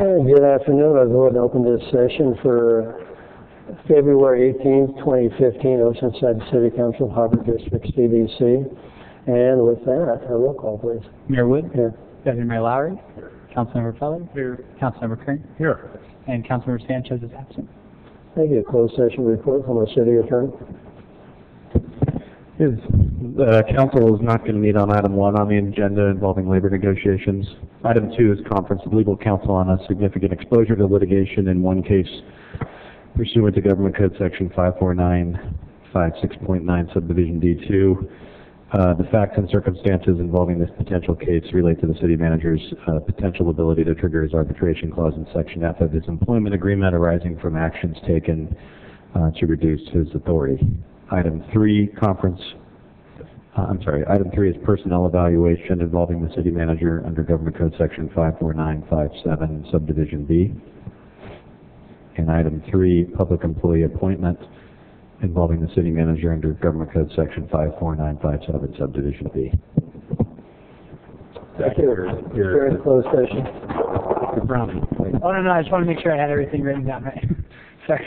Good afternoon. I'll go ahead and open this session for February 18th, 2015, Oceanside City Council, Harvard District, CBC. And with that, a roll call, please. Mayor Wood? Here. Deputy Mayor Lowry? Councilmember Feller? Here. Councilmember Kern? Here. And Councilmember Sanchez is absent. Thank you. Closed session report from our city attorney. Yes. The council is not going to meet on item 1 on the agenda involving labor negotiations. Item 2 is conference of legal counsel on a significant exposure to litigation in one case pursuant to Government Code Section 54956.9 Subdivision D2. The facts and circumstances involving this potential case relate to the city manager's potential ability to trigger his arbitration clause in Section F of his employment agreement arising from actions taken to reduce his authority. Item 3 is personnel evaluation involving the city manager under Government Code Section 54957 Subdivision B. And item 3, public employee appointment involving the city manager under Government Code Section 54957 Subdivision B. Thank you. We're in closed session. Oh, no, I just want to make sure I had everything written down right. Sorry.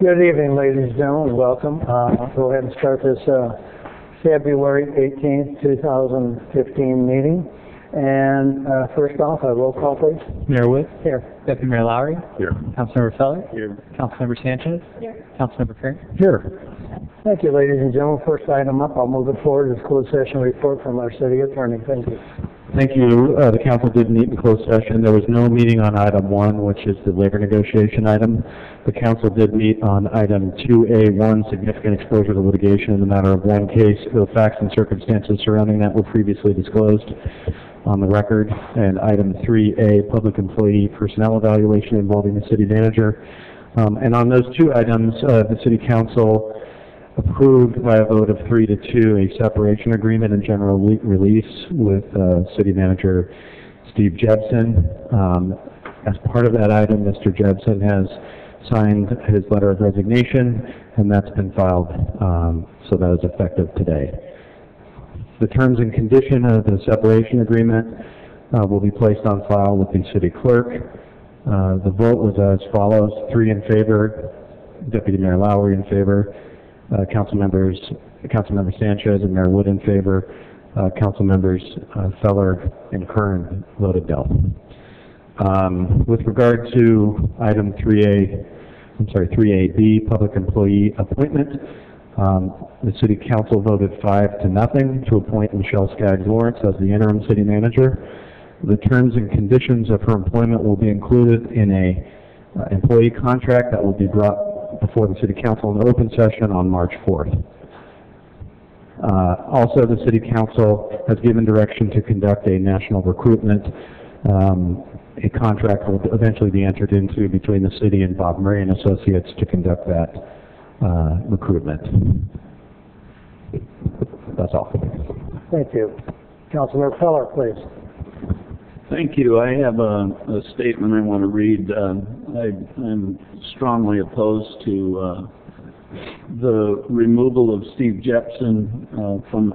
Good evening, ladies and gentlemen. Welcome. I'll go ahead and start this February 18th, 2015 meeting. And first off, a roll call, please. Mayor Wood? Here. Deputy Mayor Lowry? Here. Councilmember Feller? Here. Councilmember Sanchez? Here. Councilmember Perry? Here. Thank you, ladies and gentlemen. First item up, I'll move it forward, is closed session report from our city attorney. Thank you. Thank you. The council did meet in closed session. There was no meeting on item 1, which is the labor negotiation item. The council did meet on item 2A1, significant exposure to litigation in the matter of one case. The facts and circumstances surrounding that were previously disclosed on the record. And item 3A, public employee personnel evaluation involving the city manager. And on those two items, the city council approved by a vote of 3-2 a separation agreement and general release with city manager Steve Jebsen. As part of that item, Mr. Jebsen has signed his letter of resignation, and that's been filed, so that is effective today. The terms and condition of the separation agreement will be placed on file with the city clerk. The vote was as follows: 3 in favor, Deputy Mayor Lowry in favor, Councilmember Sanchez and Mayor Wood in favor, Councilmembers Feller and Kern voted no. With regard to item 3AB, public employee appointment, the city council voted 5-0 to appoint Michelle Skaggs Lawrence as the interim city manager. The terms and conditions of her employment will be included in a employee contract that will be brought before the city council in open session on March 4th. Also, the city council has given direction to conduct a national recruitment. A contract will eventually be entered into between the city and Bob Murray and Associates to conduct that recruitment. That's all. Thank you. Councilmember Feller, please. Thank you. I have a statement I want to read. I'm strongly opposed to the removal of Steve Jebsen from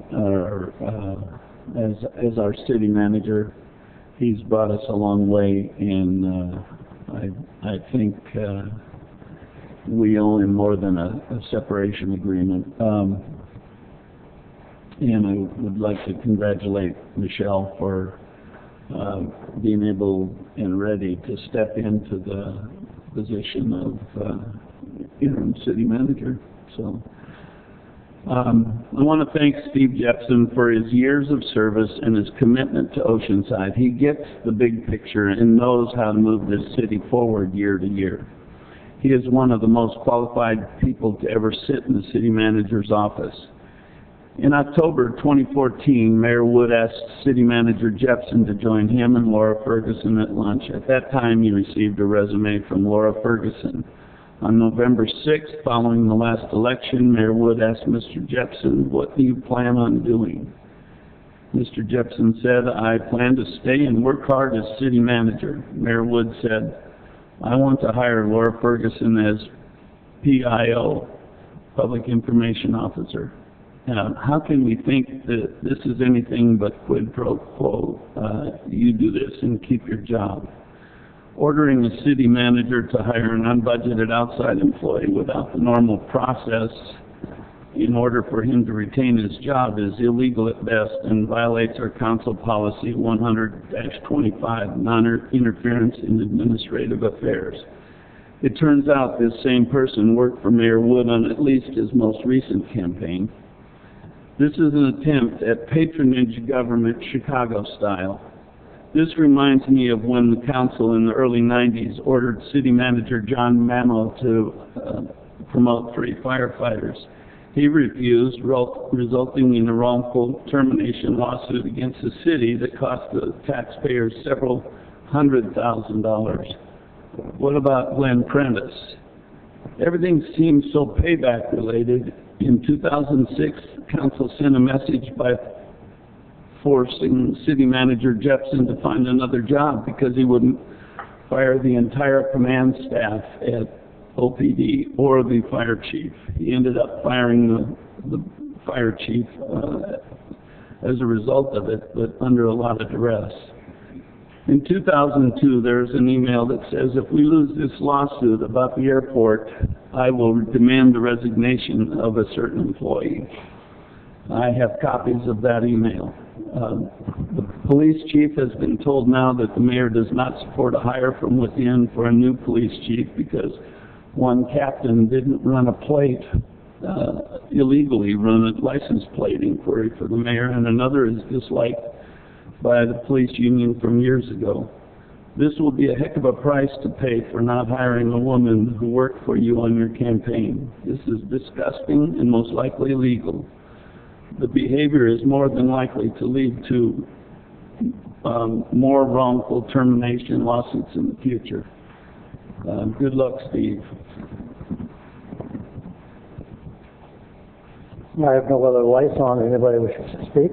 as our city manager. He's brought us a long way, and I think we owe him more than a separation agreement. And I would like to congratulate Michelle for being able and ready to step into the position of interim city manager. So I want to thank Steve Jebsen for his years of service and his commitment to Oceanside. He gets the big picture and knows how to move this city forward year to year. He is one of the most qualified people to ever sit in the city manager's office. In October 2014, Mayor Wood asked City Manager Jebsen to join him and Laura Ferguson at lunch. At that time, he received a resume from Laura Ferguson. On November 6th, following the last election, Mayor Wood asked Mr. Jebsen, "What do you plan on doing?" Mr. Jebsen said, "I plan to stay and work hard as city manager." Mayor Wood said, "I want to hire Laura Ferguson as PIO, Public Information Officer. How can we think that this is anything but quid pro quo? You do this and keep your job." Ordering a city manager to hire an unbudgeted outside employee without the normal process in order for him to retain his job is illegal at best and violates our council policy 100-25, non-interference in administrative affairs. It turns out this same person worked for Mayor Wood on at least his most recent campaign. This is an attempt at patronage government, Chicago style. This reminds me of when the council in the early 90s ordered City Manager John Mamo to promote free firefighters. He refused, resulting in a wrongful termination lawsuit against the city that cost the taxpayers several $100,000. What about Glenn Prentice? Everything seems so payback related. In 2006, council sent a message by forcing City Manager Jebsen to find another job because he wouldn't fire the entire command staff at OPD or the fire chief. He ended up firing the fire chief as a result of it, but under a lot of duress. In 2002, there's an email that says, if we lose this lawsuit about the airport, I will demand the resignation of a certain employee. I have copies of that email. The police chief has been told now that the mayor does not support a hire from within for a new police chief because one captain didn't run a plate, illegally run a license plate inquiry for the mayor, and another is disliked by the police union from years ago. This will be a heck of a price to pay for not hiring a woman who worked for you on your campaign. This is disgusting and most likely illegal. The behavior is more than likely to lead to more wrongful termination lawsuits in the future. Good luck, Steve. I have no other lights on. Anybody wishes to speak?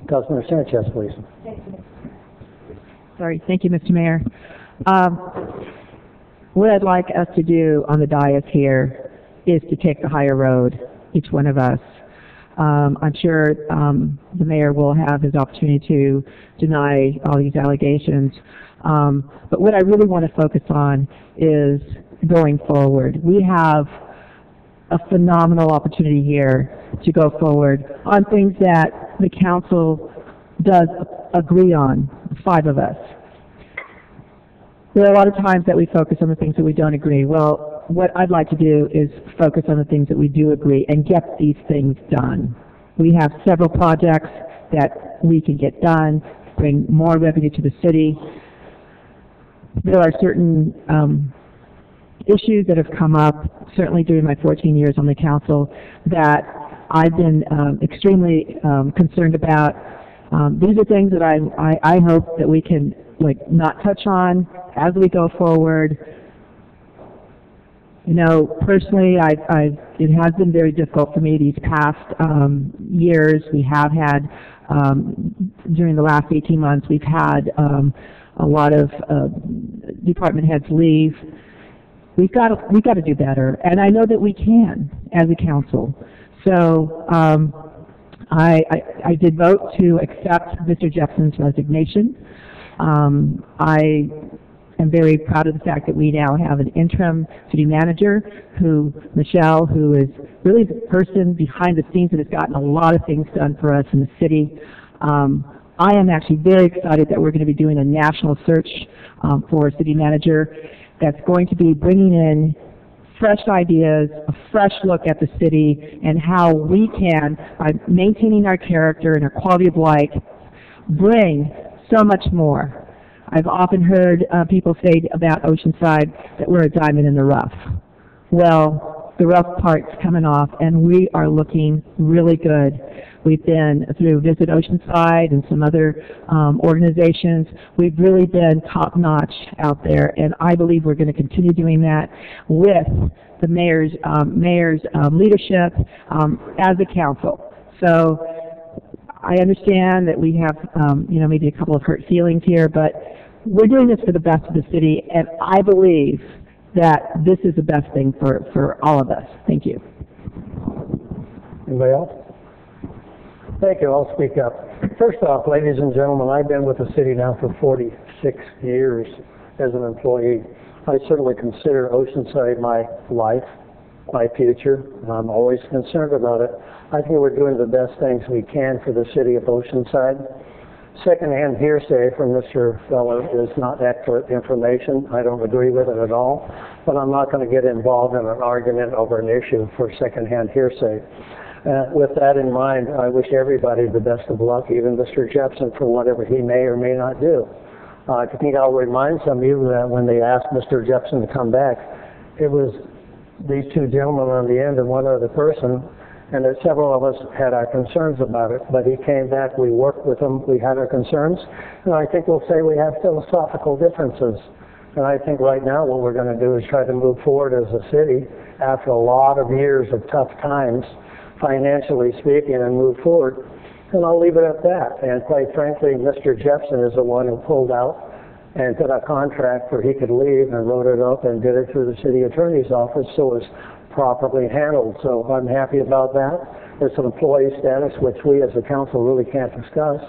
Councilman Sanchez, please. Sorry. Thank you, Mr. Mayor. What I'd like us to do on the dais here is to take the higher road, each one of us. I'm sure the mayor will have his opportunity to deny all these allegations. But what I really want to focus on is going forward. We have a phenomenal opportunity here to go forward on things that the council does agree on, 5 of us. There are a lot of times that we focus on the things that we don't agree. Well, what I'd like to do is focus on the things that we do agree and get these things done. We have several projects that we can get done, bring more revenue to the city. There are certain issues that have come up, certainly during my 14 years on the council, that I've been extremely concerned about. These are things that I hope that we can not touch on as we go forward. You know, personally, it has been very difficult for me these past years. We have had, during the last 18 months, we've had a lot of department heads leave. We've got to do better, and I know that we can as a council. So I did vote to accept Mr. Jepson's resignation. I am very proud of the fact that we now have an interim city manager, Michelle, who is really the person behind the scenes that has gotten a lot of things done for us in the city. I am actually very excited that we're going to be doing a national search for a city manager that's going to be bringing in fresh ideas, a fresh look at the city, and how we can, by maintaining our character and our quality of life, bring so much more. I've often heard people say about Oceanside that we're a diamond in the rough. Well, the rough part's coming off, and we are looking really good. We've been through Visit Oceanside and some other organizations. We've really been top-notch out there, and I believe we're going to continue doing that with the mayor's leadership as a council. So I understand that we have, maybe a couple of hurt feelings here, but we're doing this for the best of the city, and I believe that this is the best thing for all of us. Thank you. Anybody else? Thank you. I'll speak up. First off, ladies and gentlemen, I've been with the city now for 46 years as an employee. I certainly consider Oceanside my life, my future. I'm always concerned about it. I think we're doing the best things we can for the city of Oceanside. Secondhand hearsay from Mr. Feller is not accurate information. I don't agree with it at all, but I'm not going to get involved in an argument over an issue for secondhand hearsay. With that in mind, I wish everybody the best of luck, even Mr. Jepson, for whatever he may or may not do. I think I'll remind some of you that when they asked Mr. Jepson to come back, it was these 2 gentlemen on the end and one other person, and that several of us had our concerns about it. But he came back, we worked with him, we had our concerns, and I think we'll say we have philosophical differences. And I think right now what we're going to do is try to move forward as a city after a lot of years of tough times, financially speaking, and move forward. And I'll leave it at that. And quite frankly, Mr. Jepson is the one who pulled out and got a contract where he could leave and wrote it up and did it through the city attorney's office, so it was properly handled. So I'm happy about that. There's some employee status which we as a council really can't discuss.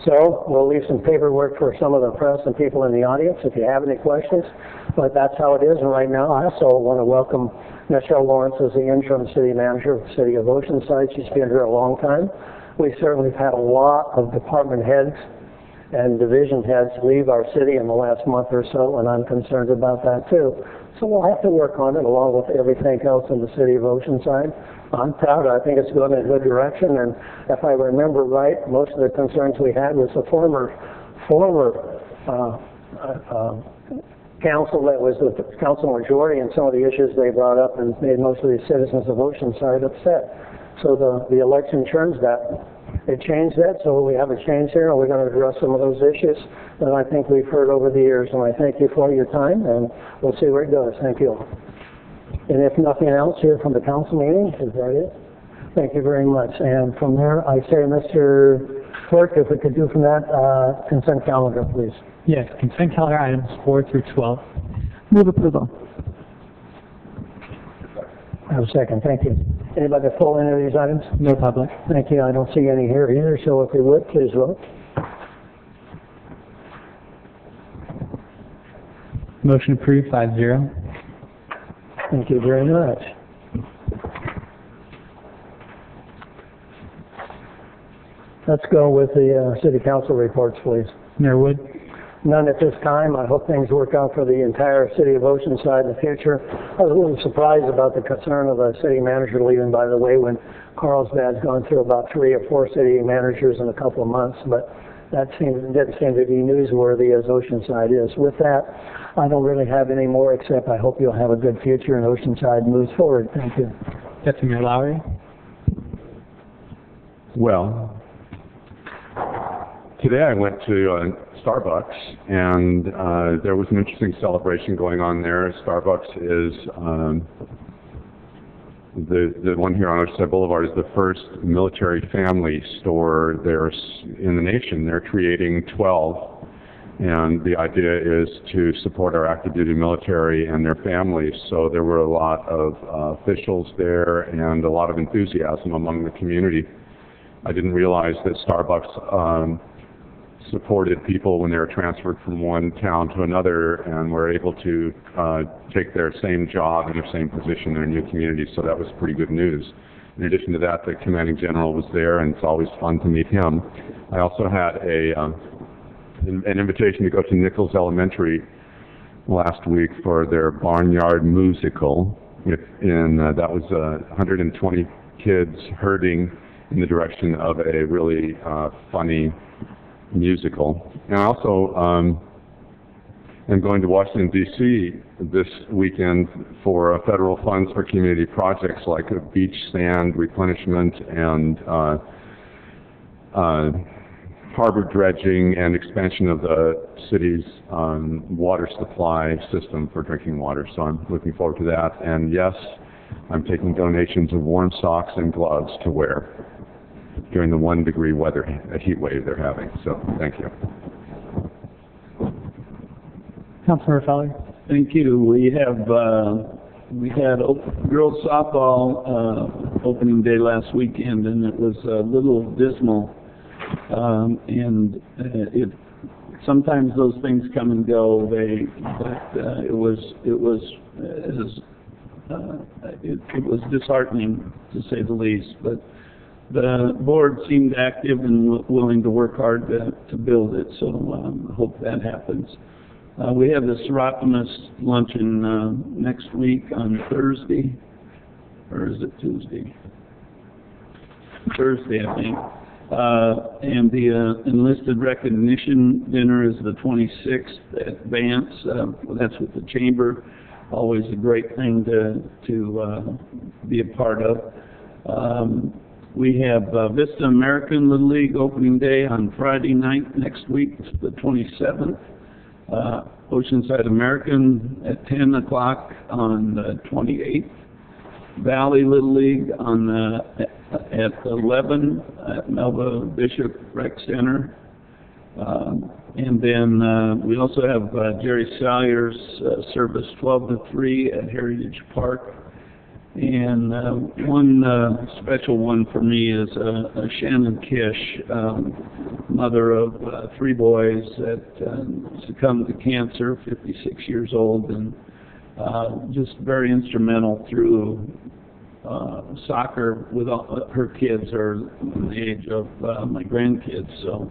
So we'll leave some paperwork for some of the press and people in the audience if you have any questions. But that's how it is. And right now, I also want to welcome Michelle Lawrence as the interim city manager of the city of Oceanside. She's been here a long time. We certainly have had a lot of department heads and division heads leave our city in the last month or so, and I'm concerned about that too. So we'll have to work on it along with everything else in the city of Oceanside. I'm proud. I think it's going in a good direction, and if I remember right, most of the concerns we had was the former council that was the council majority, and some of the issues they brought up and made most of the citizens of Oceanside upset. So the election changed that. It changed that, so we have a change here, and we're going to address some of those issues that I think we've heard over the years. And I thank you for your time, and we'll see where it goes. Thank you. And if nothing else here from the council meeting, is that it? Thank you very much. And from there, I say, Mr. Clerk, if we could do from that consent calendar, please. Yes, consent calendar items 4 through 12. Move approval. I have a second. Thank you. Anybody pull any of these items? No public. Thank you. I don't see any here either, so if you would, please vote. Motion approved 5-0. Thank you very much. Let's go with the city council reports, please. Mayor Wood. None at this time. I hope things work out for the entire city of Oceanside in the future. I was a little surprised about the concern of the city manager leaving, by the way, when Carlsbad's gone through about 3 or 4 city managers in a couple of months, but that didn't seem to be newsworthy as Oceanside is. With that, I don't really have any more, except I hope you'll have a good future and Oceanside moves forward. Thank you. Deputy Mayor Lowry. Well, today I went to Starbucks, and there was an interesting celebration going on there. Starbucks is the one here on Oceanside Boulevard is the first military family store there in the nation. They're creating 12, and the idea is to support our active duty military and their families. So there were a lot of officials there and a lot of enthusiasm among the community. I didn't realize that Starbucks supported people when they were transferred from one town to another and were able to take their same job and their same position in their new community, so that was pretty good news. In addition to that, the commanding general was there, and it's always fun to meet him. I also had an invitation to go to Nichols Elementary last week for their Barnyard Musical, that was 120 kids herding in the direction of a really funny musical. And I also am going to Washington, D.C. this weekend for federal funds for community projects like beach sand replenishment and harbor dredging and expansion of the city's water supply system for drinking water. So I'm looking forward to that. And yes, I'm taking donations of warm socks and gloves to wear during the 1-degree weather heat wave they're having. So thank you. Councilmember Feller. Thank you. We had girls softball opening day last weekend, and it was a little dismal. Sometimes those things come and go. It was disheartening, to say the least. But the board seemed active and willing to work hard to build it, so I hope that happens. We have the Seropolis luncheon next week on Thursday, or is it Tuesday? Thursday, I think. And the enlisted recognition dinner is the 26th at Vance. That's with the chamber. Always a great thing to be a part of. We have Vista American Little League opening day on Friday night next week, the 27th. Oceanside American at 10 o'clock on the 28th. Valley Little League at 11 at Melba Bishop Rec Center. And then we also have Jerry Salyer's service 12 to 3 at Heritage Park. And one special one for me is Shannon Kish, mother of 3 boys that succumbed to cancer, 56 years old, and just very instrumental through soccer with all, her kids are the age of my grandkids, so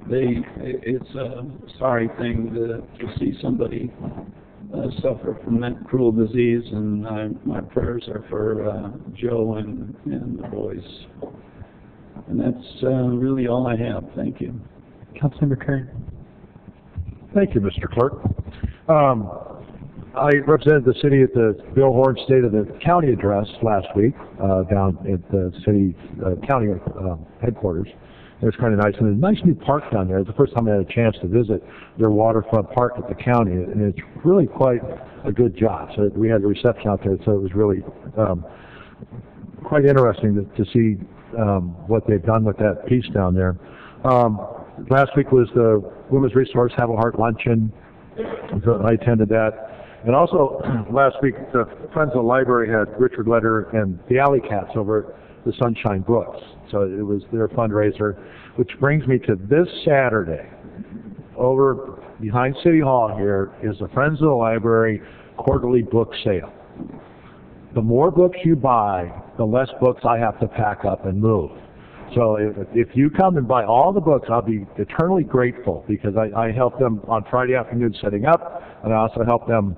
it's a sorry thing to see somebody suffer from that cruel disease, and my prayers are for Joe and the boys. And that's really all I have. Thank you. Councilmember Kern. Thank you, Mr. Clerk. I represented the city at the Bill Horn State of the County address last week down at the city county headquarters. It was kind of nice, and there's a nice new park down there. It's the first time I had a chance to visit their waterfront park at the county, and it's really quite a good job. So we had a reception out there, so it was really quite interesting to see what they've done with that piece down there. Last week was the Women's Resource Have a Heart Luncheon. So I attended that. And also, last week, the Friends of the Library had Richard Letter and the Alley Cats over at the Sunshine Books. So it was their fundraiser, which brings me to this Saturday. Over behind City Hall here is the Friends of the Library quarterly book sale. The more books you buy, the less books I have to pack up and move. So if you come and buy all the books, I'll be eternally grateful, because I help them on Friday afternoon setting up, and I also help them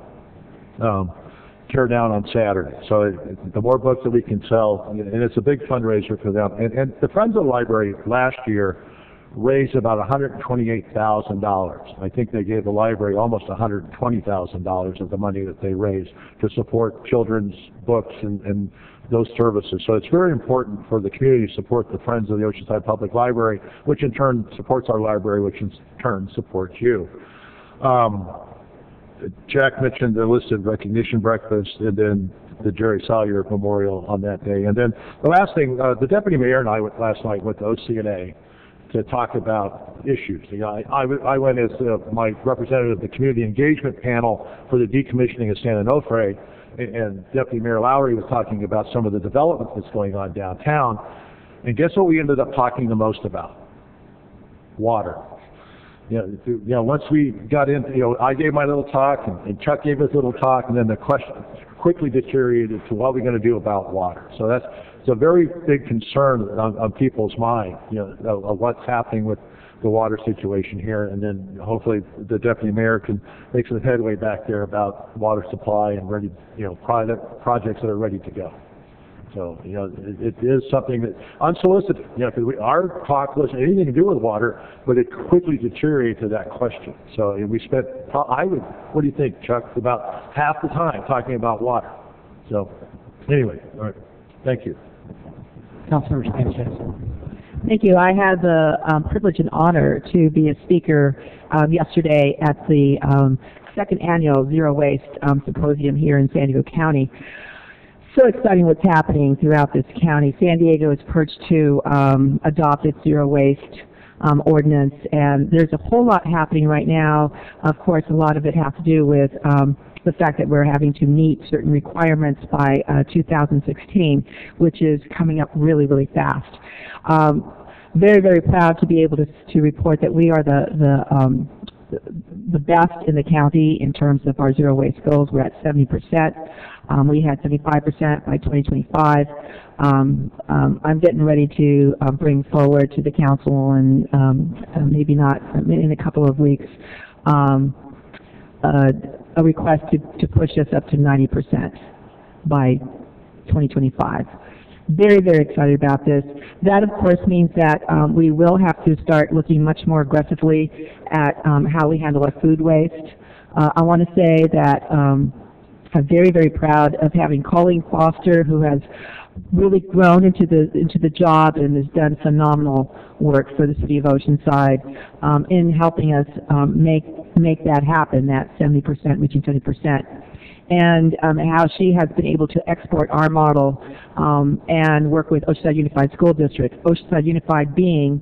tear down on Saturday. So the more books that we can sell, and it's a big fundraiser for them. And the Friends of the Library last year raised about $128,000. I think they gave the library almost $120,000 of the money that they raised to support children's books and those services. So it's very important for the community to support the Friends of the Oceanside Public Library, which in turn supports our library, which in turn supports you. Jack mentioned the listed recognition breakfast, and then the Jerry Sawyer Memorial on that day. And then the last thing, the deputy mayor and I went last night with the OCNA to talk about issues. You know, I went as my representative of the community engagement panel for the decommissioning of San Onofre, and Deputy Mayor Lowry was talking about some of the development that's going on downtown. And guess what we ended up talking the most about? Water. You know, once we got in, I gave my little talk, and Chuck gave his little talk, and then the question quickly deteriorated to what we're going to do about water. So it's a very big concern on people's mind, of what's happening with the water situation here, and then hopefully the deputy mayor can make some headway back there about water supply and ready, projects that are ready to go. So, it is something that unsolicited, because our talk wasn't anything to do with water, but it quickly deteriorated to that question. So we spent, what do you think, Chuck, about half the time talking about water. So anyway, all right, thank you. Councilmember Sanchez. Thank you. I had the privilege and honor to be a speaker yesterday at the second annual Zero Waste Symposium here in San Diego County. So exciting what's happening throughout this county. San Diego is perched to adopt its zero waste ordinance, and there's a whole lot happening right now. Of course, a lot of it has to do with the fact that we're having to meet certain requirements by 2016, which is coming up really, really fast. Very, very proud to be able to report that we are the best in the county in terms of our zero waste goals. We're at 70%. We had 75% by 2025. I'm getting ready to bring forward to the council, and maybe not in a couple of weeks, a request to push us up to 90% by 2025. Very, very excited about this. That, of course, means that we will have to start looking much more aggressively at how we handle our food waste. I want to say that I'm very, very proud of having Colleen Foster, who has really grown into the job and has done phenomenal work for the city of Oceanside in helping us make that happen, that 70%, reaching 70%. And how she has been able to export our model and work with Oceanside Unified School District. Oceanside Unified being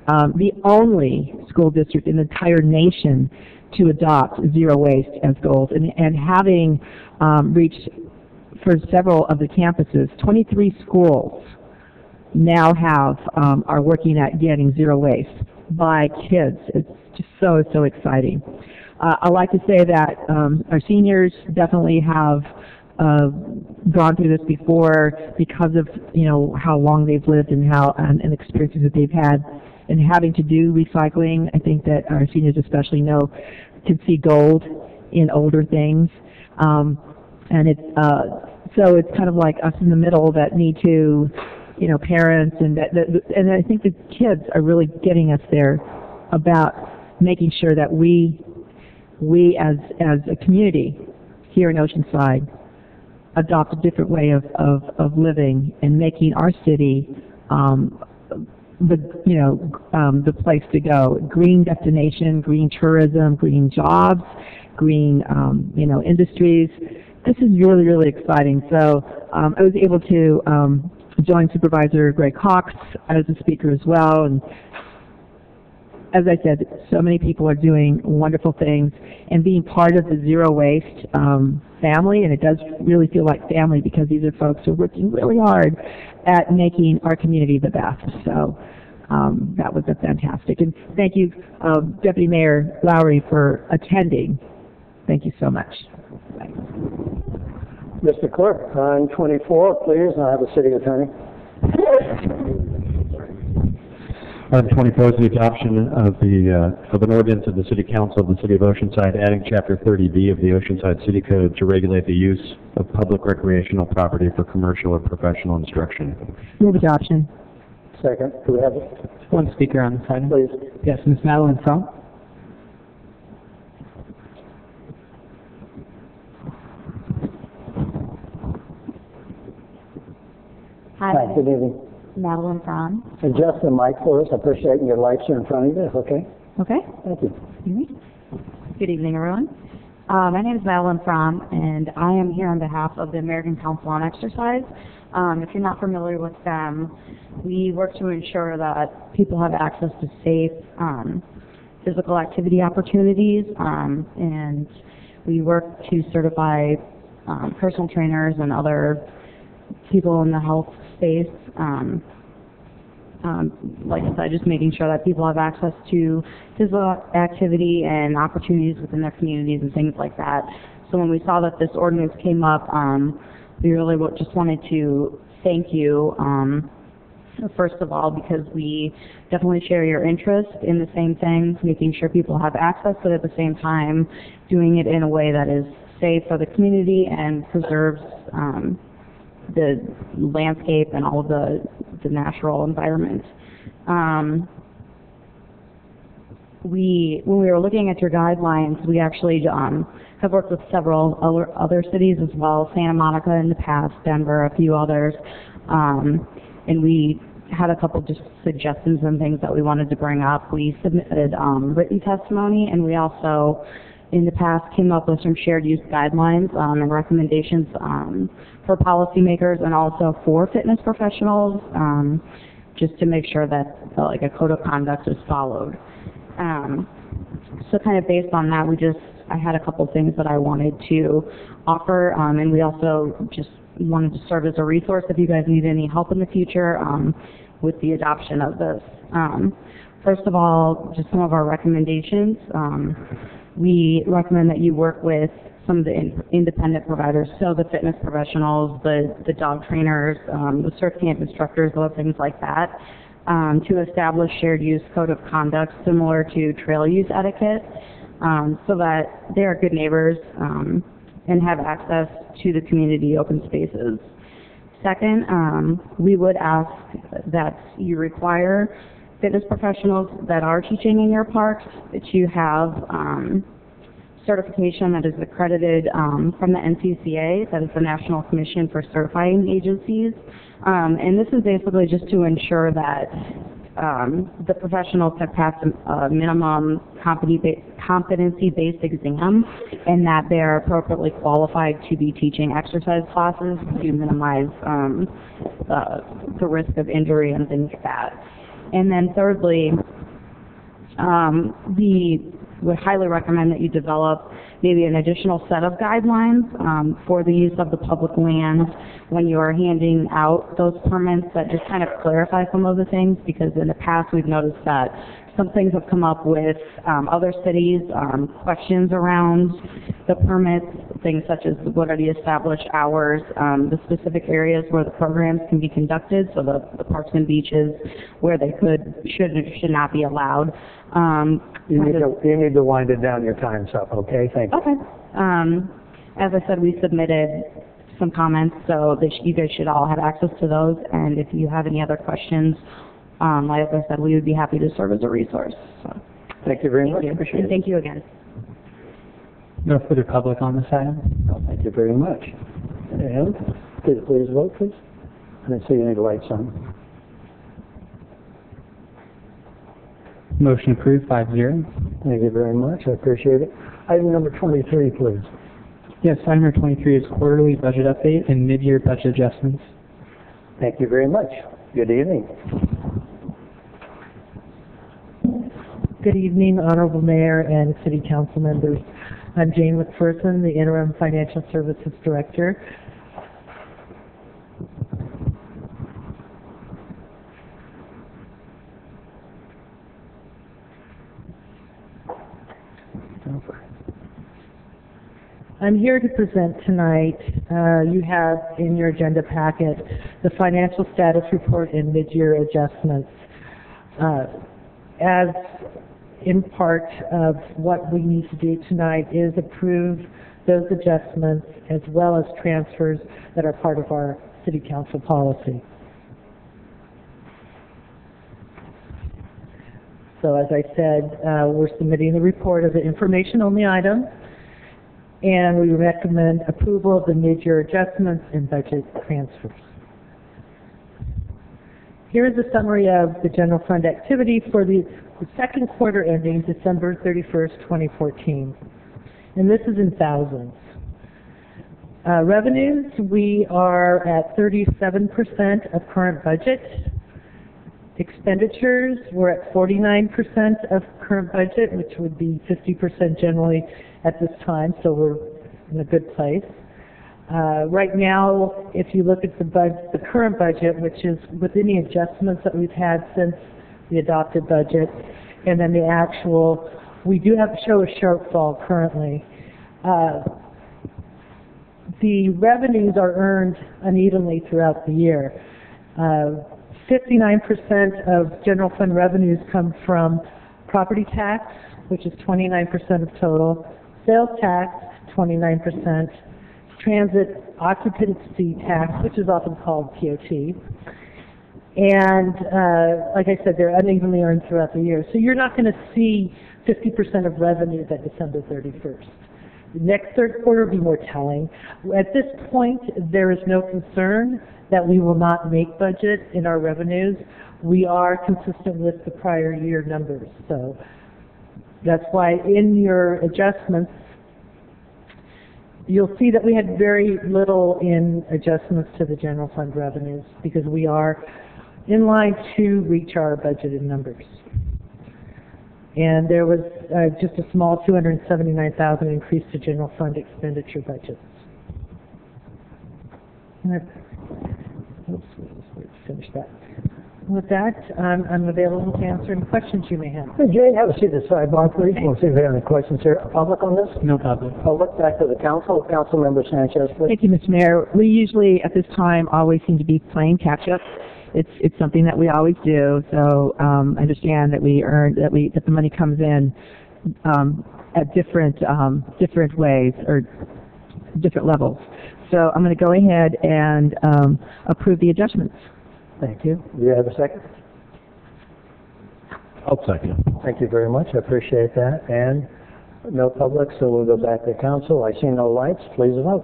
the only school district in the entire nation to adopt zero waste as goals, and having reached for several of the campuses, 23 schools now are working at getting zero waste by kids. It's just so exciting. I like to say that our seniors definitely have gone through this before because of how long they've lived and and experiences that they've had in having to do recycling. I think that our seniors especially can see gold in older things, and so it's kind of like us in the middle that need to, parents and I think the kids are really getting us there about making sure that we as a community here in Oceanside adopt a different way of living and making our city the place to go. Green destination, green tourism, green jobs, green industries. This is really exciting. So I was able to join Supervisor Greg Cox as a speaker as well, and as I said, so many people are doing wonderful things and being part of the zero waste family, and it does really feel like family because these are folks who are working really hard at making our community the best. So that was fantastic. And thank you, Deputy Mayor Lowry, for attending. Thank you so much. Thanks. Mr. Clerk, on 24, please, I have a city attorney. Item 24 is the adoption of an ordinance of the City Council of the City of Oceanside adding Chapter 30B of the Oceanside City Code to regulate the use of public recreational property for commercial or professional instruction. Move adoption. Second. Do we have One speaker on this item. please? Yes, Ms. Madeline Song. Hi, Hi, good evening. Madeline Fromm. Adjust the mic for us. I appreciate your lights are in front of you. Okay? Okay. Thank you. Good evening, everyone. My name is Madeline Fromm, and I am here on behalf of the American Council on Exercise. If you're not familiar with them, we work to ensure that people have access to safe physical activity opportunities, and we work to certify personal trainers and other people in the health space. Like I said, just making sure that people have access to physical activity and opportunities within their communities and things like that. So when we saw that this ordinance came up, we really just wanted to thank you, first of all, because we definitely share your interest in the same things, making sure people have access, but at the same time doing it in a way that is safe for the community and preserves the landscape and all of the natural environment. When we were looking at your guidelines, we actually have worked with several other cities as well, Santa Monica in the past, Denver, a few others, and we had a couple just suggestions and things that we wanted to bring up. We submitted written testimony, and we also in the past came up with some shared use guidelines and recommendations for policymakers and also for fitness professionals, just to make sure that like a code of conduct is followed. So kind of based on that, I had a couple things that I wanted to offer, and we also just wanted to serve as a resource if you guys need any help in the future with the adoption of this. First of all, just some of our recommendations. We recommend that you work with some of the independent providers, so the fitness professionals, the dog trainers, the surf camp instructors, other things like that, to establish shared use code of conduct similar to trail use etiquette, so that they are good neighbors and have access to the community open spaces. Second, we would ask that you require fitness professionals that are teaching in your parks to have certification that is accredited from the NCCA, that is the National Commission for Certifying Agencies. And this is basically just to ensure that the professionals have passed a minimum competency-based exam and that they're appropriately qualified to be teaching exercise classes to minimize the risk of injury and things like that. And then thirdly, would highly recommend that you develop maybe an additional set of guidelines for the use of the public land when you are handing out those permits that just kind of clarify some of the things, because in the past we've noticed that some things have come up with other cities, questions around the permits, things such as what are the established hours, the specific areas where the programs can be conducted, so the parks and beaches where they should not be allowed. You need to wind it down. Your time's up, okay? Thank you. Okay. As I said, we submitted some comments, so you guys should all have access to those, and if you have any other questions, like I said, we would be happy to serve as a resource. So, Thank you very much. thank you. Appreciate And it. thank you again. No further public on this item? Well, thank you very much. And could you please vote, please? And I see you need lights on. Motion approved, 5-0. Thank you very much. I appreciate it. Item number 23, please. Yes, item number 23 is quarterly budget update and mid-year budget adjustments. Thank you very much. Good evening. Good evening, Honorable Mayor and City Council members. I'm Jane McPherson, the Interim Financial Services Director. I'm here to present tonight. You have in your agenda packet the financial status report and mid-year adjustments. As in part of what we need to do tonight is approve those adjustments as well as transfers that are part of our City Council policy. So as I said, we're submitting the report of the information-only item, and we recommend approval of the mid-year adjustments and budget transfers. Here is a summary of the general fund activity for the second quarter ending December 31st, 2014. And this is in thousands. Revenues, we are at 37% of current budget. Expenditures, we're at 49% of current budget, which would be 50% generally at this time, so we're in a good place. Right now, if you look at the current budget, which is with any adjustments that we've had since the adopted budget, and then the actual, we do have to show a shortfall currently. The revenues are earned unevenly throughout the year. 59% of general fund revenues come from property tax, which is 29% of total, sales tax, 29%, transit occupancy tax, which is often called TOT, and like I said, they're unevenly earned throughout the year. So you're not going to see 50% of revenues at December 31st. The next third quarter will be more telling. At this point, there is no concern that we will not make budget in our revenues. We are consistent with the prior year numbers. So that's why in your adjustments, you'll see that we had very little in adjustments to the general fund revenues because we are in line to reach our budgeted numbers. And there was just a small $279,000 increase to general fund expenditure budgets. Oops, let's finish that. With that, I'm available to answer any questions you may have. Hey, Jane, have a seat at the sidebar, please. We'll see if we have any questions here. Public on this? No public. I'll look back to the council. Councilmember Sanchez, please. Thank you, Mr. Mayor. We usually, at this time, always seem to be playing catch-up. It's something that we always do. So I understand that that the money comes in at different ways or different levels. So I'm going to go ahead and approve the adjustments. Thank you. Do you have a second? I'll second. Thank you very much. I appreciate that. And no public, so we'll go back to council. I see no lights. Please vote.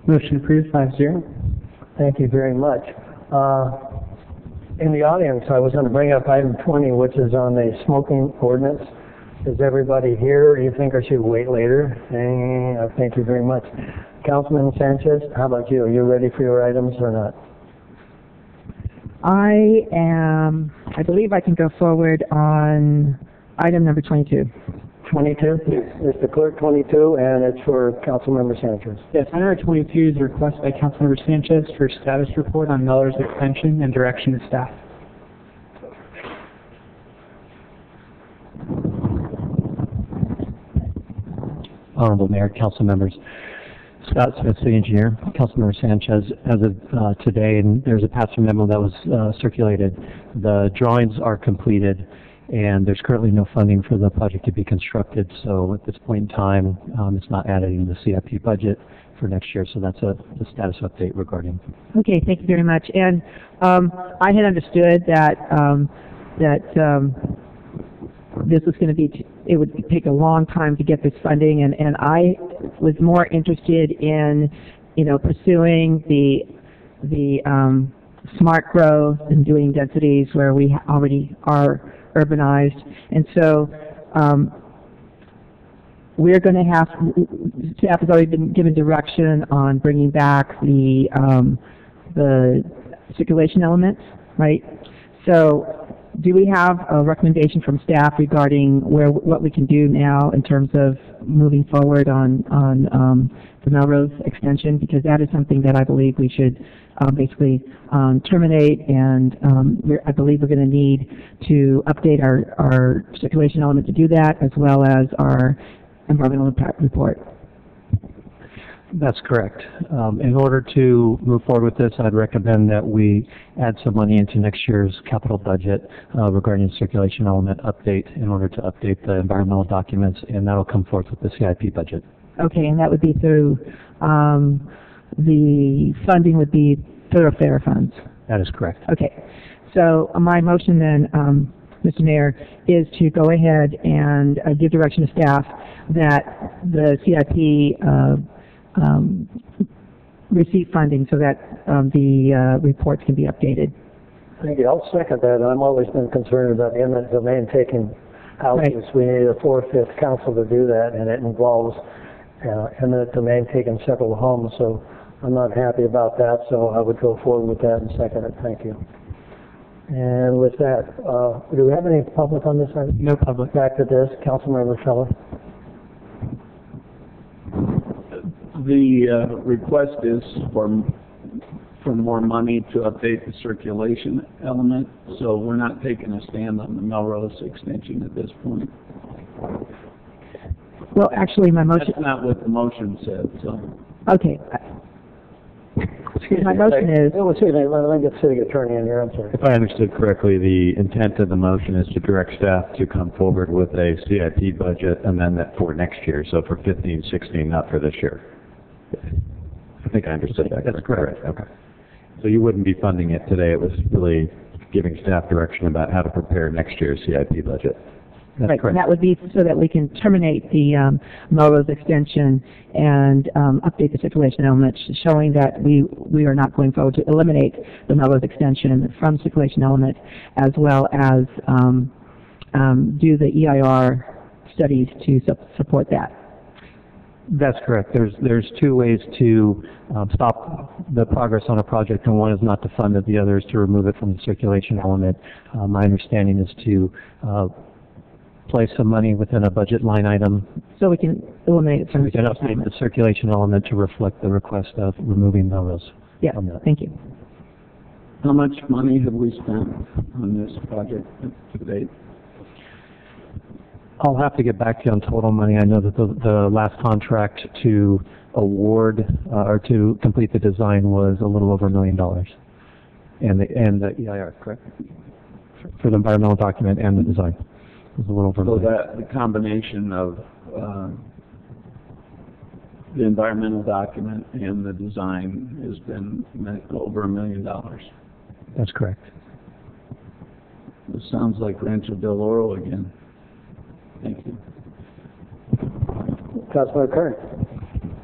Motion approved, 5-0. Thank you very much. In the audience, I was going to bring up item 20, which is on the smoking ordinance. Is everybody here, or do you think I should wait later? Thank you very much. Councilman Sanchez, how about you? Are you ready for your items or not? I believe I can go forward on item number 22. 22, Mr. Clerk, 22, and it's for Councilmember Sanchez. Yes, item number 22 is a request by Councilmember Sanchez for status report on Melrose extension and direction to staff. Honorable Mayor, Council members, Scott Smith, City Engineer, Councilmember Sanchez, as of today, and there's a pass-through memo that was circulated. The drawings are completed, and there's currently no funding for the project to be constructed, so at this point in time, it's not added in the CIP budget for next year, so that's the status update regarding. Okay, thank you very much. And I had understood that this was going to be, it would take a long time to get this funding, and I was more interested in, pursuing the smart growth and doing densities where we already are urbanized. And so we're going to have, staff has already been given direction on bringing back the circulation elements, right? So do we have a recommendation from staff regarding what we can do now in terms of moving forward on the Melrose extension? Because that is something that I believe we should basically terminate, and I believe we're going to need to update our circulation element to do that, as well as our environmental impact report. That's correct. In order to move forward with this, I'd recommend that we add some money into next year's capital budget regarding circulation element update in order to update the environmental documents, and that'll come forth with the CIP budget. Okay, and that would be through, the funding would be thoroughfare funds. That is correct. Okay, so my motion then, Mr. Mayor, is to go ahead and give direction to staff that the CIP receive funding so that the reports can be updated. Thank you. I'll second that. I've always been concerned about the eminent domain taking houses. Right. We need a 4/5 council to do that, and it involves eminent domain taking several homes, so I'm not happy about that, so I would go forward with that and second it. Thank you. And with that, do we have any public on this item? No public. Back to this, Councilmember Feller. The request is for more money to update the circulation element, so we're not taking a stand on the Melrose extension at this point. Well, actually, my motion... That's not what the motion said, so. Okay. My motion is... Excuse me, let me get city attorney in here, I'm sorry. If I understood correctly, the intent of the motion is to direct staff to come forward with a CIP budget amendment for next year, so for 15-16, not for this year. I think I understood that. That's correct. Okay. So you wouldn't be funding it today. It was really giving staff direction about how to prepare next year's CIP budget. That's Right, correct. and that would be so that we can terminate the Melrose extension and update the circulation element, showing that we are not going forward to eliminate the Melrose extension from circulation element, as well as do the EIR studies to support that. That's correct. There's two ways to stop the progress on a project, and one is not to fund it, the other is to remove it from the circulation element. My understanding is to place some money within a budget line item. So we can eliminate it from We the can circulation update element. the circulation element to reflect the request of removing those. Yeah, from that. thank you. How much money have we spent on this project to date? I'll have to get back to you on total money. I know that the last contract to award or to complete the design was a little over $1 million. And the EIR, correct? For the environmental document and the design. It was a little over $1 So million. that the combination of the environmental document and the design has been over $1 million. That's correct. It sounds like Rancho Del Oro again. Thank you. Councilmember Kern.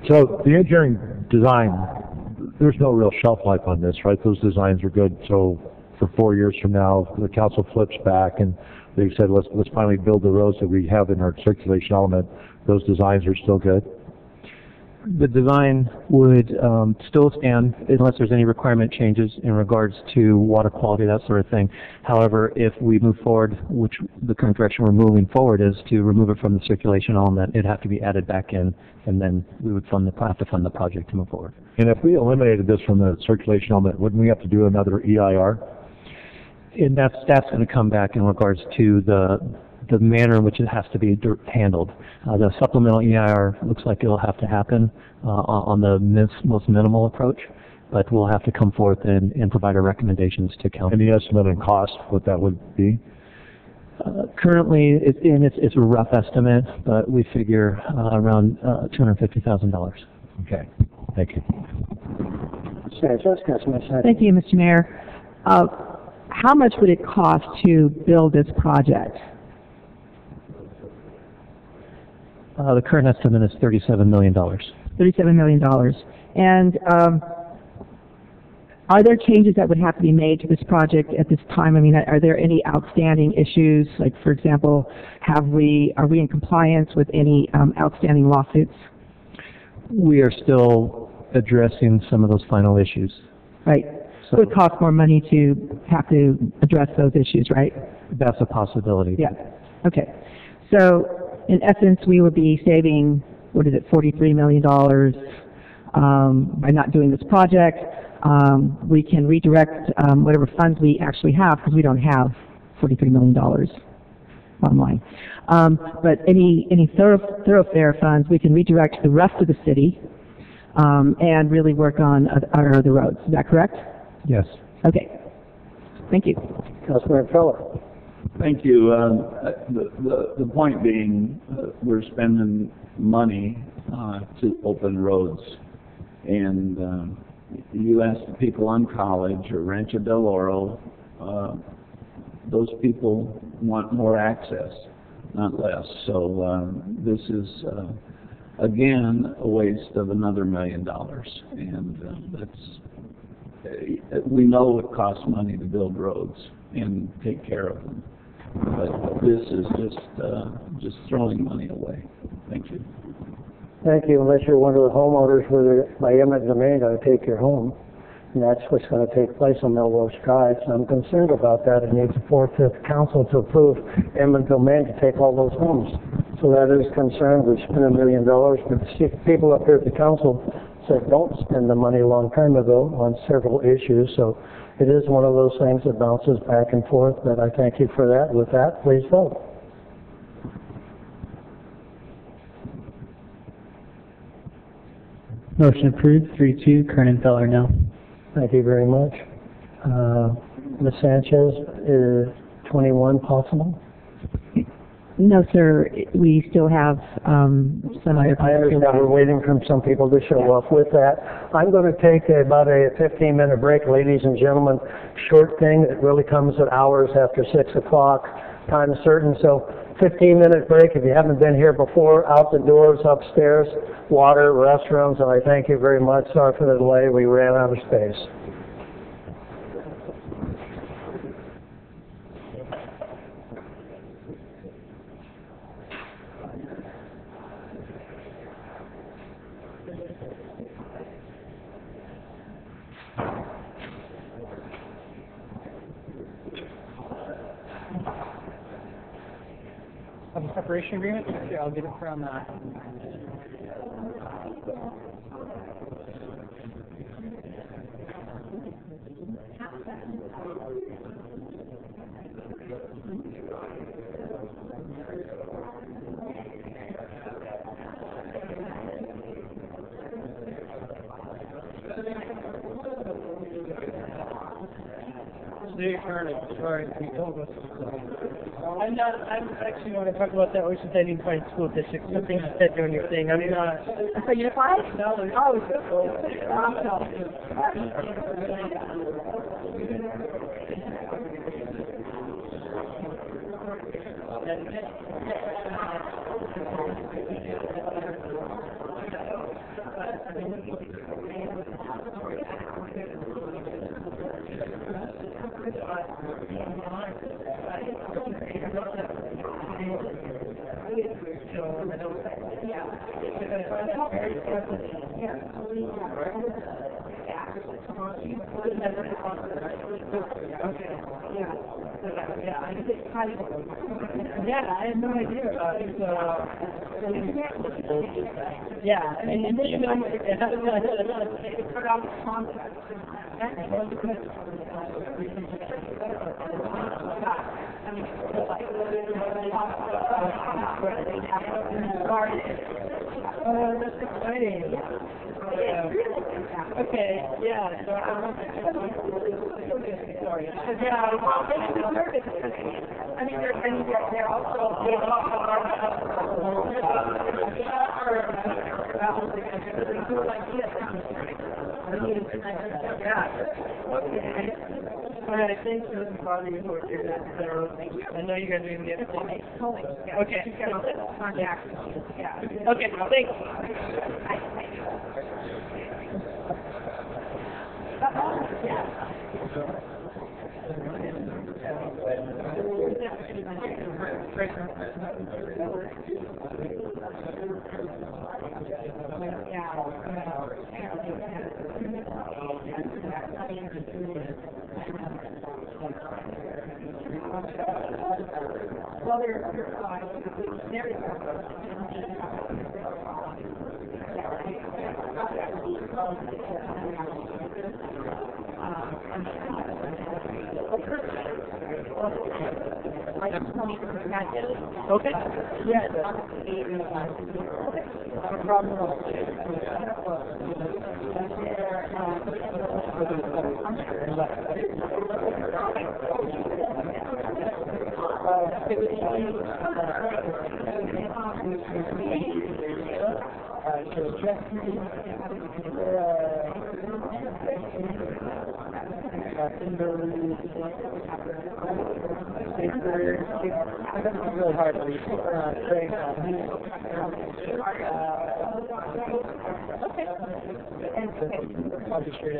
So the engineering design, there's no real shelf life on this, right? Those designs are good. So for 4 years from now, the council flips back and they said, let's finally build the roads that we have in our circulation element. Those designs are still good. The design would still stand unless there's any requirement changes in regards to water quality, that sort of thing. However, if we move forward, which the current direction we're moving forward is to remove it from the circulation element, it'd have to be added back in, and then we would have to fund the project to move forward. And if we eliminated this from the circulation element, wouldn't we have to do another EIR? And that's going to come back in regards to the manner in which it has to be handled. The supplemental EIR looks like it'll have to happen on the most minimal approach, but we'll have to come forth and provide our recommendations to council. Any estimate on cost, what that would be? Currently, it's a rough estimate, but we figure around $250,000. Okay, thank you. Sanchez, Councilman Sanchez. Thank you, Mr. Mayor. How much would it cost to build this project? The current estimate is $37 million. $37 million. And are there changes that would have to be made to this project at this time? I mean, are there any outstanding issues? Like, for example, are we in compliance with any outstanding lawsuits? We are still addressing some of those final issues. Right. So it would cost more money to have to address those issues, right? That's a possibility. Yeah. Okay. So, in essence, we would be saving, $43 million by not doing this project. We can redirect whatever funds we actually have, because we don't have $43 million bottom line. But any thoroughfare funds, we can redirect to the rest of the city and really work on our other roads. Is that correct? Yes. Okay. Thank you. Councilman Feller. Thank you. The point being, we're spending money to open roads, and you ask the people on College or Rancho Del Oro, those people want more access, not less. So this is again a waste of another $1 million, and we know it costs money to build roads and take care of them. But this is just throwing money away. Thank you. Thank you. Unless you're one of the homeowners where by eminent domain going to take your home, and that's what's going to take place on Melrose Drive. So I'm concerned about that and need support to the council to approve eminent domain to take all those homes. So that is concerned. We've spent $1 million, but people up here at the council said don't spend the money a long time ago on several issues. So it is one of those things that bounces back and forth, but I thank you for that. With that, please vote. Motion approved, 3-2. Kernan, Feller, no. Thank you very much. Ms. Sanchez, is 21 possible? No, sir. We still have some other... I understand we're waiting for some people to show up. With that, I'm going to take about a 15-minute break, ladies and gentlemen. Short thing. It really comes at hours after 6 o'clock, time certain. So 15-minute break. If you haven't been here before, out the doors, upstairs, water, restrooms, and I thank you very much. Sorry for the delay. We ran out of space. Have a separation agreement? Here, I'll get it from sorry, we told us. I'm actually want to talk about that Oceanside Unified School District, something you said during your thing. I mean, So unified? no, Oh, it's good. Yeah, I had no idea about it. Yeah, and then you know, that's exciting. Okay, yeah. So sorry. Yeah, well, I mean, they're also all right, thanks for the bother you for your I know you guys are going to get it. Okay. Okay, thanks. Well, they're fine. Okay. Yeah. No problem at all. It's really hard to read. I'll be sure to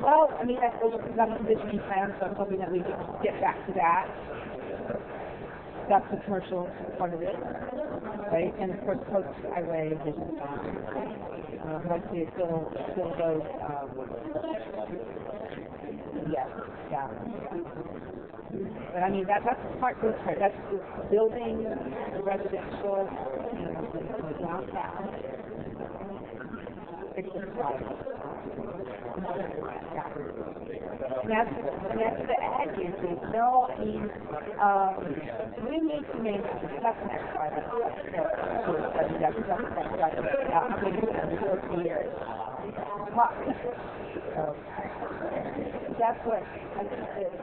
Well, I mean, that's those are the conditioning plans, so I'm hoping that we can get back to that. That's the commercial part of it, right? And of course, Coach Highway is hopefully it still goes. Yes, yeah. But I mean, that's the part. That's the building, the residential, downtown. it's just like, and that's the ag uses. No, I mean, we need to make, that's the next slide. That's the next slide. That's what I think is.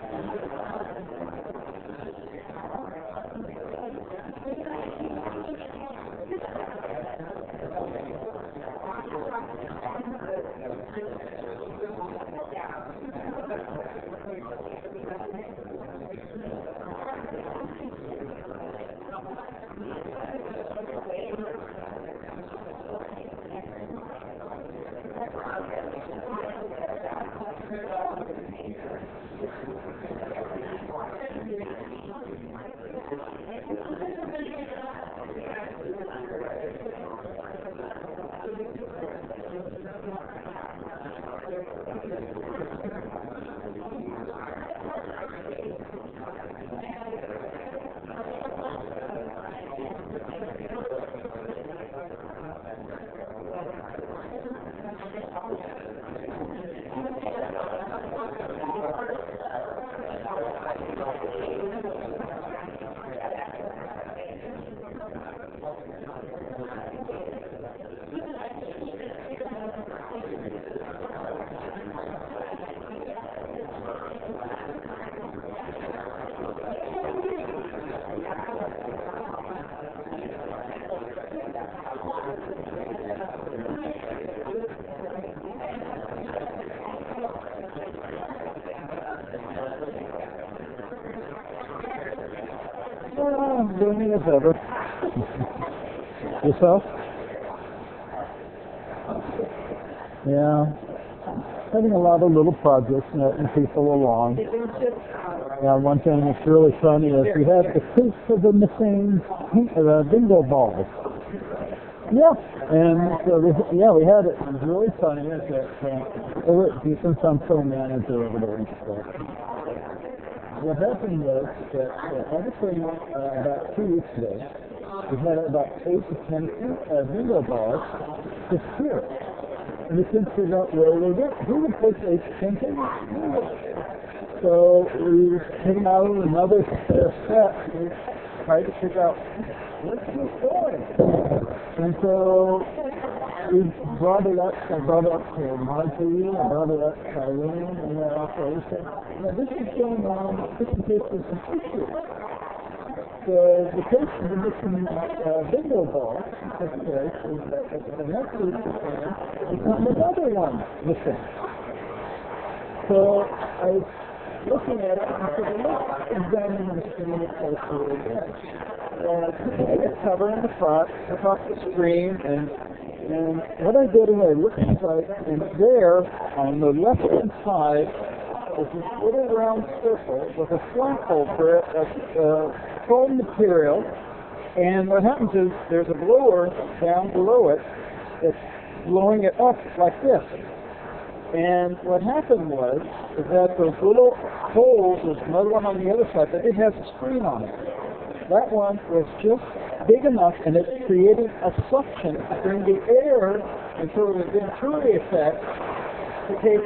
Doing it better. Yourself? Yeah. Having a lot of little projects and people along. Yeah, one thing that's really funny is we had the proof of the missing bingo balls. Yeah, and so we had it. It was really funny. Since I'm co-manager over there and stuff. What happened was that obviously about 2 weeks ago, we had about 8 to 10 bingo balls disappear. And we couldn't figure out where they went. Who would take 8 to 10 things? So we came out of another set and tried to figure out where's this going. And so we brought it up. I brought it up to Monty, I brought it up to Eileen, and then also we said, this is going on, this is basically some issues. So the case of the missing bingo ball took place is that the next week we found another one missing. So I was looking at it and I said, let's examine the screen closely again. Took a cover in the front, took off the screen, and what I did is I looked inside, and there, on the left-hand side, was this little round circle with a flap over it of foam material, and what happens is there's a blower down below it that's blowing it up like this. And what happened was that those little holes, there's another one on the other side, but it has a screen on it. That one was just big enough, and it's creating a suction to bring the air and sort of a Venturi effect to take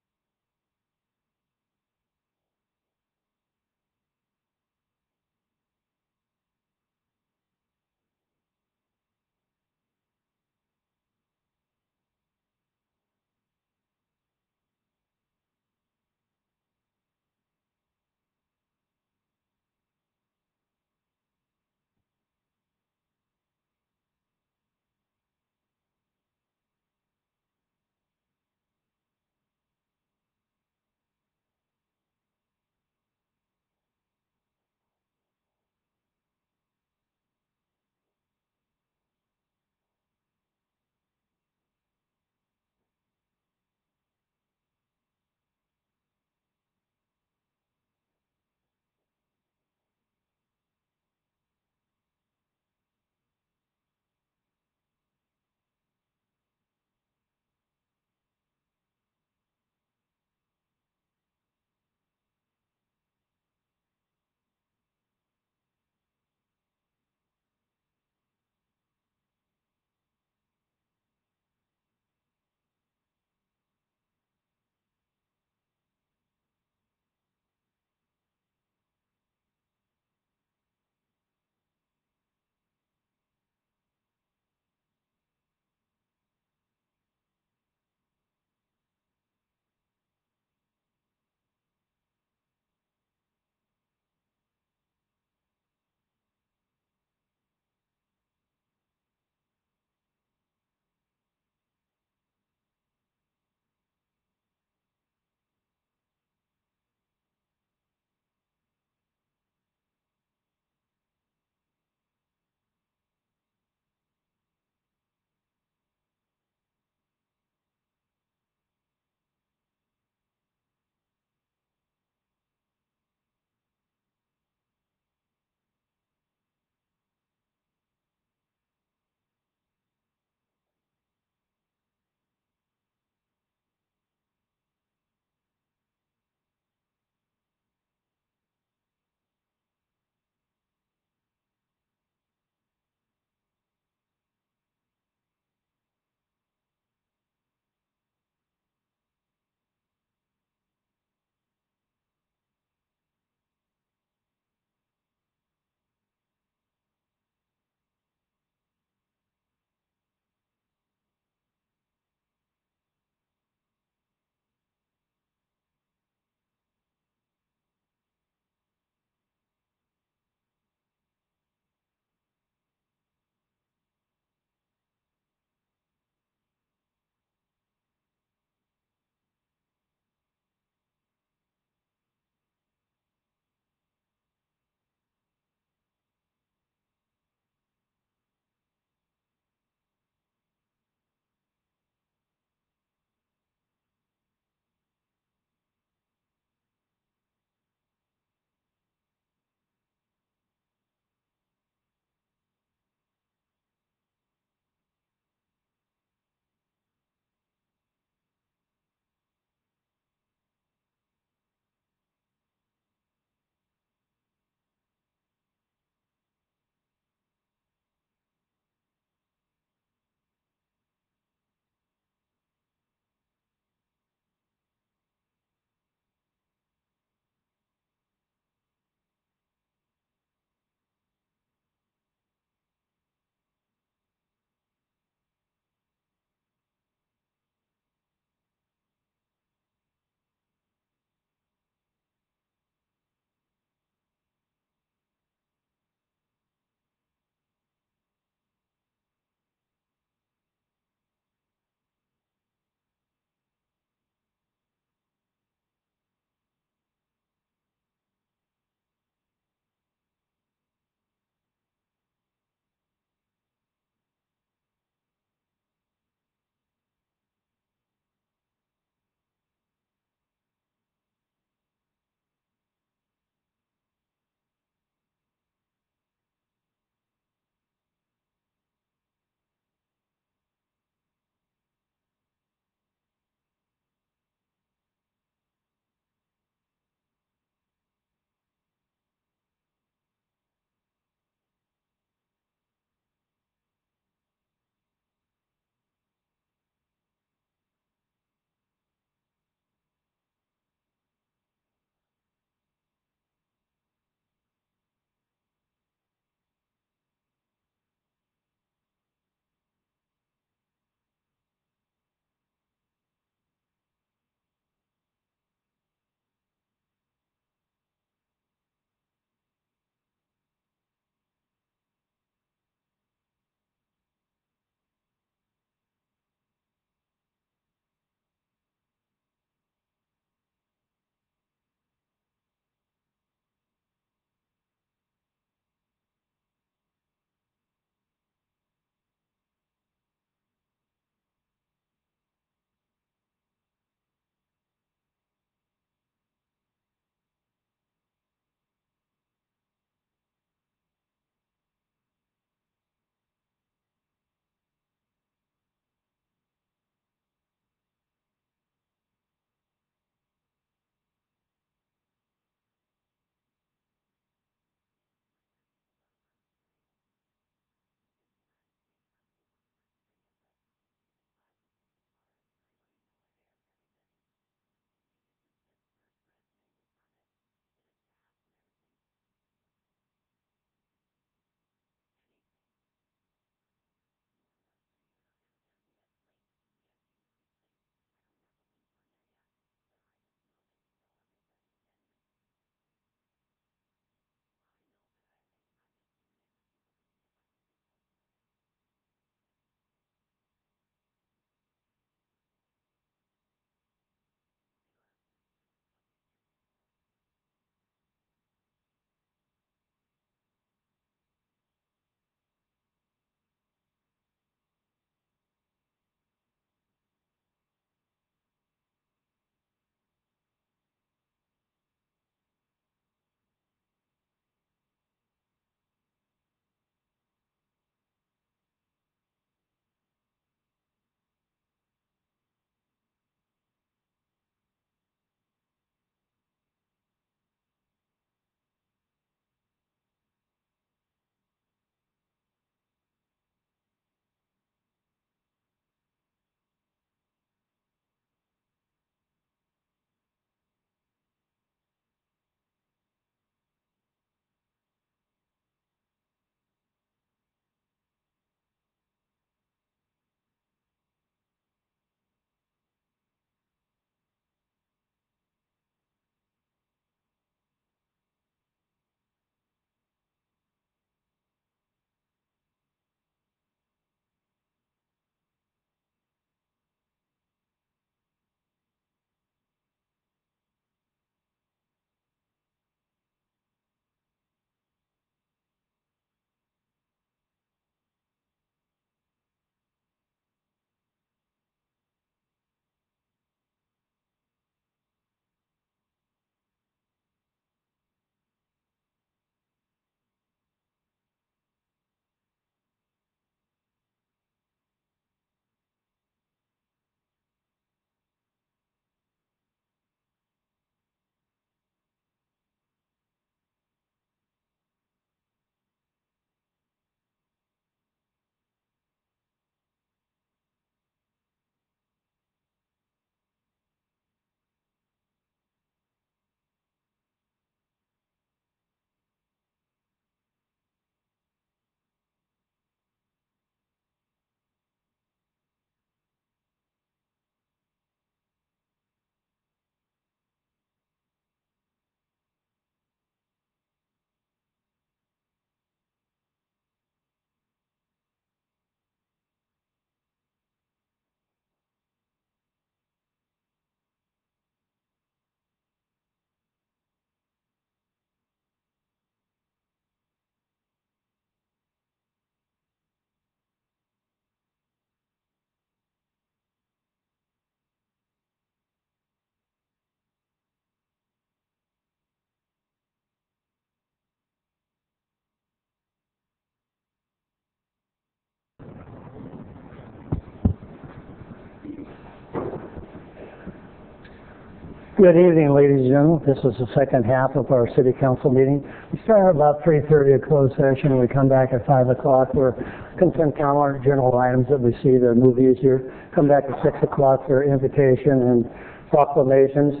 Good evening, ladies and gentlemen. This is the second half of our city council meeting. We start about 3:30 a closed session, and we come back at 5 o'clock for consent calendar, general items that we see, the movies here. Come back at 6 o'clock for invitation and proclamations.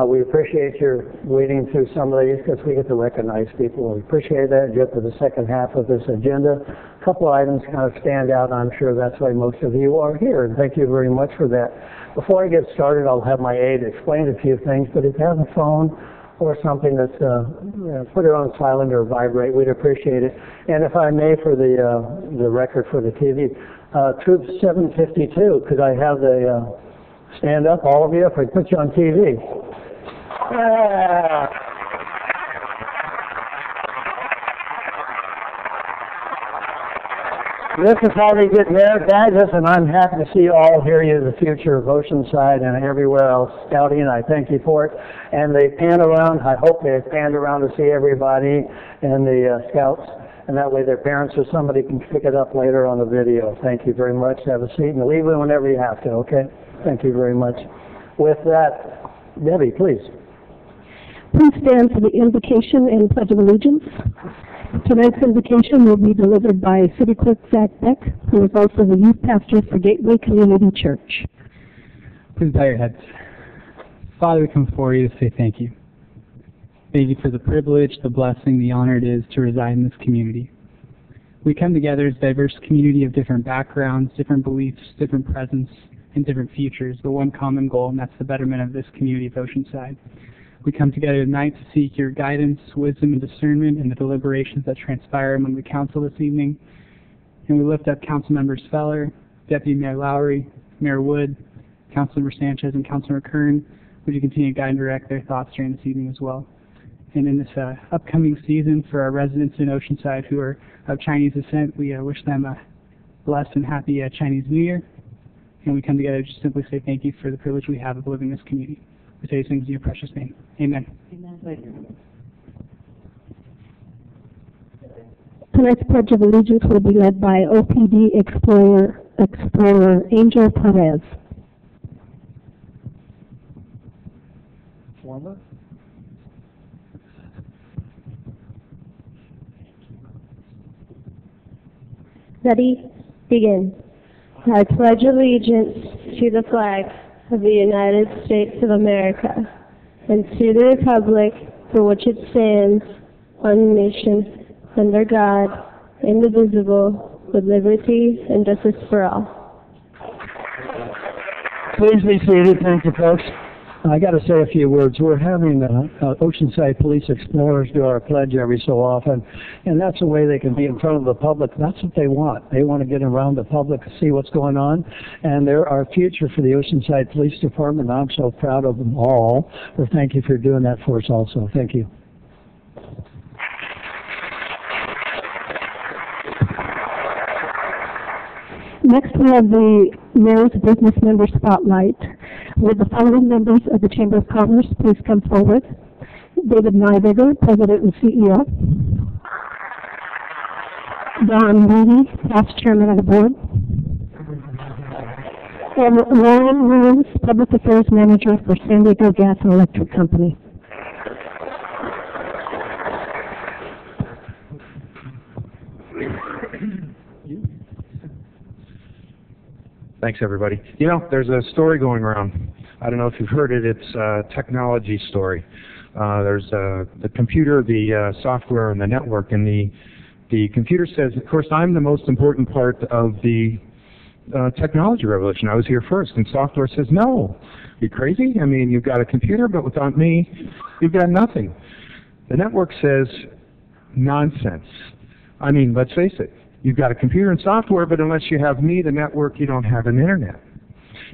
We appreciate your waiting through some of these because we get to recognize people. We appreciate that. Get to the second half of this agenda. A couple items kind of stand out. I'm sure that's why most of you are here, and thank you very much for that. Before I get started, I'll have my aide explain a few things, but if you have a phone or something that's, put it on silent or vibrate, we'd appreciate it. And if I may, for the record for the TV, Troop 752, could I have the stand up, all of you, if I put you on TV? This is how they get there, guys. Listen, I'm happy to see you all here. You're the future of Oceanside and everywhere else scouting. I thank you for it. And they pan around. I hope they panned around to see everybody and the scouts. And that way their parents or somebody can pick it up later on the video. Thank you very much. Have a seat and leave it whenever you have to, okay? Thank you very much. With that, Debbie, please. Please stand for the invocation and pledge of allegiance. Tonight's invocation will be delivered by City Clerk Zach Beck, who is also the youth pastor for Gateway Community Church. Please bow your heads. Father, we come before you to say thank you. Thank you for the privilege, the blessing, the honor it is to reside in this community. We come together as a diverse community of different backgrounds, different beliefs, different presence, and different futures, but one common goal, and that's the betterment of this community of Oceanside. We come together tonight to seek your guidance, wisdom, and discernment in the deliberations that transpire among the council this evening. And we lift up Council Members Feller, Deputy Mayor Lowry, Mayor Wood, Councilmember Sanchez, and Councilmember Kern. Would you continue to guide and direct their thoughts during this evening as well? And in this upcoming season, for our residents in Oceanside who are of Chinese descent, we wish them a blessed and happy Chinese New Year. And we come together to just simply say thank you for the privilege we have of living in this community. We say these things in your precious name. Amen. Amen. Tonight's Pledge of Allegiance will be led by OPD Explorer Angel Perez. Ready? Begin. I pledge allegiance to the flag of the United States of America and to the republic for which it stands, one nation, under God, indivisible, with liberty and justice for all. Please be seated. Thank you, folks. I got to say a few words. We're having Oceanside Police Explorers do our pledge every so often, and that's a way they can be in front of the public. That's what they want. They want to get around the public to see what's going on, and they're our future for the Oceanside Police Department. I'm so proud of them all. Well, thank you for doing that for us also. Thank you. Next, we have the Mayor's Business Member Spotlight. Would the following members of the Chamber of Commerce please come forward? David Nyberger, President and CEO. Don Moody, past Chairman of the Board. And Warren Williams, Public Affairs Manager for San Diego Gas and Electric Company. Thanks, everybody. You know, there's a story going around. I don't know if you've heard it. It's a technology story. There's the computer, the software, and the network. And the computer says, of course, I'm the most important part of the technology revolution. I was here first. And software says, no. You crazy? I mean, you've got a computer, but without me, you've got nothing. The network says, nonsense. I mean, let's face it. You've got a computer and software, but unless you have me, the network, you don't have an internet.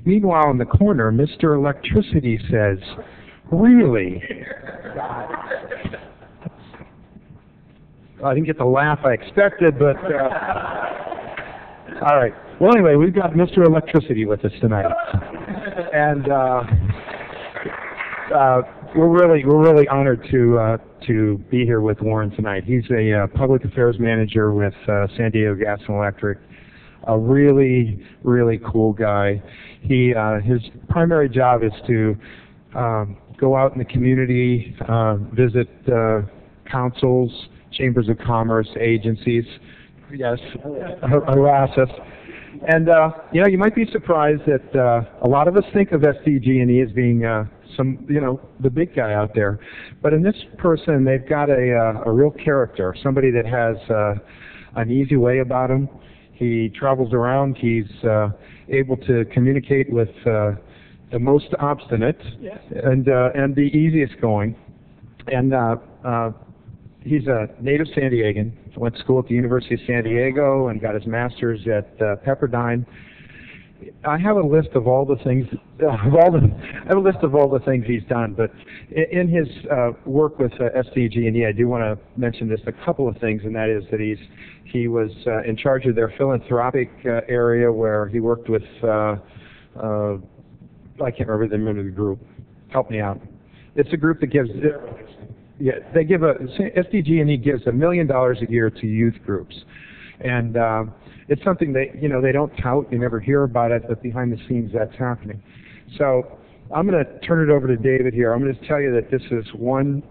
Meanwhile, in the corner, Mr. Electricity says, really? I didn't get the laugh I expected, but all right. Well, anyway, we've got Mr. Electricity with us tonight, and we're really honored to be here with Warren tonight. He's a public affairs manager with San Diego Gas and Electric. A really cool guy. His primary job is to go out in the community, visit councils, chambers of commerce, agencies, yes, harass us. And, you might be surprised that a lot of us think of SDG&E as being the big guy out there. But in this person, they've got a real character, somebody that has an easy way about him. He travels around. He's able to communicate with the most obstinate and the easiest going. And he's a native San Diegan. Went to school at the University of San Diego and got his master's at Pepperdine. I have a list of all the things. I have a list of all the things he's done. But in his work with SDG&E, I do want to mention just a couple of things, and that is that he was in charge of their philanthropic area where he worked with. I can't remember the name of the group. Help me out. It's a group that gives. Yeah, they give SDG&E gives $1 million a year to youth groups, and it's something that they don't tout. You never hear about it, but behind the scenes that's happening. So I'm going to turn it over to David here. I'm going to tell you that this is one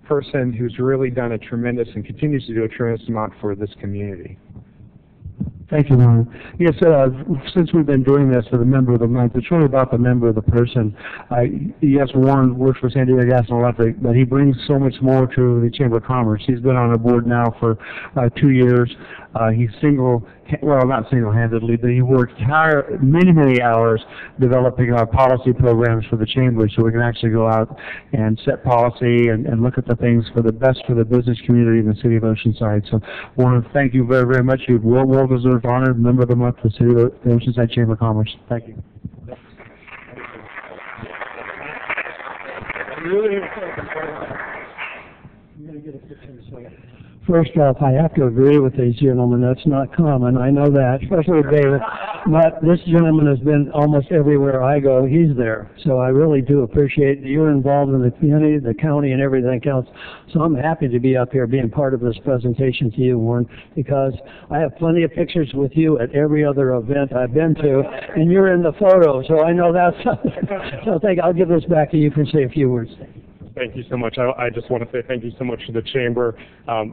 person who's really done a tremendous and continues to do a tremendous amount for this community. Thank you, Ron. Yes, since we've been doing this for the member of the month, it's really about the member of the person. Yes, Warren works for San Diego Gas and Electric, but he brings so much more to the Chamber of Commerce. He's been on the board now for 2 years. He's not single-handedly, but he worked many hours developing our policy programs for the Chamber so we can actually go out and set policy and look at the things for the best for the business community in the city of Oceanside. So I want to thank you very, very much. You're well-deserved honor, member of the month for the city of the Oceanside Chamber of Commerce. Thank you. First off, I have to agree with these gentlemen. That's not common. I know that, especially with David. But this gentleman has been almost everywhere I go. He's there. So I really do appreciate that you're involved in the community, the county, and everything else. So I'm happy to be up here being part of this presentation to you, Warren, because I have plenty of pictures with you at every other event I've been to, and you're in the photo, so I know that's something. So I'll give this back to you for say a few words. Thank you so much. I just want to say thank you so much to the Chamber.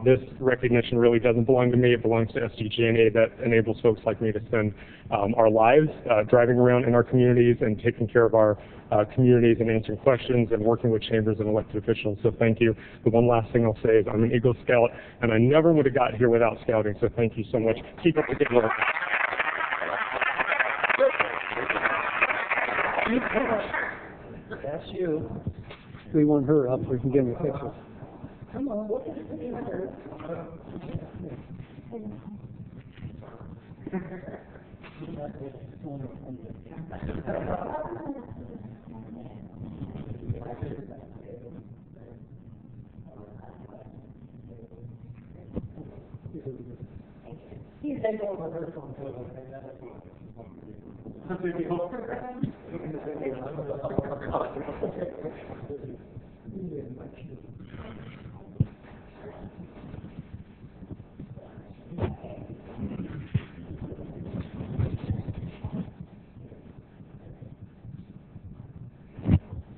This recognition really doesn't belong to me. It belongs to SDG&E that enables folks like me to spend our lives driving around in our communities and taking care of our communities and answering questions and working with chambers and elected officials. So thank you. The one last thing I'll say is I'm an Eagle Scout, and I never would have got here without scouting, so thank you so much. Keep up the good work. That's you. We want her up. We can give her a picture. Come on.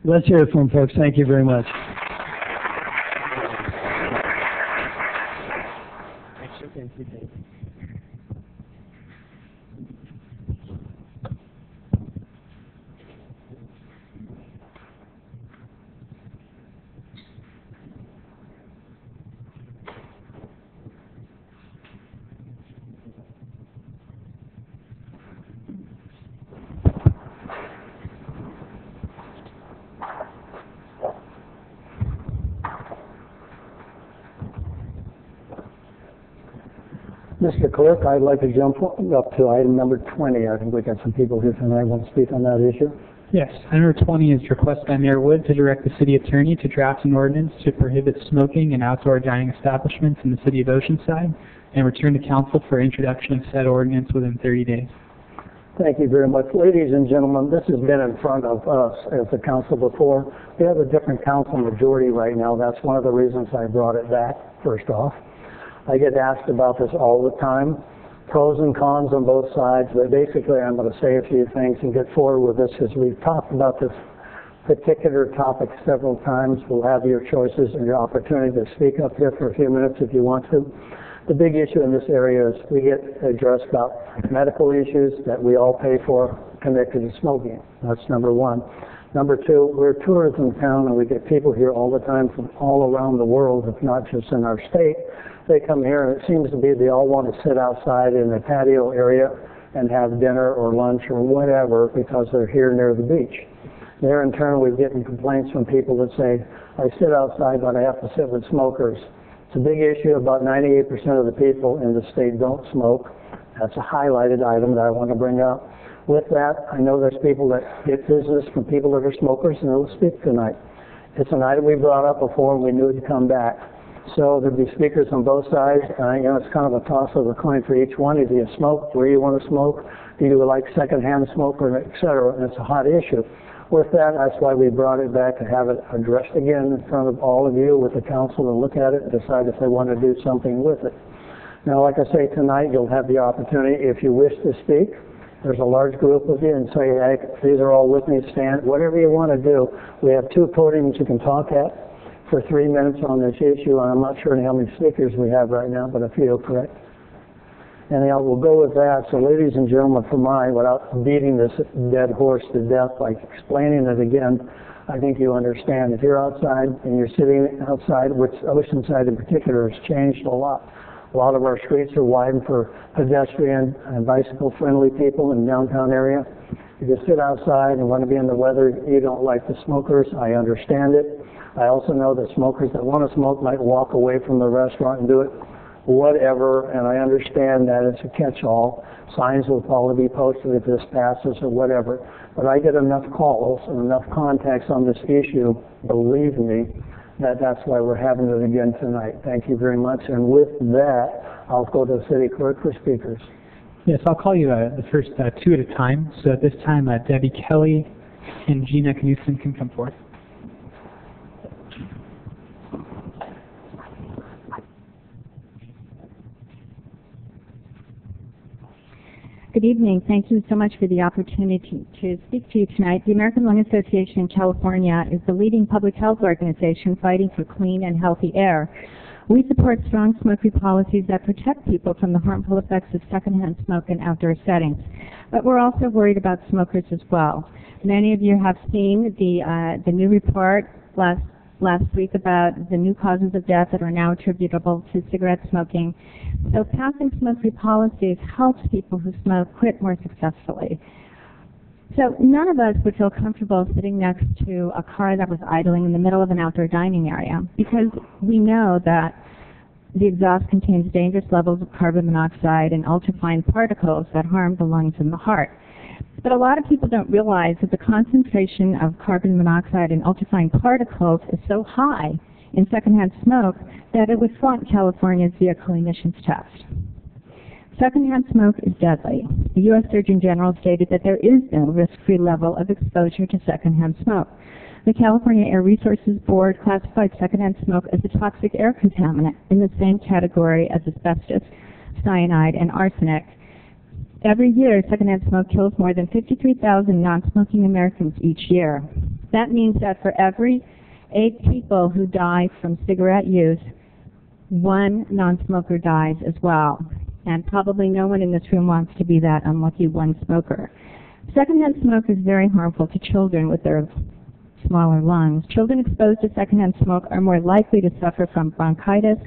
Let's hear it from folks. Thank you very much. Mr. Clerk, I'd like to jump up to item number 20. I think we got some people here tonight who want to speak on that issue. Yes, item number 20 is request by Mayor Wood to direct the city attorney to draft an ordinance to prohibit smoking in outdoor dining establishments in the city of Oceanside and return to council for introduction of said ordinance within 30 days. Thank you very much. Ladies and gentlemen, this has been in front of us as the council before. We have a different council majority right now. That's one of the reasons I brought it back, first off. I get asked about this all the time, pros and cons on both sides, but basically I'm going to say a few things and get forward with this because we've talked about this particular topic several times. We'll have your choices and your opportunity to speak up here for a few minutes if you want to. The big issue in this area is we get addressed about medical issues that we all pay for connected to smoking. That's number one. Number two, we're a tourism town and we get people here all the time from all around the world, if not just in our state. They come here and it seems to be they all want to sit outside in the patio area and have dinner or lunch or whatever because they're here near the beach. There in turn we're getting complaints from people that say, I sit outside but I have to sit with smokers. It's a big issue. About 98% of the people in the state don't smoke. That's a highlighted item that I want to bring up. With that, I know there's people that get business from people that are smokers and they'll speak tonight. It's an item we brought up before and we knew it'd come back. So there'll be speakers on both sides. It's kind of a toss of a coin for each one. Do you smoke? Where you want to smoke? Do you like secondhand smoke, or et cetera? And it's a hot issue. With that, that's why we brought it back to have it addressed again in front of all of you with the council and look at it and decide if they want to do something with it. Now, like I say, tonight you'll have the opportunity, if you wish to speak. There's a large group of you and say, hey, these are all with me, stand, whatever you want to do. We have 2 podiums you can talk at for 3 minutes on this issue. And I'm not sure how many speakers we have right now, but a few, correct? And we'll go with that. So ladies and gentlemen, for mine, without beating this dead horse to death by explaining it again, I think you understand. If you're outside and you're sitting outside, which Oceanside in particular has changed a lot. A lot of our streets are widened for pedestrian and bicycle-friendly people in the downtown area. If you sit outside and want to be in the weather, you don't like the smokers, I understand it. I also know that smokers that want to smoke might walk away from the restaurant and do it, whatever, and I understand that it's a catch-all. Signs will probably be posted if this passes or whatever. But I get enough calls and enough contacts on this issue, believe me, that's why we're having it again tonight. Thank you very much. And with that, I'll go to the city clerk for speakers. Yes, I'll call you the first 2 at a time. So at this time, Debbie Kelly and Gina Knudsen can come forth. Good evening. Thank you so much for the opportunity to speak to you tonight. The American Lung Association in California is the leading public health organization fighting for clean and healthy air. We support strong smoke-free policies that protect people from the harmful effects of secondhand smoke in outdoor settings. But we're also worried about smokers as well. Many of you have seen the new report last week about the new causes of death that are now attributable to cigarette smoking. So passing smoke-free policies helps people who smoke quit more successfully. So none of us would feel comfortable sitting next to a car that was idling in the middle of an outdoor dining area because we know that the exhaust contains dangerous levels of carbon monoxide and ultrafine particles that harm the lungs and the heart. But a lot of people don't realize that the concentration of carbon monoxide and ultrafine particles is so high in secondhand smoke that it would flaunt California's vehicle emissions test. Secondhand smoke is deadly. The U.S. Surgeon General stated that there is no risk-free level of exposure to secondhand smoke. The California Air Resources Board classified secondhand smoke as a toxic air contaminant in the same category as asbestos, cyanide, and arsenic. Every year, secondhand smoke kills more than 53,000 non-smoking Americans each year. That means that for every 8 people who die from cigarette use, 1 non-smoker dies as well. And probably no one in this room wants to be that unlucky 1 smoker. Secondhand smoke is very harmful to children with their smaller lungs. Children exposed to secondhand smoke are more likely to suffer from bronchitis,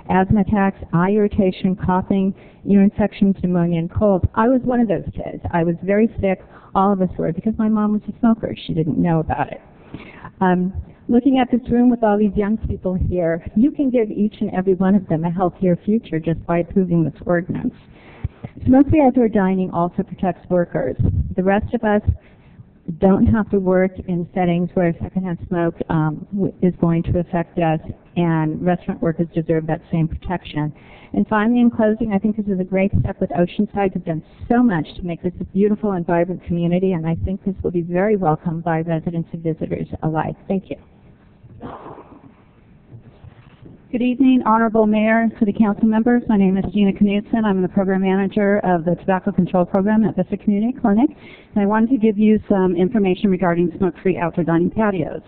asthma attacks, eye irritation, coughing, ear infections, pneumonia, and colds. I was one of those kids. I was very sick. All of us were because my mom was a smoker. She didn't know about it. Looking at this room with all these young people here, you can give each and every one of them a healthier future just by approving this ordinance. Smoke-free outdoor dining also protects workers. The rest of us don't have to work in settings where secondhand smoke is going to affect us, and restaurant workers deserve that same protection. And finally, in closing, I think this is a great step with Oceanside. We've done so much to make this a beautiful and vibrant community, and I think this will be very welcomed by residents and visitors alike. Thank you. Good evening, Honorable Mayor, City Council members. My name is Gina Knudsen. I'm the Program Manager of the Tobacco Control Program at Vista Community Clinic, and I wanted to give you some information regarding smoke-free outdoor dining patios.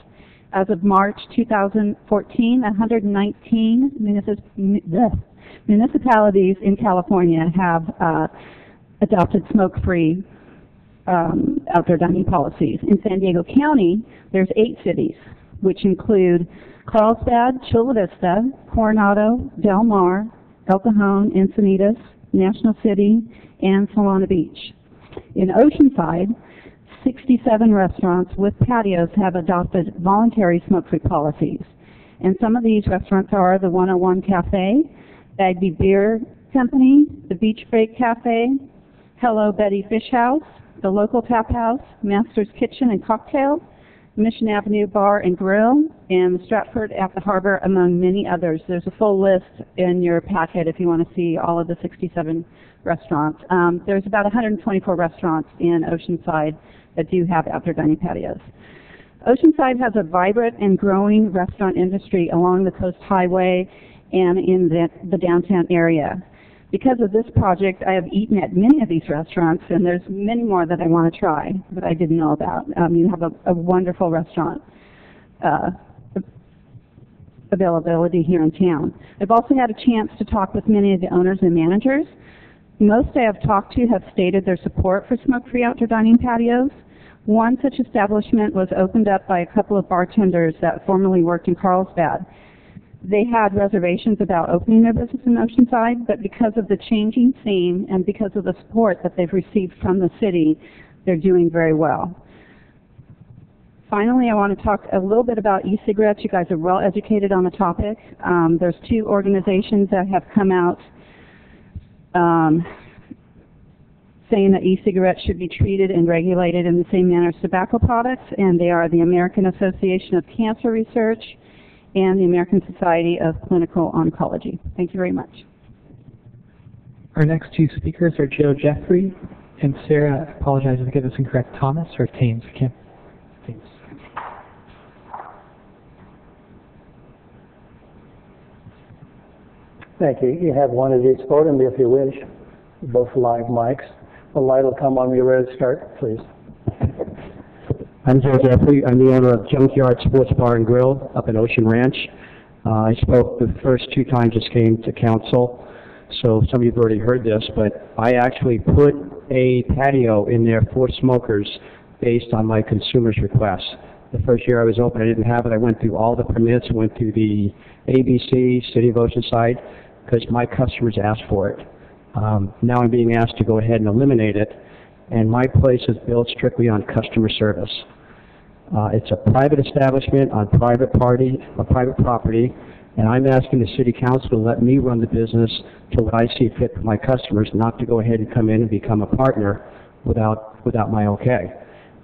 As of March 2014, 119 municipalities in California have adopted smoke-free outdoor dining policies. In San Diego County, there's 8 cities, which include Carlsbad, Chula Vista, Coronado, Del Mar, El Cajon, Encinitas, National City, and Solana Beach. In Oceanside, 67 restaurants with patios have adopted voluntary smoke-free policies. And some of these restaurants are the 101 Cafe, Bagby Beer Company, the Beach Break Cafe, Hello Betty Fish House, the Local Tap House, Master's Kitchen and Cocktail, Mission Avenue Bar and Grill, and the Stratford at the Harbor, among many others. There's a full list in your packet if you want to see all of the 67 restaurants. There's about 124 restaurants in Oceanside that do have outdoor dining patios. Oceanside has a vibrant and growing restaurant industry along the Coast Highway and in the downtown area. Because of this project, I have eaten at many of these restaurants, and there's many more that I want to try that I didn't know about. You have a wonderful restaurant availability here in town. I've also had a chance to talk with many of the owners and managers. Most I have talked to have stated their support for smoke-free outdoor dining patios. One such establishment was opened up by a couple of bartenders that formerly worked in Carlsbad. They had reservations about opening their business in Oceanside, but because of the changing scene and because of the support that they've received from the city, they're doing very well. Finally, I want to talk a little bit about e-cigarettes. You guys are well educated on the topic. There's 2 organizations that have come out saying that e-cigarettes should be treated and regulated in the same manner as tobacco products, and they are the American Association of Cancer Research and the American Society of Clinical Oncology. Thank you very much. Our next 2 speakers are Joe Jeffrey and Sarah, I apologize if I get this incorrect, Thomas or Thames? Thames. Thank you. You have one of each podium if you wish, both live mics. The light will come on when you're ready to start, please. I'm Joe Jeffrey. I'm the owner of Junkyard Sports Bar and Grill up in Ocean Ranch. I spoke the first 2 times this came to council, so some of you have already heard this, but I actually put a patio in there for smokers based on my consumer's request. The first year I was open, I didn't have it. I went through all the permits, went through the ABC, City of Oceanside, because my customers asked for it. Now I'm being asked to go ahead and eliminate it, and my place is built strictly on customer service. It's a private establishment on private property, and I'm asking the City Council to let me run the business to what I see fit for my customers, not to go ahead and come in and become a partner without my okay.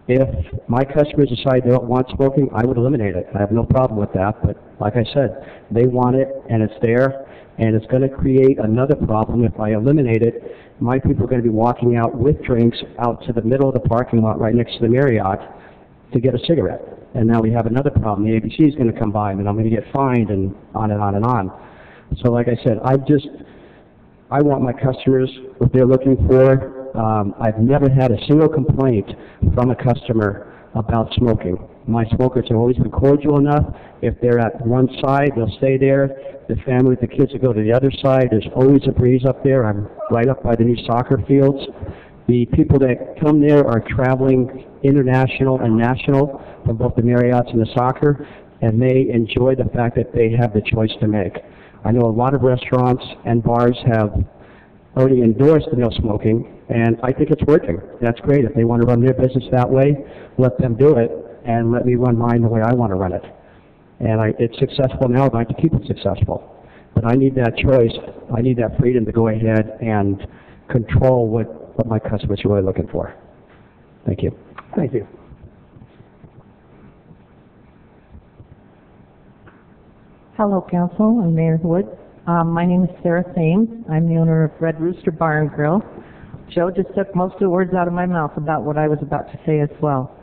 If my customers decide they don't want smoking, I would eliminate it. I have no problem with that, but like I said, they want it and it's there, and it's going to create another problem if I eliminate it. My people are going to be walking out with drinks out to the middle of the parking lot right next to the Marriott to get a cigarette. And now we have another problem. The ABC is going to come by and I'm going to get fined and on and on and on. So like I said, I want my customers what they're looking for. I've never had a single complaint from a customer about smoking. My smokers have always been cordial enough. If they're at one side, they'll stay there. The family with the kids will go to the other side. There's always a breeze up there. I'm right up by the new soccer fields. The people that come there are traveling international and national from both the Marriotts and the soccer, and they enjoy the fact that they have the choice to make. I know a lot of restaurants and bars have already endorsed the no smoking, and I think it's working. That's great. If they want to run their business that way, let them do it, and let me run mine the way I want to run it. And it's successful now. I'd like to keep it successful. But I need that choice. I need that freedom to go ahead and control what my customers are really looking for. Thank you. Thank you. Hello, Council. I'm Mayor Wood. My name is Sarah Thames. I'm the owner of Red Rooster Bar and Grill. Joe just took most of the words out of my mouth about what I was about to say as well.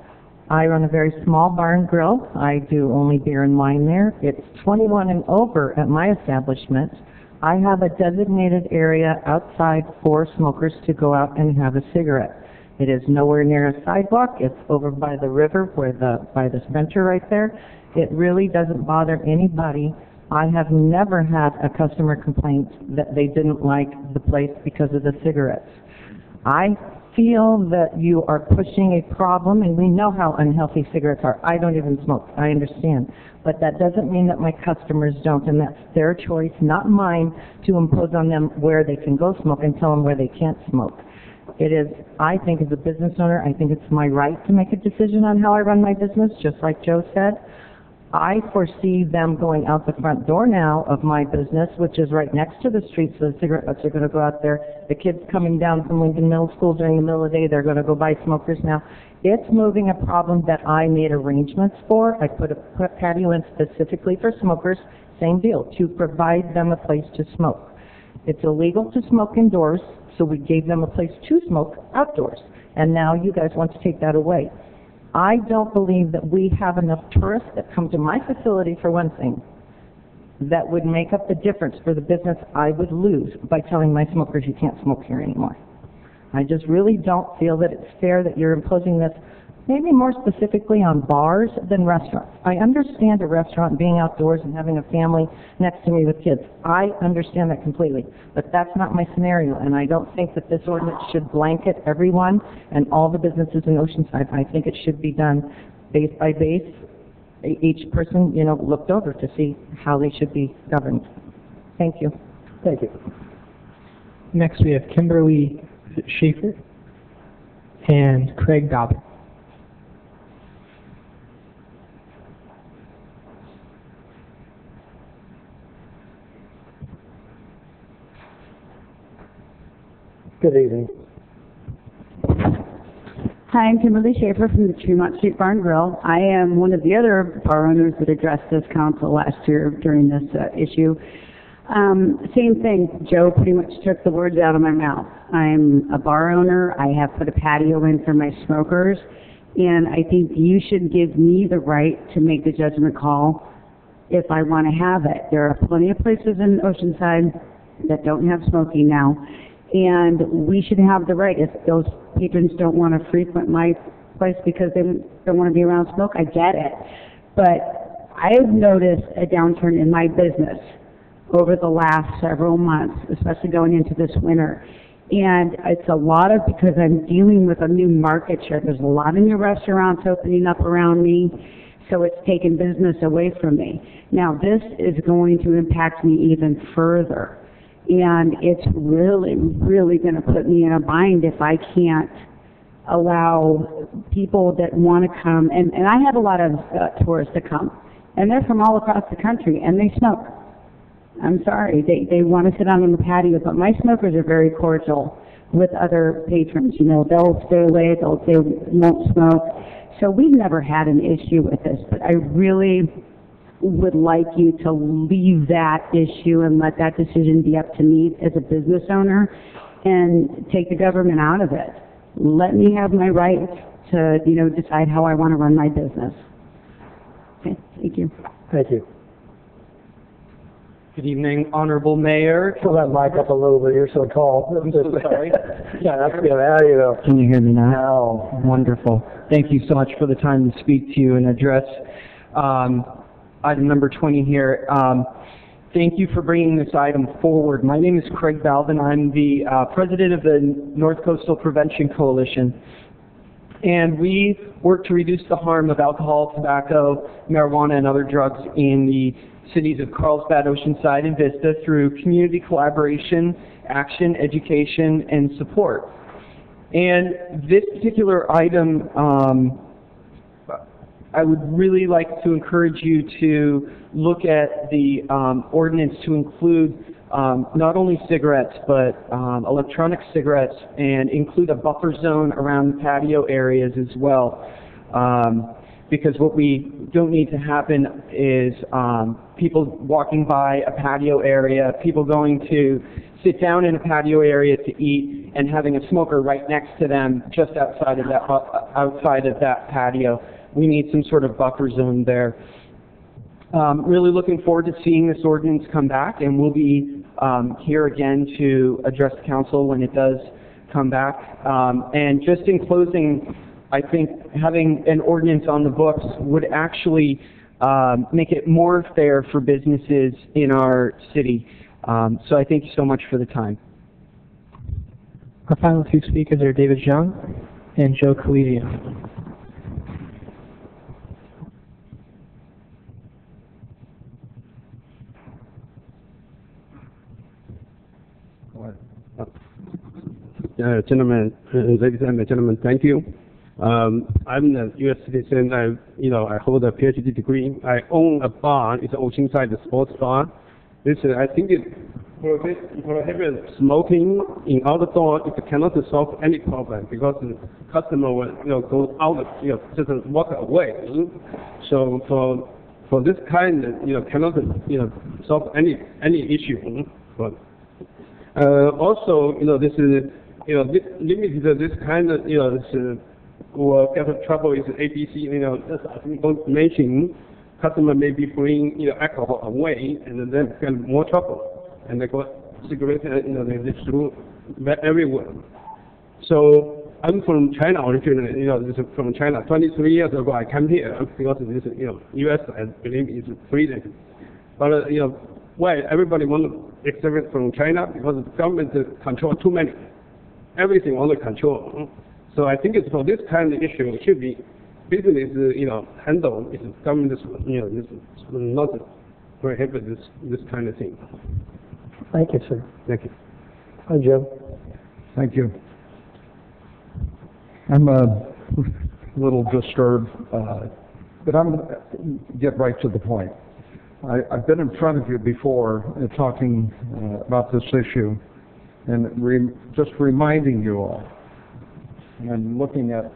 I run a very small bar and grill. I do only beer and wine there. It's 21 and over at my establishment. I have a designated area outside for smokers to go out and have a cigarette. It is nowhere near a sidewalk. It's over by the river by the center right there. It really doesn't bother anybody. I have never had a customer complaint that they didn't like the place because of the cigarettes. I feel that you are pushing a problem, and we know how unhealthy cigarettes are. I don't even smoke. I understand. But that doesn't mean that my customers don't, and that's their choice, not mine, to impose on them where they can go smoke and tell them where they can't smoke. It is, I think as a business owner, I think it's my right to make a decision on how I run my business, just like Joe said. I foresee them going out the front door now of my business, which is right next to the street, so the cigarette butts are going to go out there. The kids coming down from Lincoln Middle School during the middle of the day, they're going to go buy smokers now. It's moving a problem that I made arrangements for. I put a patio in specifically for smokers, same deal, to provide them a place to smoke. It's illegal to smoke indoors, so we gave them a place to smoke outdoors. And now you guys want to take that away. I don't believe that we have enough tourists that come to my facility, for one thing, that would make up the difference for the business I would lose by telling my smokers you can't smoke here anymore. I just really don't feel that it's fair that you're imposing this, maybe more specifically on bars than restaurants. I understand a restaurant being outdoors and having a family next to me with kids. I understand that completely, but that's not my scenario, and I don't think that this ordinance should blanket everyone and all the businesses in Oceanside. I think it should be done base by base, each person, looked over to see how they should be governed. Thank you. Thank you. Next we have Kimberly Schaefer and Craig Dobbin. Good evening. Hi, I'm Kimberly Schaefer from the Tremont Street Bar and Grill. I am one of the other bar owners that addressed this council last year during this issue. Same thing. Joe pretty much took the words out of my mouth. I'm a bar owner. I have put a patio in for my smokers, and I think you should give me the right to make the judgment call if I want to have it. There are plenty of places in Oceanside that don't have smoking now, and we should have the right. If those patrons don't want to frequent my place because they don't want to be around smoke, I get it. But I've noticed a downturn in my business over the last several months, especially going into this winter. And it's a lot of because I'm dealing with a new market share. There's a lot of new restaurants opening up around me, so it's taken business away from me. Now this is going to impact me even further. And it's really, really going to put me in a bind if I can't allow people that want to come. And I have a lot of tourists that come, and they're from all across the country, and they smoke. I'm sorry, they want to sit out on the patio, but my smokers are very cordial with other patrons. They'll stay away, they won't smoke. So we've never had an issue with this, but I really would like you to leave that issue and let that decision be up to me as a business owner and take the government out of it. Let me have my right to, decide how I want to run my business. Okay, thank you. Thank you. Good evening, Honorable Mayor. Pull that mic up a little bit, you're so tall. I'm so sorry. Yeah, that's good. How do you know? Can you hear me now? Wonderful. Thank you so much for the time to speak to you and address item number 20 here. Thank you for bringing this item forward. My name is Craig Balvin. I'm the president of the North Coastal Prevention Coalition. And we work to reduce the harm of alcohol, tobacco, marijuana, and other drugs in the cities of Carlsbad, Oceanside, and Vista through community collaboration, action, education, and support. And this particular item, I would really like to encourage you to look at the ordinance to include not only cigarettes, but electronic cigarettes, and include a buffer zone around the patio areas as well. Because what we don't need to happen is people walking by a patio area, people going to sit down in a patio area to eat, and having a smoker right next to them just outside of that patio. we need some sort of buffer zone there. Really looking forward to seeing this ordinance come back, and we'll be here again to address the council when it does come back. And just in closing, I think having an ordinance on the books would actually make it more fair for businesses in our city. So I thank you so much for the time. Our final two speakers are David Zhang and Joe Colivio. Gentlemen, ladies and gentlemen, thank you. I'm a U.S. citizen. I hold a PhD degree. I own a bar. It's Oceanside sports bar. I think it prohibits smoking in outdoor. It cannot solve any problem because the customer will, go out, just walk away. So for this kind, cannot, solve any issue. But also, this is, limited this kind of, this will get in trouble with ABC. I think don't mention customer maybe bring alcohol away and then get more trouble, and they got cigarettes, they through everywhere. So I'm from China originally. This is from China. 23 years ago I came here because this, U.S. I believe is freedom. But why everybody want to exit from China? Because the government control too many, everything under control. So I think it's for this kind of issue, it should be business, handled. It's government, is not prohibit this kind of thing. Thank you, sir. Thank you. Hi, Joe. Thank you. I'm a little disturbed, but I'm going to get right to the point. I've been in front of you before talking about this issue and just reminding you all and looking at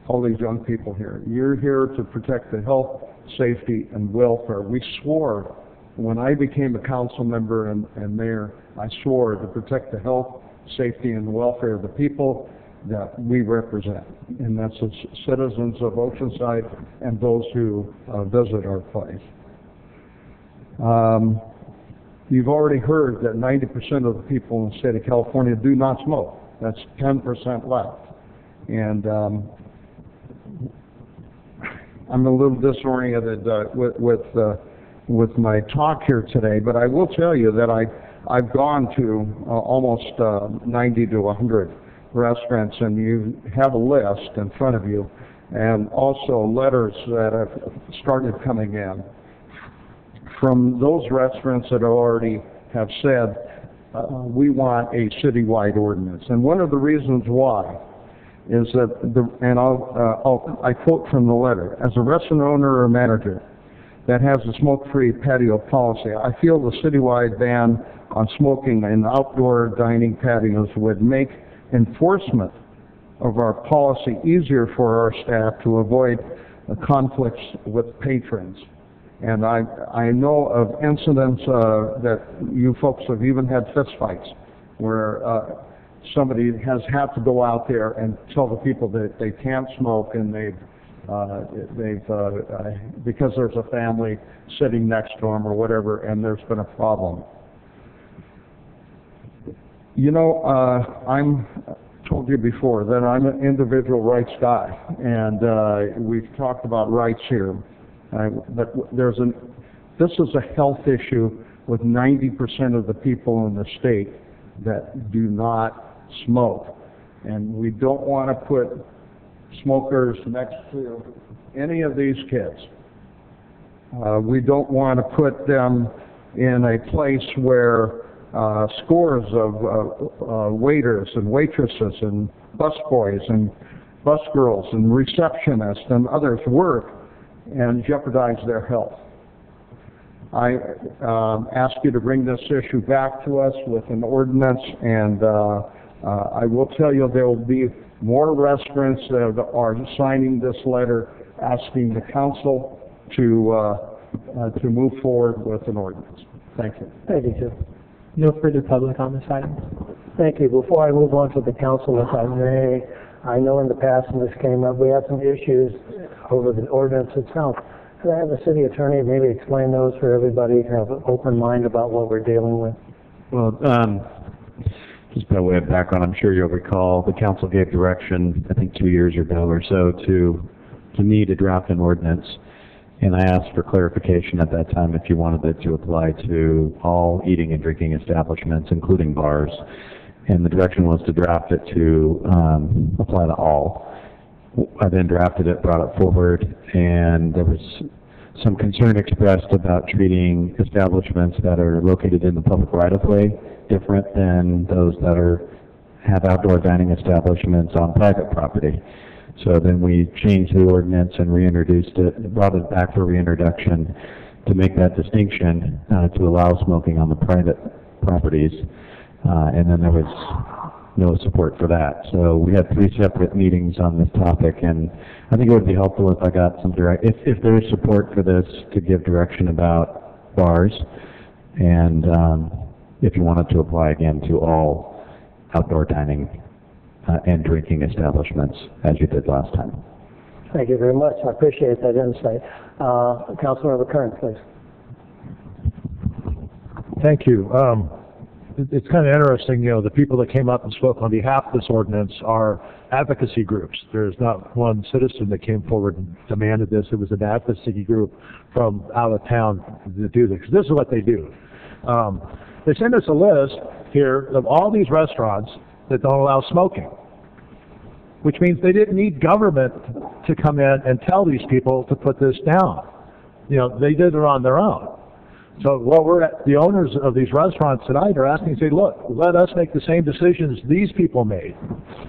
all these young people here. You're here to protect the health, safety, and welfare. We swore when I became a council member and mayor, I swore to protect the health, safety, and welfare of the people that we represent, and that's the citizens of Oceanside and those who visit our place. You've already heard that 90% of the people in the state of California do not smoke. That's 10% left. And I'm a little disoriented with my talk here today, but I will tell you that I've gone to almost 90 to 100 restaurants, and you have a list in front of you, and also letters that have started coming in from those restaurants that already have said, we want a citywide ordinance. And one of the reasons why is that, I quote from the letter, as a restaurant owner or manager that has a smoke-free patio policy, I feel the citywide ban on smoking in outdoor dining patios would make enforcement of our policy easier for our staff to avoid conflicts with patrons. And I know of incidents that you folks have even had fistfights where somebody has had to go out there and tell the people that they can't smoke, and because there's a family sitting next to them or whatever, and there's been a problem. I'm told you before that I'm an individual rights guy, and we've talked about rights here. But this is a health issue with 90% of the people in the state that do not smoke. And we don't want to put smokers next to any of these kids. We don't want to put them in a place where scores of waiters and waitresses and busboys and busgirls and receptionists and others work and jeopardize their health. I ask you to bring this issue back to us with an ordinance, and I will tell you there will be more restaurants that are signing this letter asking the council to move forward with an ordinance. Thank you. Thank you, Jim. No further public on this item. Thank you. Before I move on to the council, if I may, I know in the past when this came up, we had some issues over the ordinance itself. Could I have the city attorney maybe explain those for everybody, have an open mind about what we're dealing with? Well, just by way of background, I'm sure you'll recall the council gave direction, I think 2 years ago or so, to me to draft an ordinance. And I asked for clarification at that time if you wanted it to apply to all eating and drinking establishments, including bars. And the direction was to draft it to apply to all. I then drafted it, brought it forward, and there was some concern expressed about treating establishments that are located in the public right-of-way different than those that have outdoor dining establishments on private property. So then we changed the ordinance and reintroduced it, brought it back for reintroduction to make that distinction to allow smoking on the private properties. And then there was no support for that. So we had 3 separate meetings on this topic, and I think it would be helpful if I got some if there is support for this, to give direction about bars, and if you wanted to apply again to all outdoor dining and drinking establishments, as you did last time. Thank you very much. I appreciate that insight. Councilmember Kern, please. Thank you. It's kind of interesting, the people that came up and spoke on behalf of this ordinance are advocacy groups. There's not one citizen that came forward and demanded this. It was an advocacy group from out of town to do this. This is what they do. They send us a list here of all these restaurants that don't allow smoking, which means they didn't need government to come in and tell these people to put this down. They did it on their own. So what the owners of these restaurants tonight are asking, say, look, let us make the same decisions these people made.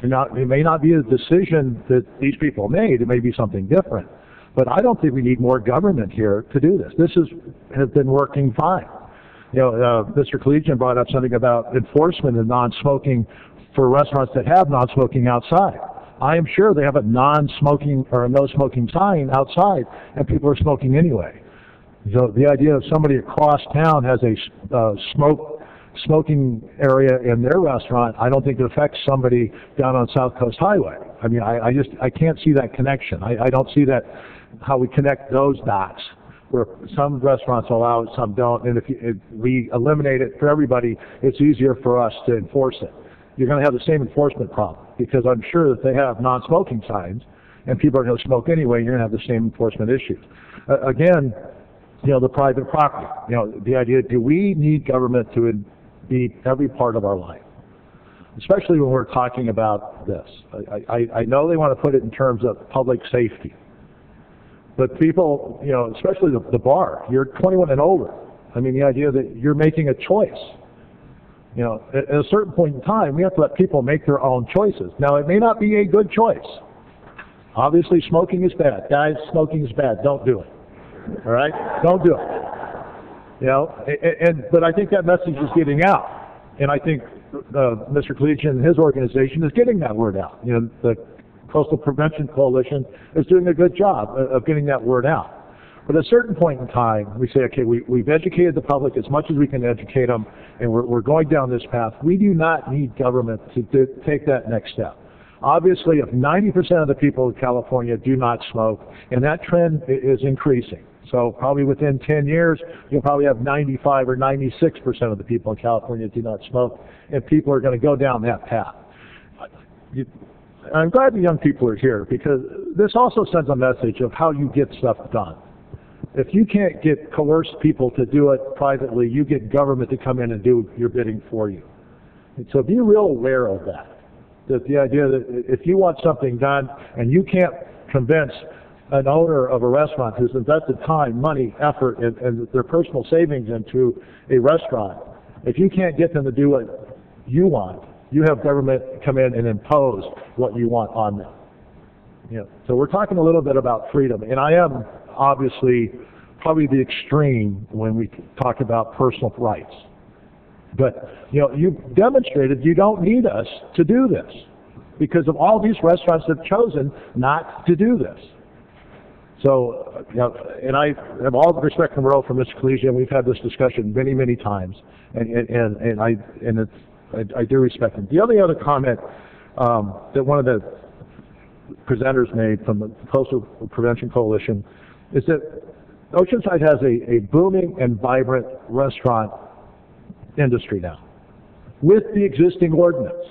It may not be a decision that these people made. It may be something different. But I don't think we need more government here to do this. This has been working fine. Mr. Collegian brought up something about enforcement of non-smoking for restaurants that have non-smoking outside. I am sure they have a non-smoking or a no-smoking sign outside, and people are smoking anyway. So the idea of somebody across town has a smoking area in their restaurant, I don't think it affects somebody down on South Coast Highway. I mean, I can't see that connection. I don't see that, how we connect those dots, where some restaurants allow it, some don't, and if we eliminate it for everybody, it's easier for us to enforce it. You're going to have the same enforcement problem, because I'm sure that they have non-smoking signs, and people are going to smoke anyway, you're going to have the same enforcement issues. Again, the private property, the idea, do we need government to be every part of our life? Especially when we're talking about this. I know they want to put it in terms of public safety. But people, especially the bar, you're 21 and over. I mean, the idea that you're making a choice. At a certain point in time, we have to let people make their own choices. Now, it may not be a good choice. Obviously, smoking is bad. Guys, smoking is bad. Don't do it. All right? Don't do it. But I think that message is getting out. And I think Mr. Collegian and his organization is getting that word out. The Coastal Prevention Coalition is doing a good job of getting that word out. But at a certain point in time, we say, okay, we've educated the public as much as we can educate them, and we're going down this path. We do not need government to take that next step. Obviously, if 90% of the people in California do not smoke, and that trend is increasing. So probably within 10 years, you'll probably have 95 or 96% of the people in California do not smoke, and people are going to go down that path. I'm glad the young people are here, because this also sends a message of how you get stuff done. If you can't coerce people to do it privately, you get government to come in and do your bidding for you. And so be real aware of that. That the idea that if you want something done and you can't convince an owner of a restaurant who's invested time, money, effort, and their personal savings into a restaurant, if you can't get them to do what you want, you have government come in and impose what you want on them. So we're talking a little bit about freedom, and I am obviously probably the extreme when we talk about personal rights. But you've demonstrated you don't need us to do this, because of all these restaurants that have chosen not to do this. So, and I have all the respect in the world for Mr. Collegian. We've had this discussion many, many times, and I do respect him. The only other comment that one of the presenters made from the Coastal Prevention Coalition is that Oceanside has a booming and vibrant restaurant industry now with the existing ordinance.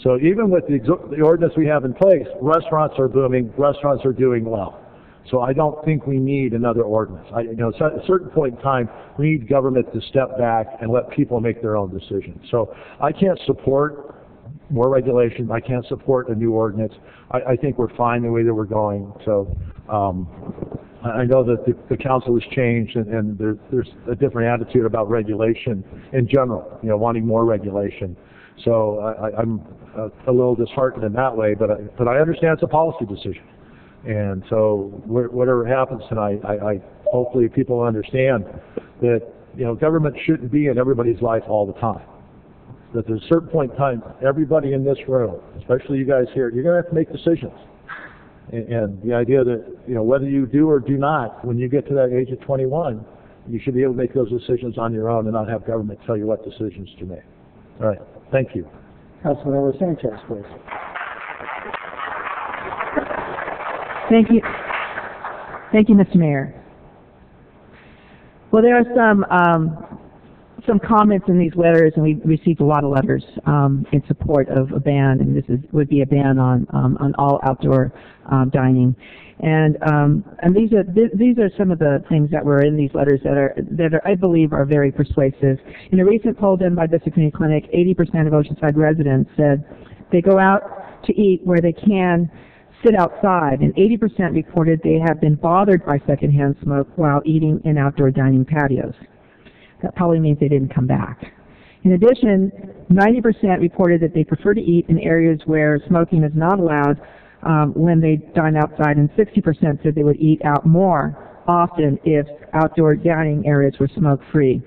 So even with the ordinance we have in place, restaurants are booming, restaurants are doing well. So I don't think we need another ordinance. At a certain point in time, we need government to step back and let people make their own decisions. So I can't support more regulation. I can't support a new ordinance. I think we're fine the way that we're going. So I know that the council has changed, and there's a different attitude about regulation in general, wanting more regulation. So I'm a little disheartened in that way, but I understand it's a policy decision. And so whatever happens tonight, I hopefully people understand that government shouldn't be in everybody's life all the time. That there's a certain point in time, everybody in this room, especially you guys here, you're going to have to make decisions. And the idea that whether you do or do not, when you get to that age of 21, you should be able to make those decisions on your own and not have government tell you what decisions to make. All right, thank you. Councilmember Sanchez, please. Thank you. Thank you, Mr. Mayor. Well, there are some comments in these letters, and we received a lot of letters in support of a ban, and this would be a ban on all outdoor dining. And these are some of the things that were in these letters that are I believe are very persuasive. In a recent poll done by Vista Community Clinic, 80% of Oceanside residents said they go out to eat where they can sit outside, and 80% reported they have been bothered by secondhand smoke while eating in outdoor dining patios. That probably means they didn't come back. In addition, 90% reported that they prefer to eat in areas where smoking is not allowed when they dine outside, and 60% said they would eat out more often if outdoor dining areas were smoke-free.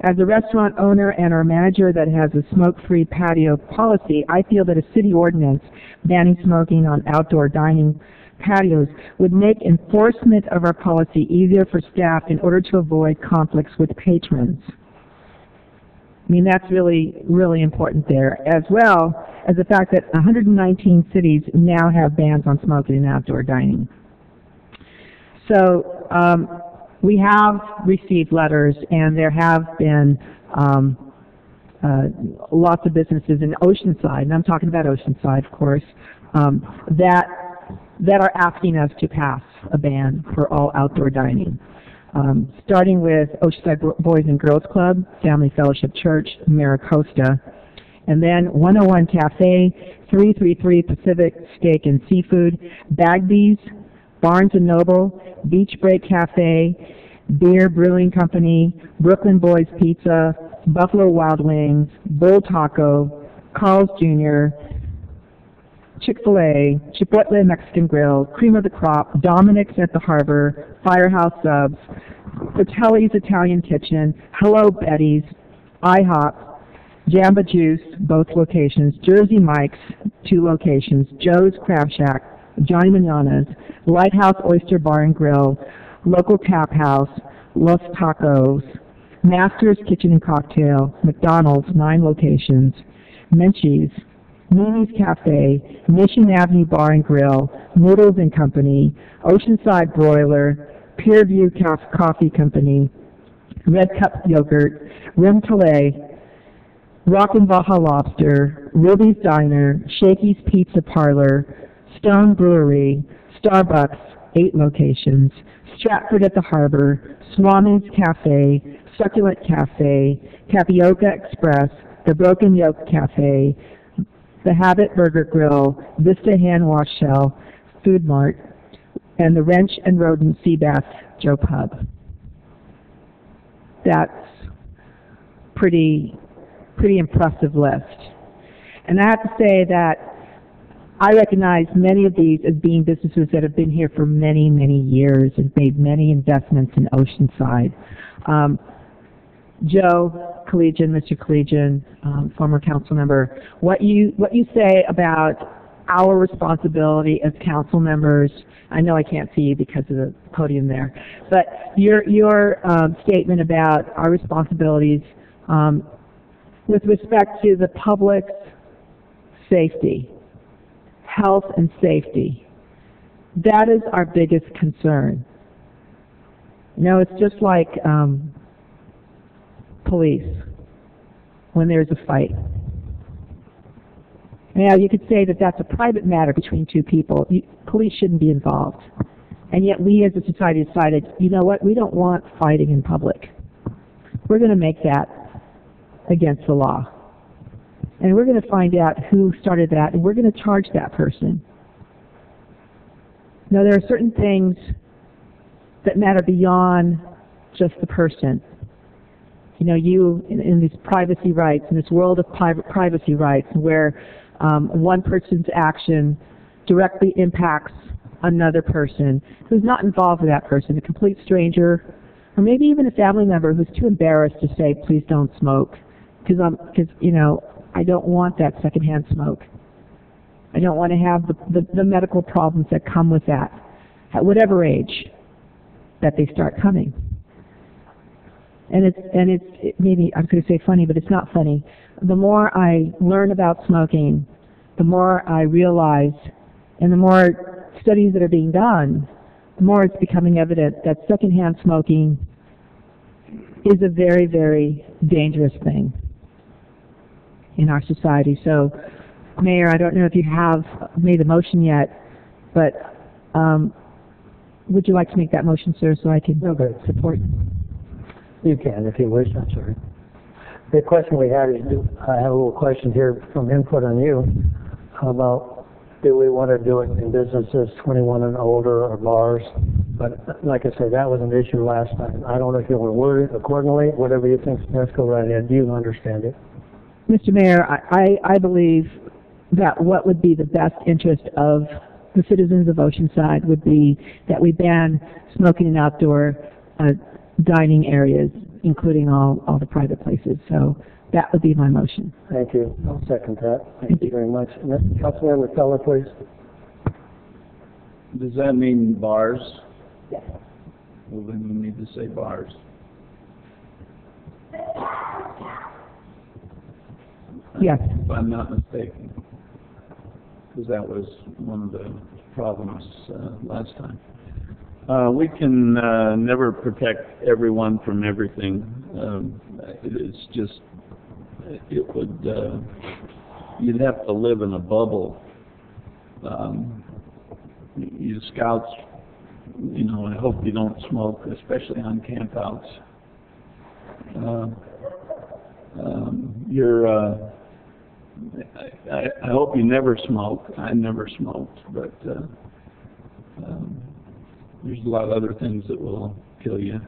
As a restaurant owner and our manager that has a smoke-free patio policy, I feel that a city ordinance banning smoking on outdoor dining patios would make enforcement of our policy easier for staff in order to avoid conflicts with patrons. I mean, that's really, really important there, as well as the fact that 119 cities now have bans on smoking in outdoor dining. So we have received letters, and there have been lots of businesses in Oceanside, and I'm talking about Oceanside, of course, that are asking us to pass a ban for all outdoor dining. Starting with Oceanside Boys and Girls Club, Family Fellowship Church, Maricosta, and then 101 Cafe, 333 Pacific Steak and Seafood, Bagby's, Barnes & Noble, Beach Break Cafe, Beer Brewing Company, Brooklyn Boys Pizza, Buffalo Wild Wings, Bull Taco, Carl's Jr., Chick-fil-A, Chipotle Mexican Grill, Cream of the Crop, Dominic's at the Harbor, Firehouse Subs, Fratelli's Italian Kitchen, Hello Betty's, IHOP, Jamba Juice, both locations, Jersey Mike's, 2 locations, Joe's Crab Shack, Johnny Manana's, Lighthouse Oyster Bar and Grill, Local Tap House, Los Tacos, Master's Kitchen and Cocktail, McDonald's, 9 locations, Menchie's, Mimi's Cafe, Mission Avenue Bar and Grill, Noodles and Company, Oceanside Broiler, Pierview Coffee Company, Red Cup Yogurt, Rim Calais, Rockin' Baja Lobster, Ruby's Diner, Shakey's Pizza Parlor, Stone Brewery, Starbucks, 8 locations, Stratford at the Harbor, Swami's Cafe, Succulent Cafe, Tapioca Express, The Broken Yoke Cafe, The Habit Burger Grill, Vista Hand Wash Shell, Food Mart, and the Wrench and Rodent Sea Bass Joe Pub. That's pretty impressive list. And I have to say that I recognize many of these as being businesses that have been here for many, many years and made many investments in Oceanside. Joe Collegian, Mr. Collegian, former council member, what you say about our responsibility as council members. I know I can't see you because of the podium there, but your statement about our responsibilities with respect to the public's safety health and safety. That is our biggest concern. You know, it's just like police when there's a fight. Now, you could say that that's a private matter between two people. Police shouldn't be involved. And yet we as a society decided, you know what, we don't want fighting in public. We're going to make that against the law. And we're going to find out who started that, and we're going to charge that person. Now, there are certain things that matter beyond just the person. You know, in these privacy rights, in this world of privacy rights, where one person's action directly impacts another person who's not involved with that person, a complete stranger, or maybe even a family member who's too embarrassed to say, please don't smoke, because you know, I don't want that secondhand smoke. I don't want to have the medical problems that come with that, at whatever age that they start coming. And it's maybe, I was going to say funny, but it's not funny. The more I learn about smoking, the more I realize, and the more studies that are being done, the more it's becoming evident that secondhand smoking is a very, very dangerous thing in our society. So, Mayor, I don't know if you have made a motion yet, but would you like to make that motion, sir, so I can support? You can, if you wish. I'm sorry. The question we had is, I have a little question here from input on you about, do we want to do it in businesses 21 and older or bars? But like I said, that was an issue last time. I don't know if you want to word it accordingly. Whatever you think's best, go right ahead. You understand it. Mr. Mayor, I believe that what would be the best interest of the citizens of Oceanside would be that we ban smoking in outdoor dining areas, including all the private places. So that would be my motion. Thank you. I'll second that. Thank you very much. Councilmember Feller, please. Does that mean bars? Yes. Well, then we need to say bars. Yes. If I'm not mistaken. Because that was one of the problems last time. We can never protect everyone from everything. It's just, it would, you'd have to live in a bubble. You scouts, you know, I hope you don't smoke, especially on campouts. I hope you never smoke. I never smoked, but there's a lot of other things that will kill you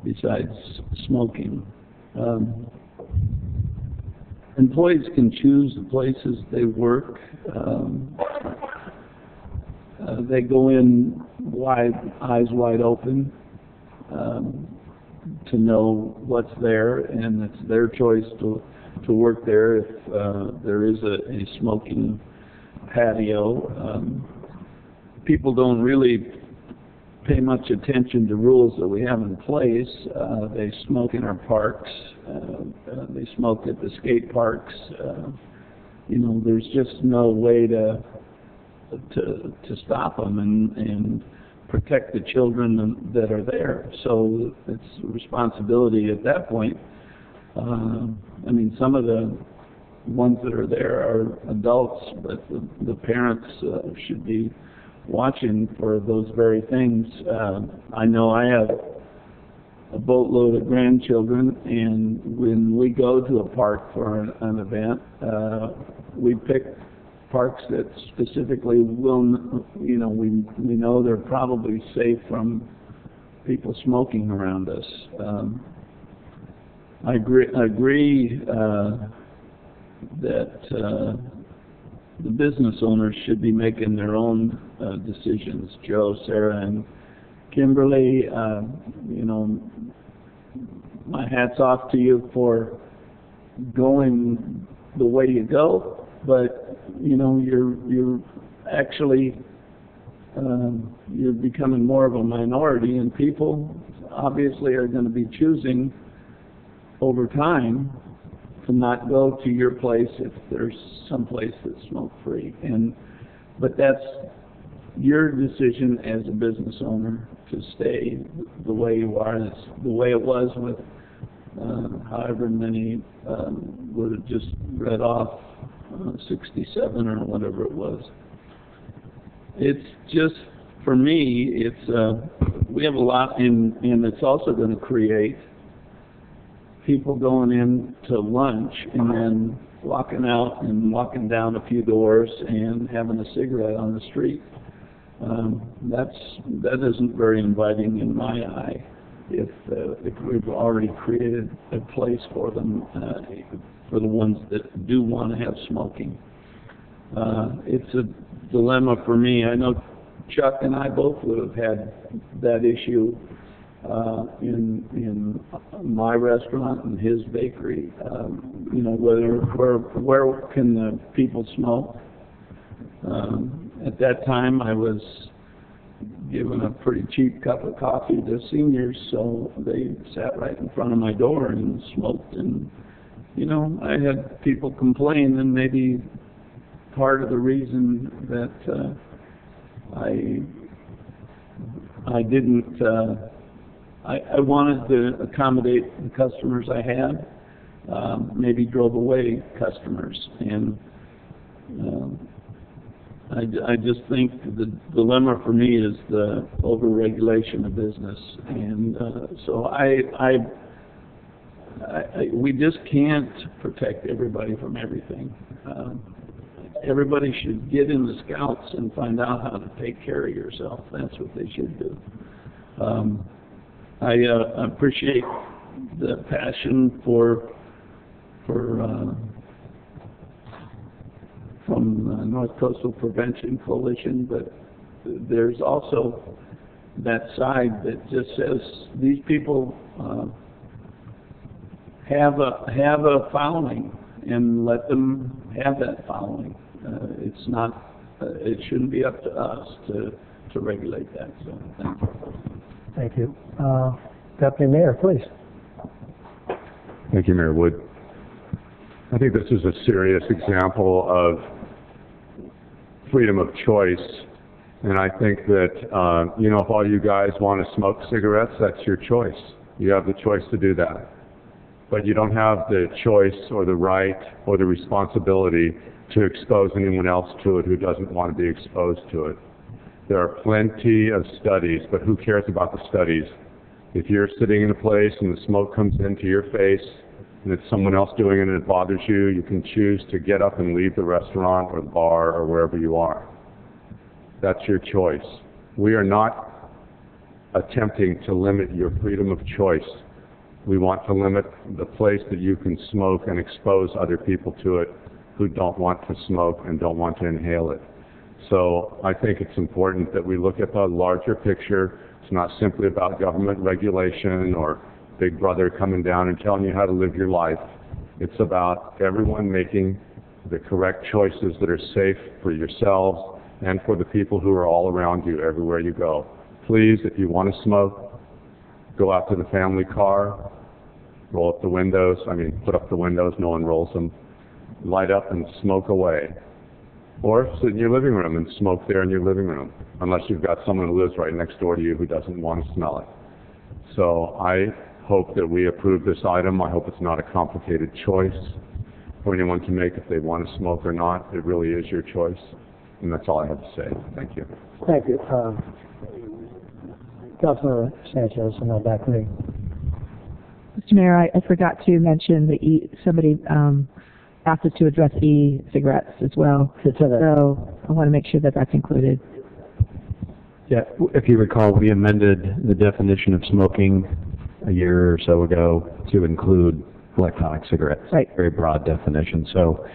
besides smoking. Employees can choose the places they work. They go in eyes wide open to know what's there, and it's their choice to work there if there is a smoking patio. People don't really pay much attention to rules that we have in place. They smoke in our parks. They smoke at the skate parks. You know, there's just no way to stop them and protect the children that are there. So it's a responsibility at that point. I mean, some of the ones that are there are adults, but the parents should be watching for those very things. I know I have a boatload of grandchildren, and when we go to a park for an event, we pick parks that specifically will, you know, we know they're probably safe from people smoking around us. I agree that the business owners should be making their own decisions. Joe, Sarah, and Kimberly, you know, my hat's off to you for going the way you go, but you know, you're actually you're becoming more of a minority, and people obviously are going to be choosing over time to not go to your place if there's some place that's smoke-free. But that's your decision as a business owner to stay the way you are. It's the way it was with however many were just read off, 67 or whatever it was. It's just, for me, it's we have a lot, and it's also going to create people going in to lunch and then walking out and walking down a few doors and having a cigarette on the street. That isn't very inviting in my eye. If we've already created a place for them, for the ones that do want to have smoking. It's a dilemma for me. I know Chuck and I both would have had that issue in my restaurant and his bakery. You know, where can the people smoke? At that time, I was given a pretty cheap cup of coffee to seniors, so they sat right in front of my door and smoked. And you know, I had people complain, and maybe part of the reason that I didn't. I wanted to accommodate the customers I had. Maybe drove away customers, and I just think the dilemma for me is the overregulation of business, and so we just can't protect everybody from everything. Everybody should get in the Scouts and find out how to take care of yourself. That's what they should do. I appreciate the passion from North Coastal Prevention Coalition, but there's also that side that just says these people have a following, and let them have that following. It's not. It shouldn't be up to us to regulate that. So thank you. Thank you. Deputy Mayor, please. Thank you, Mayor Wood. I think this is a serious example of freedom of choice, and I think that, you know, if all you guys want to smoke cigarettes, that's your choice. You have the choice to do that. But you don't have the choice or the right or the responsibility to expose anyone else to it who doesn't want to be exposed to it. There are plenty of studies, but who cares about the studies? If you're sitting in a place and the smoke comes into your face, and it's someone else doing it and it bothers you, you can choose to get up and leave the restaurant or the bar or wherever you are. That's your choice. We are not attempting to limit your freedom of choice. We want to limit the place that you can smoke and expose other people to it who don't want to smoke and don't want to inhale it. So I think it's important that we look at the larger picture. It's not simply about government regulation or Big Brother coming down and telling you how to live your life. It's about everyone making the correct choices that are safe for yourselves and for the people who are all around you everywhere you go. Please, if you want to smoke, go out to the family car, roll up the windows, put up the windows, no one rolls them, light up and smoke away. Or sit in your living room and smoke there in your living room, unless you've got someone who lives right next door to you who doesn't want to smell it. So I hope that we approve this item. I hope it's not a complicated choice for anyone to make if they want to smoke or not. It really is your choice. And that's all I have to say. Thank you. Thank you. Councilor Sanchez, and then back to me. Mr. Mayor, I forgot to mention the somebody asked us to address e-cigarettes as well. So I want to make sure that that's included. Yeah, if you recall, we amended the definition of smoking a year or so ago to include electronic cigarettes. Right. Very broad definition. So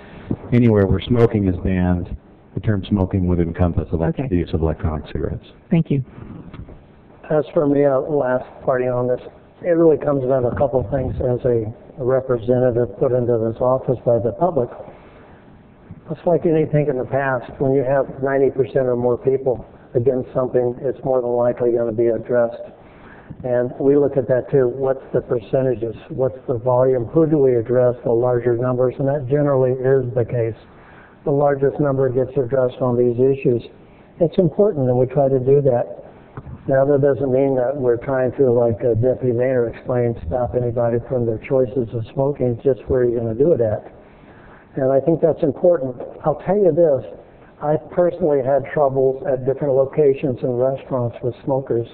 anywhere where smoking is banned, the term smoking would encompass the use of electronic cigarettes. Thank you. As for me, last party on this, it really comes down to a couple of things as a representative put into this office by the public. It's like anything in the past. When you have 90% or more people against something, it's more than likely going to be addressed. And we look at that too. What's the percentages? What's the volume? Who do we address the larger numbers? And that generally is the case. The largest number gets addressed on these issues. It's important, and we try to do that. Now, that doesn't mean that we're trying to, like Deputy Mayor explained, stop anybody from their choices of smoking. It's just where you're going to do it at. And I think that's important. I'll tell you this. I personally had troubles at different locations and restaurants with smokers,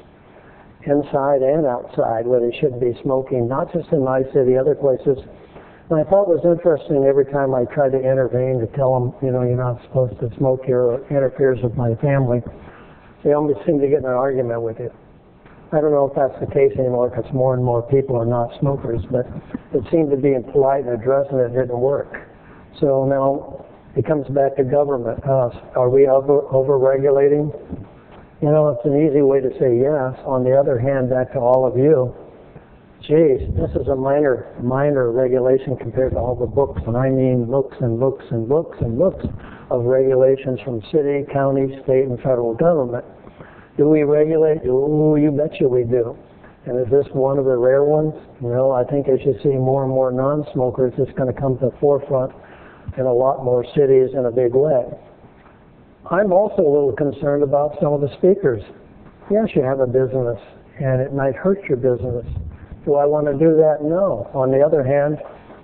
inside and outside, where they shouldn't be smoking, not just in my city, other places. And I thought it was interesting every time I tried to intervene to tell them, you know, you're not supposed to smoke here or it interferes with my family. They always seem to get in an argument with you. I don't know if that's the case anymore because more and more people are not smokers, but it seemed to be polite and addressing it didn't work. So now it comes back to government. Are we over-regulating? You know, it's an easy way to say yes. On the other hand, back to all of you, geez, this is a minor regulation compared to all the books, and I mean books and books and books and books of regulations from city, county, state, and federal government. Do we regulate? Oh, you betcha we do. And is this one of the rare ones? No, I think as you see more and more non-smokers, it's going to come to the forefront in a lot more cities in a big way. I'm also a little concerned about some of the speakers. Yes, you have a business, and it might hurt your business. Do I want to do that? No. On the other hand,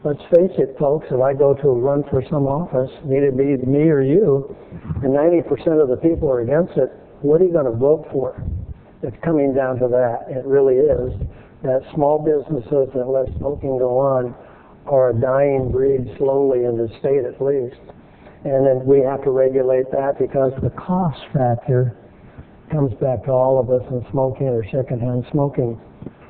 let's face it, folks, if I go to run for some office, need it be me or you, and 90% of the people are against it, what are you going to vote for? It's coming down to that. It really is. That small businesses that let smoking go on are a dying breed slowly in the state at least. And then we have to regulate that because the cost factor comes back to all of us in smoking or secondhand smoking.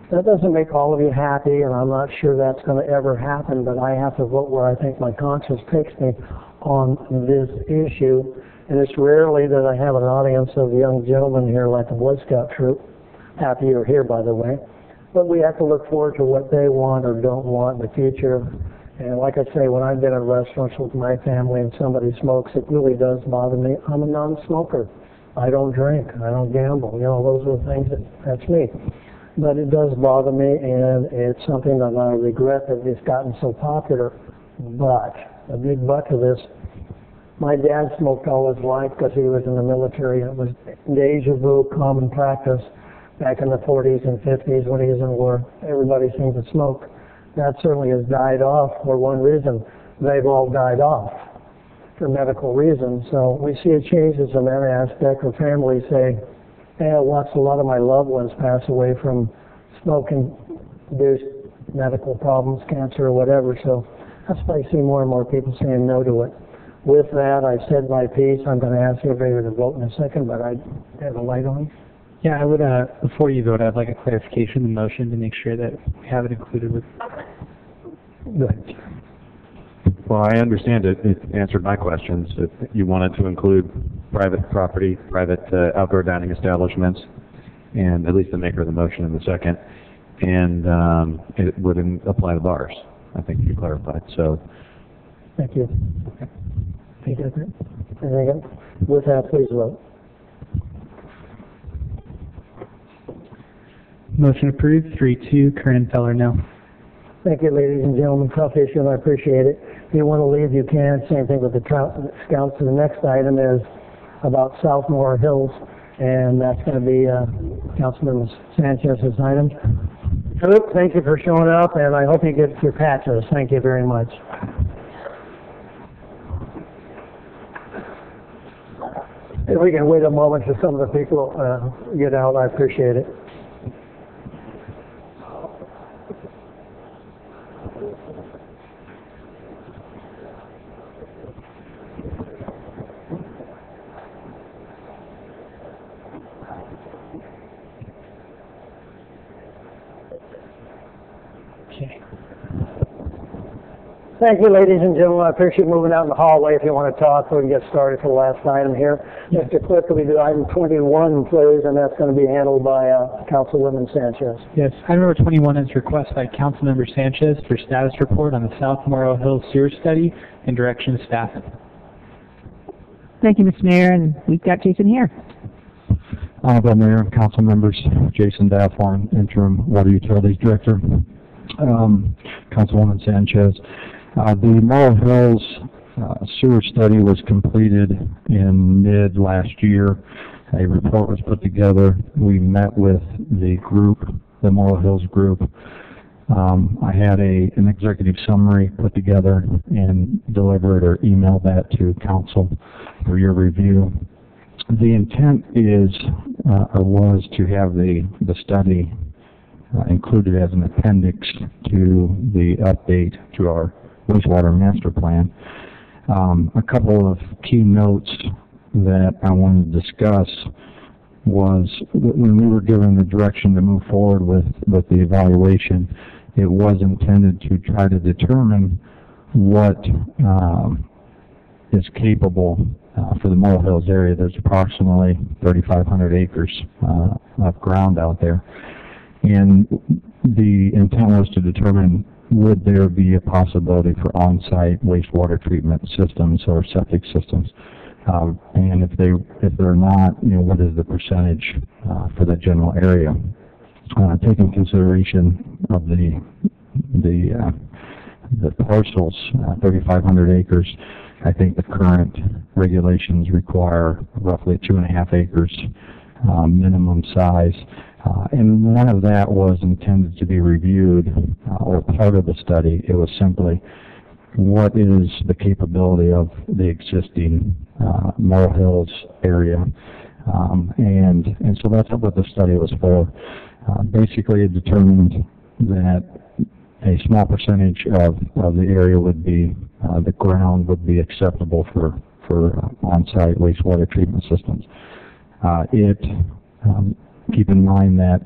That doesn't make all of you happy, and I'm not sure that's going to ever happen, but I have to vote where I think my conscience takes me on this issue. And it's rarely that I have an audience of young gentlemen here like the Boy Scout troop. Happy you're here, by the way. But we have to look forward to what they want or don't want in the future. And like I say, when I've been in restaurants with my family and somebody smokes, it really does bother me. I'm a non-smoker. I don't drink. I don't gamble. You know, those are the things that's me. But it does bother me, and it's something that I regret that it's gotten so popular. But, a big but to this, my dad smoked all his life because he was in the military. It was deja vu, common practice back in the 40s and 50s when he was in war. Everybody seemed to smoke. That certainly has died off for one reason. They've all died off for medical reasons. So we see a change in that aspect where families say, hey, I watched a lot of my loved ones pass away from smoking-induced medical problems, cancer or whatever. So that's why I see more and more people saying no to it. With that, I've said my piece. I'm going to ask everybody to vote in a second, but I have a light on. Yeah, I would, before you vote, I'd like a clarification in the motion to make sure that we have it included with. Good. Well, I understand it. It answered my questions. If you wanted to include private property, private outdoor dining establishments, and at least the maker of the motion in the second, and it wouldn't apply to bars. I think you clarified. So. Thank you. Okay. Thank you. Anything else? With that, please vote. Motion approved, 3-2, Kernan Feller, no. Thank you, ladies and gentlemen. Tough issue, and I appreciate it. If you want to leave, you can. Same thing with the Scouts. The next item is about Southmore Hills, and that's going to be Councilman Sanchez's item. Luke, thank you for showing up, and I hope you get your patches. Thank you very much. If we can wait a moment for some of the people get out, I appreciate it. Thank you, ladies and gentlemen. I appreciate moving out in the hallway if you want to talk so we can get started for the last item here. Mr. Clerk, will we do item 21, please, and that's going to be handled by Councilwoman Sanchez. Yes, item number 21 is request by Councilmember Sanchez for status report on the South Morrow Hills Sewer Study and direction to staff. Thank you, Mr. Mayor, and we've got Jason here. Honorable Mayor and council members, Jason Dathorn, Interim Water Utilities Director, Councilwoman Sanchez. The Morrow Hills sewer study was completed in mid last year. A report was put together. We met with the group, the Morrow Hills group. I had an executive summary put together and delivered or emailed that to council for your review. The intent is, or was to have the study included as an appendix to the update to our wastewater master plan. A couple of key notes that I wanted to discuss was when we were given the direction to move forward with the evaluation, it was intended to try to determine what is capable for the Morrow Hills area. There's approximately 3,500 acres of ground out there. And the intent was to determine would there be a possibility for on-site wastewater treatment systems or septic systems. And if they're not, what is the percentage for the general area? Taking consideration of the parcels, 3,500 acres, I think the current regulations require roughly 2.5 acres minimum size. And none of that was intended to be reviewed or part of the study. It was simply what is the capability of the existing Morrow Hills area. And so that's what the study was for. Basically, it determined that a small percentage of the area would be, the ground would be acceptable for on-site wastewater treatment systems. Keep in mind that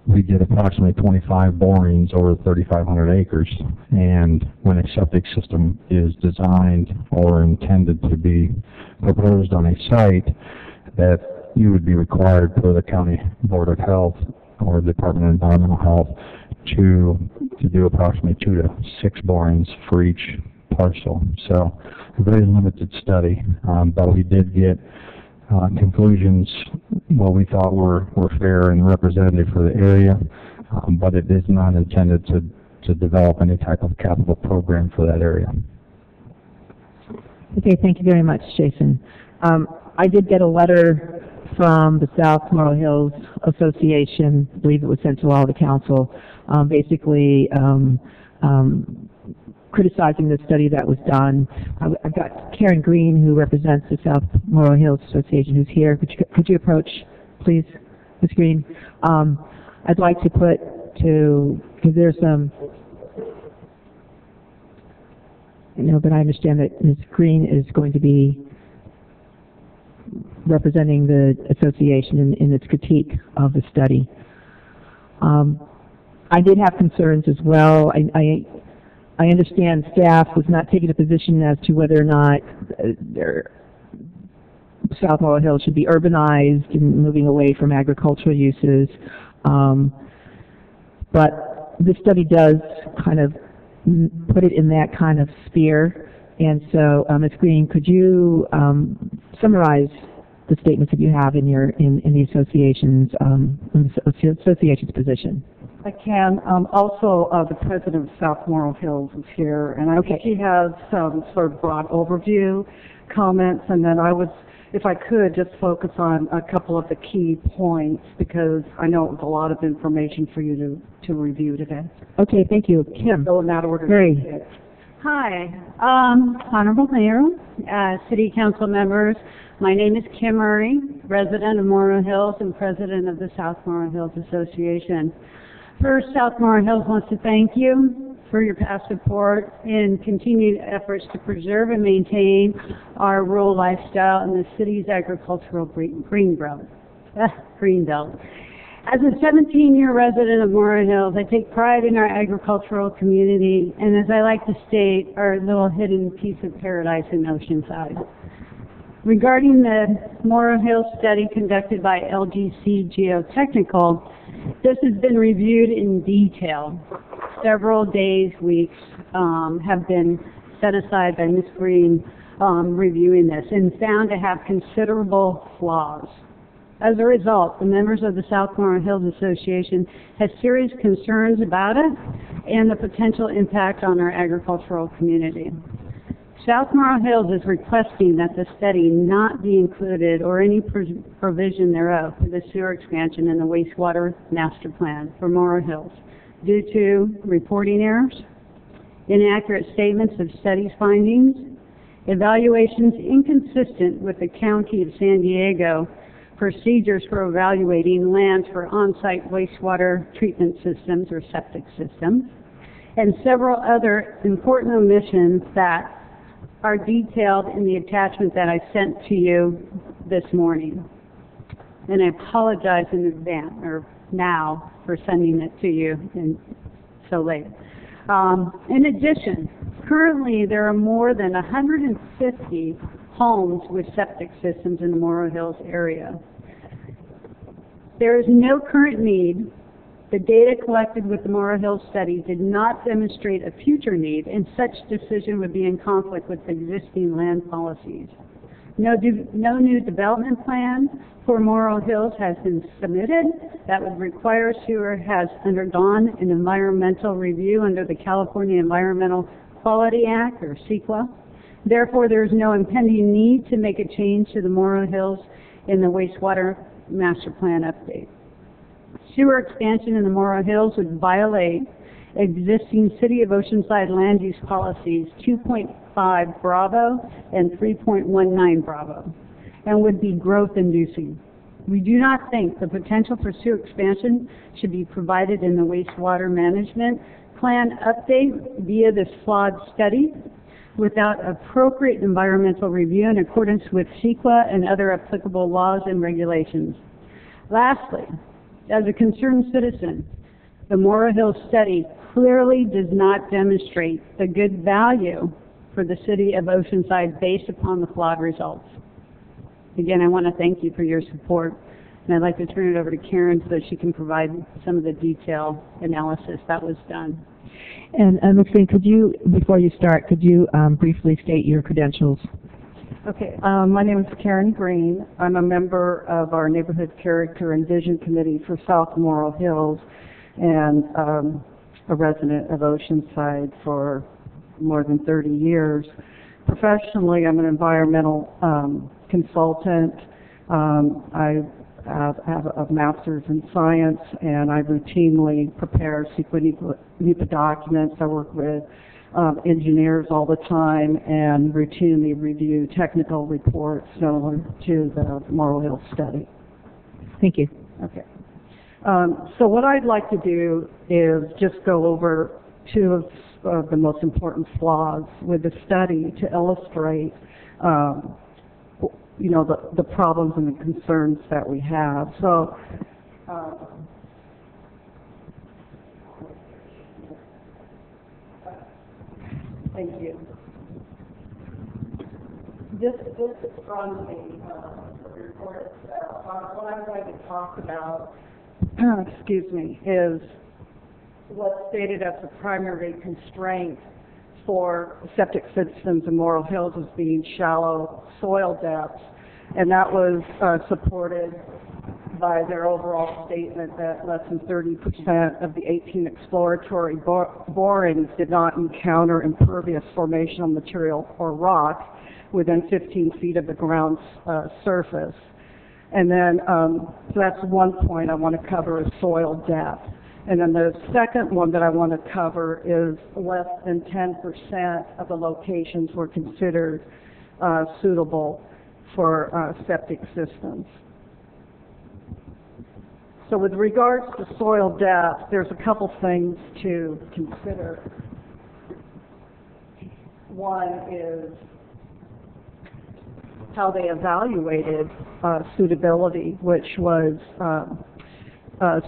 we did approximately 25 borings over 3,500 acres, and when a septic system is designed or intended to be proposed on a site, that you would be required per the County Board of Health or Department of Environmental Health to do approximately 2 to 6 borings for each parcel. So a very limited study, but we did get conclusions what we thought were fair and representative for the area, but it is not intended to develop any type of capital program for that area. Okay, thank you very much, Jason. I did get a letter from the South Morrow Hills Association, I believe it was sent to all the council, basically criticizing the study that was done. I've got Karen Green, who represents the South Morrow Hills Association, who's here. Could you approach, please, Ms. Green? I'd like to put to, because there's some, but I understand that Ms. Green is going to be representing the association in its critique of the study. I did have concerns as well. I understand staff was not taking a position as to whether or not South Morrow Hills should be urbanized and moving away from agricultural uses. But this study does kind of put it in that kind of sphere. And so, Ms. Green, could you summarize the statements that you have in the association's position? I can. Also, the president of South Morrow Hills is here, and I think he has some sort of broad overview comments, and then I would, if I could, just focus on a couple of the key points, because I know it was a lot of information for you to review today. Okay, thank you. Kim. So in that order. Great. Hi, Honorable Mayor, City Council members. My name is Kim Murray, resident of Morrow Hills and president of the South Morrow Hills Association. First, South Morrow Hills wants to thank you for your past support and continued efforts to preserve and maintain our rural lifestyle in the city's agricultural green belt. As a 17-year resident of Morrow Hills, I take pride in our agricultural community, and as I like to state, our little hidden piece of paradise in Oceanside. Regarding the Morrow Hills study conducted by LGC Geotechnical, this has been reviewed in detail. Several days, weeks have been set aside by Ms. Green reviewing this and found to have considerable flaws. As a result, the members of the South Morrow Hills Association have serious concerns about it and the potential impact on our agricultural community. South Morrow Hills is requesting that the study not be included or any provision thereof for the sewer expansion in the wastewater master plan for Morrow Hills due to reporting errors, inaccurate statements of studies findings, evaluations inconsistent with the County of San Diego procedures for evaluating lands for on-site wastewater treatment systems or septic systems, and several other important omissions that are detailed in the attachment that I sent to you this morning. And I apologize in advance, or now, for sending it to you so late. In addition, currently there are more than 150 homes with septic systems in the Morrow Hills area. There is no current need. The data collected with the Morrow Hills study did not demonstrate a future need, and such decision would be in conflict with existing land policies. No new development plan for Morrow Hills has been submitted. That would require sewer has undergone an environmental review under the California Environmental Quality Act, or CEQA. Therefore, there is no impending need to make a change to the Morrow Hills in the wastewater master plan update. Sewer expansion in the Morrow Hills would violate existing City of Oceanside land use policies 2.5 Bravo and 3.19 Bravo, and would be growth inducing. We do not think the potential for sewer expansion should be provided in the wastewater management plan update via this flawed study without appropriate environmental review in accordance with CEQA and other applicable laws and regulations. Lastly, as a concerned citizen, the Morrow Hills study clearly does not demonstrate the good value for the City of Oceanside based upon the flawed results. Again, I want to thank you for your support, and I'd like to turn it over to Karen so that she can provide some of the detailed analysis that was done. And Ms. Green, could you, before you start, could you briefly state your credentials? Okay, my name is Karen Green. I'm a member of our Neighborhood Character and Vision Committee for South Morrow Hills and a resident of Oceanside for more than 30 years. Professionally, I'm an environmental consultant. I have a master's in science, and I routinely prepare CEQA documents. I work with engineers all the time and routinely review technical reports similar to the Morrow Hills study. Thank you. Okay. So what I'd like to do is just go over two of the most important flaws with the study to illustrate you know, the problems and the concerns that we have. So thank you. This is from the report itself. What I'm going to talk about, excuse me, is what's stated as the primary constraint for septic systems in Morrow Hills as being shallow soil depths, and that was supported by their overall statement that less than 30% of the 18 exploratory borings did not encounter impervious formational material or rock within 15 feet of the ground's surface. And then, so that's one point I want to cover is soil depth. And then the second one that I want to cover is less than 10% of the locations were considered suitable for septic systems. So with regards to soil depth, there's a couple things to consider. One is how they evaluated suitability, which was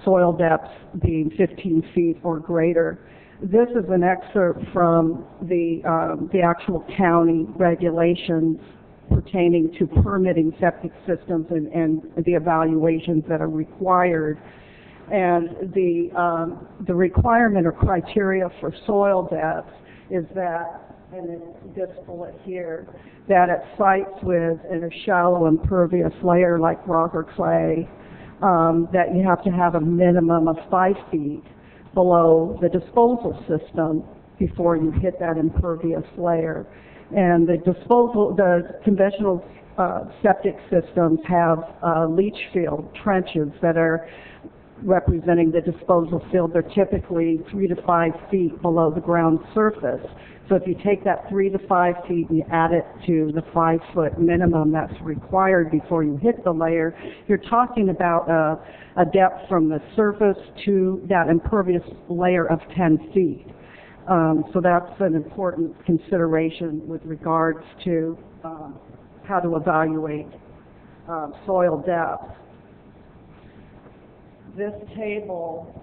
soil depth being 15 feet or greater. This is an excerpt from the actual county regulations pertaining to permitting septic systems and the evaluations that are required. And the requirement or criteria for soil depth is that and then this bullet here, that at sites with a shallow impervious layer like rock or clay, that you have to have a minimum of 5 feet below the disposal system before you hit that impervious layer. And the conventional septic systems have leach field trenches that are representing the disposal field. They're typically 3 to 5 feet below the ground surface. So if you take that 3 to 5 feet and you add it to the 5-foot minimum that's required before you hit the layer, you're talking about a depth from the surface to that impervious layer of 10 feet. So that's an important consideration with regards to how to evaluate soil depth. This table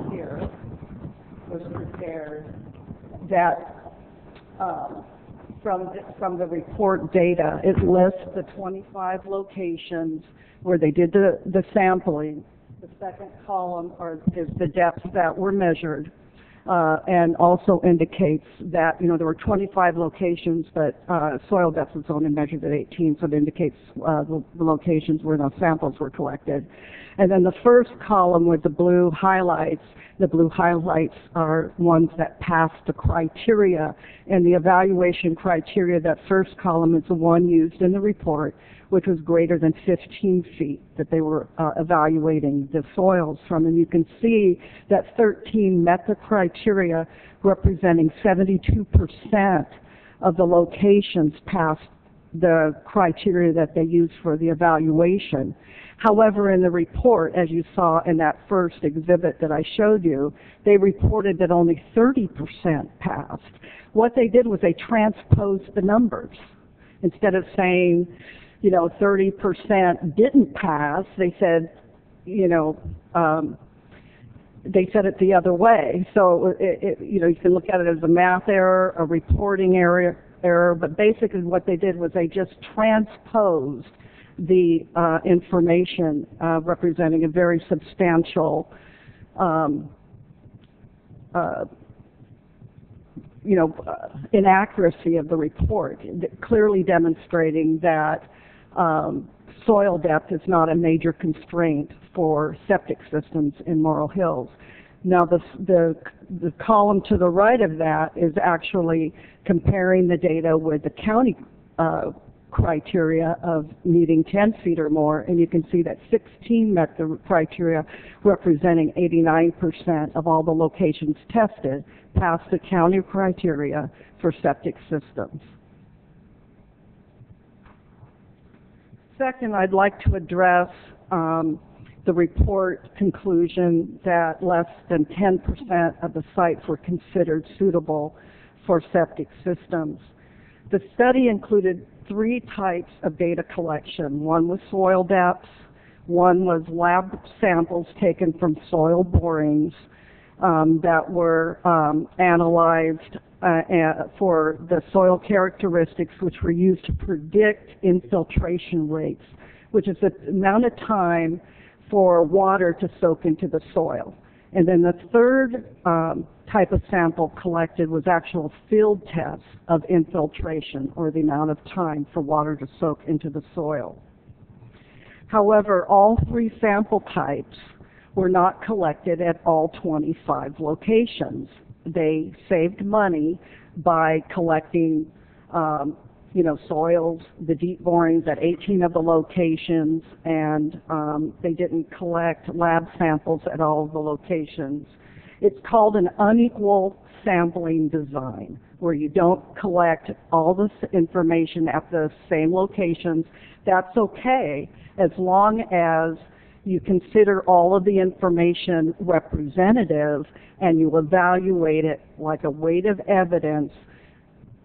here was prepared that from the report data. It lists the 25 locations where they did the sampling. The second column is the depths that were measured, and also indicates that, you know, there were 25 locations, but soil depth was only measured at 18, so it indicates the locations where those samples were collected. And then the first column with the blue highlights are ones that passed the criteria, and the evaluation criteria, that first column is the one used in the report, which was greater than 15 feet that they were evaluating the soils from. And you can see that 13 met the criteria, representing 72% of the locations passed the criteria that they used for the evaluation. However, in the report, as you saw in that first exhibit that I showed you, they reported that only 30% passed. What they did was they transposed the numbers. Instead of saying, you know, 30% didn't pass, they said, you know, they said it the other way. So, you know, you can look at it as a math error, a reporting error, but basically what they did was they just transposed the information representing a very substantial inaccuracy of the report, clearly demonstrating that soil depth is not a major constraint for septic systems in Morrill Hills. Now, the column to the right of that is actually comparing the data with the county criteria of needing 10 feet or more, and you can see that 16 met the criteria, representing 89% of all the locations tested passed the county criteria for septic systems. Second, I'd like to address the report conclusion that less than 10% of the sites were considered suitable for septic systems. The study included 3 types of data collection. One was soil depths, one was lab samples taken from soil borings that were analyzed for the soil characteristics which were used to predict infiltration rates, which is the amount of time for water to soak into the soil. And then the third type of sample collected was actual field tests of infiltration, or the amount of time for water to soak into the soil. However, all 3 sample types were not collected at all 25 locations. They saved money by collecting soils, the deep borings at 18 of the locations, and they didn't collect lab samples at all of the locations. It's called an unequal sampling design, where you don't collect all this information at the same locations. That's okay, as long as you consider all of the information representative and you evaluate it like a weight of evidence,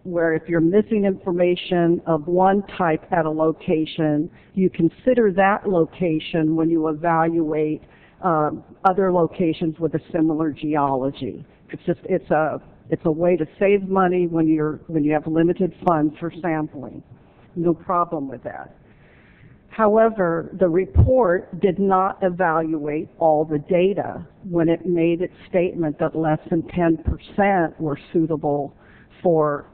where if you're missing information of one type at a location, you consider that location when you evaluate other locations with a similar geology. It's a way to save money when you have limited funds for sampling. No problem with that. However, the report did not evaluate all the data when it made its statement that less than 10% were suitable for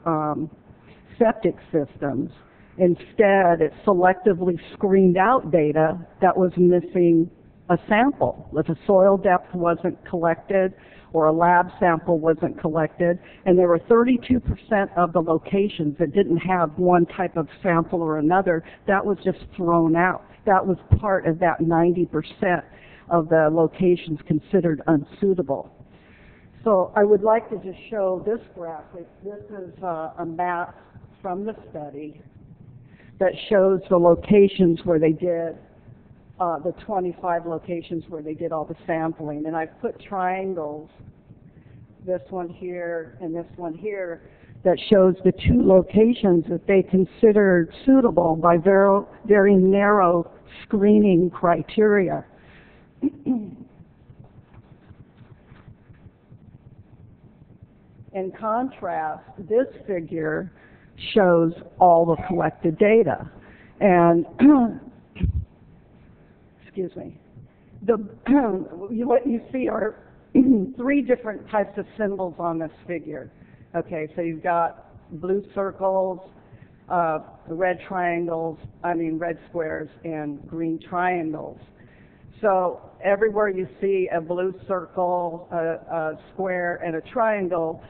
septic systems. Instead, it selectively screened out data that was missing a sample. If a soil depth wasn't collected or a lab sample wasn't collected, and there were 32% of the locations that didn't have one type of sample or another, that was just thrown out. That was part of that 90% of the locations considered unsuitable. So I would like to just show this graphic. This is a map from the study that shows the locations where they did, the 25 locations where they did all the sampling. And I've put triangles, this one here and this one here, that shows the two locations that they considered suitable by very narrow screening criteria. In contrast, this figure shows all the collected data. And, excuse me, what you see are three different types of symbols on this figure. Okay, so you've got blue circles, red squares, and green triangles. So everywhere you see a blue circle, a square, and a triangle,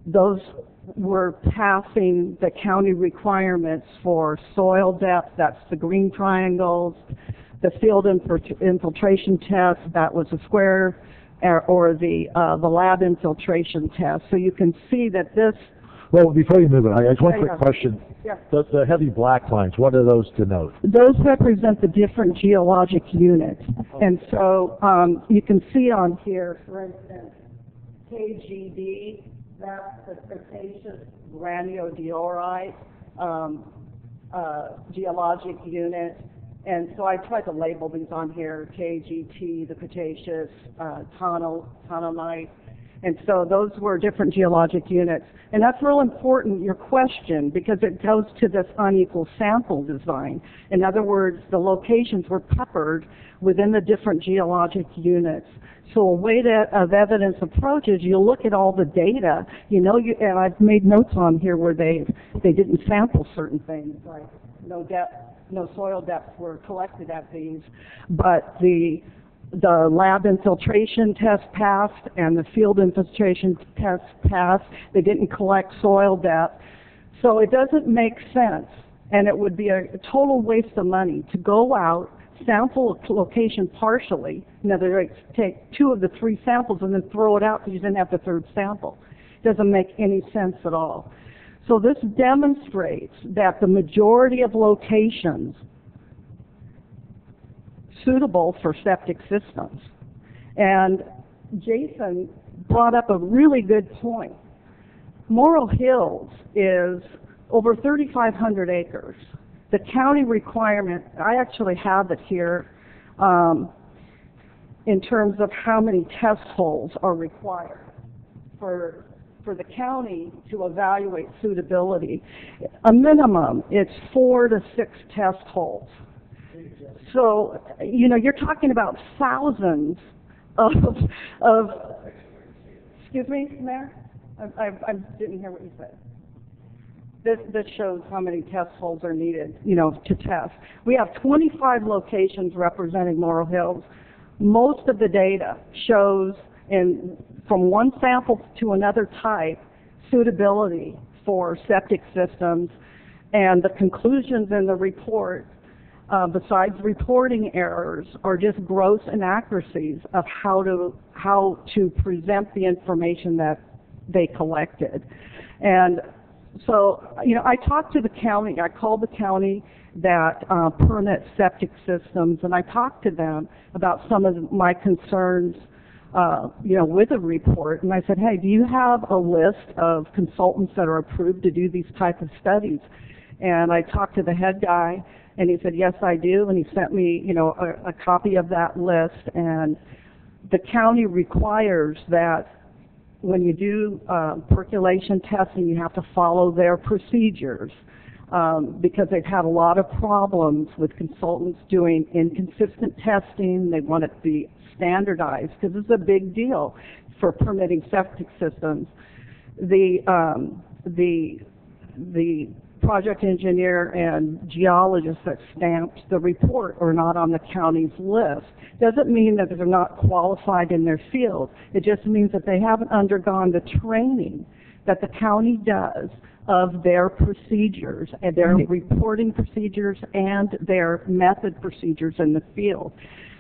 those were passing the county requirements for soil depth, that's the green triangles, the field infiltration test, that was a square, or the lab infiltration test. So you can see that this... Well, before you move on, I just one quick question. Yeah. The heavy black lines, what do those denote? Those represent the different geologic units. And so you can see on here, for instance, KGD, that's the Cretaceous granodiorite geologic unit. And so I tried to label these on here, KGT, the Cretaceous, tonalite. And so those were different geologic units. And that's real important, your question, because it goes to this unequal sample design. In other words, the locations were peppered within the different geologic units. So a way of evidence approach is you look at all the data, and I've made notes on here where they didn't sample certain things, like no soil depths were collected at these, but the lab infiltration test passed and the field infiltration test passed. They didn't collect soil depth. So it doesn't make sense, and it would be a total waste of money to go out, sample a location partially, in other words, take 2 of the 3 samples and then throw it out because you didn't have the 3rd sample. It doesn't make any sense at all. So this demonstrates that the majority of locations suitable for septic systems. And Jason brought up a really good point. Morrill Hills is over 3,500 acres. The county requirement, I actually have it here in terms of how many test holes are required for the county to evaluate suitability. A minimum, it's 4 to 6 test holes. So, you're talking about thousands of excuse me, Mayor? I didn't hear what you said. This shows how many test holes are needed, to test. We have 25 locations representing Morrill Hills. Most of the data shows from one sample to another type suitability for septic systems, and the conclusions in the report, besides reporting errors, are just gross inaccuracies of how to present the information that they collected. And so, I talked to the county. I called the county that permits septic systems, and I talked to them about some of my concerns, with the report. And I said, hey, do you have a list of consultants that are approved to do these type of studies? And I talked to the head guy, and he said, yes, I do. And he sent me, a copy of that list. And the county requires that when you do percolation testing, you have to follow their procedures. because they've had a lot of problems with consultants doing inconsistent testing. They want it to be standardized because it's a big deal for permitting septic systems. The project engineer and geologist that stamped the report are not on the county's list. Doesn't mean that they're not qualified in their field. It just means that they haven't undergone the training that the county does of their procedures and their reporting procedures and their method procedures in the field.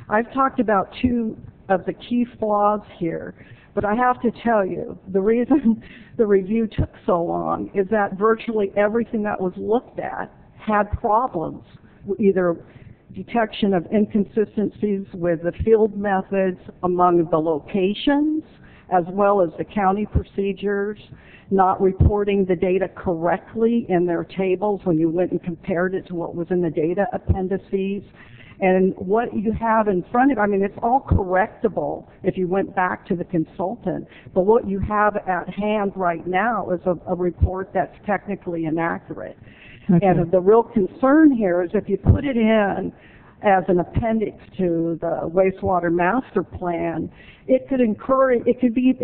I've talked about two of the key flaws here, but I have to tell you, the reason the review took so long is that virtually everything that was looked at had problems, either detection of inconsistencies with the field methods among the locations, as well as the county procedures, not reporting the data correctly in their tables when you went and compared it to what was in the data appendices. And what you have in front of, I mean, it's all correctable if you went back to the consultant, but what you have at hand right now is a report that's technically inaccurate. Okay. And the real concern here is if you put it in as an appendix to the wastewater master plan, it could be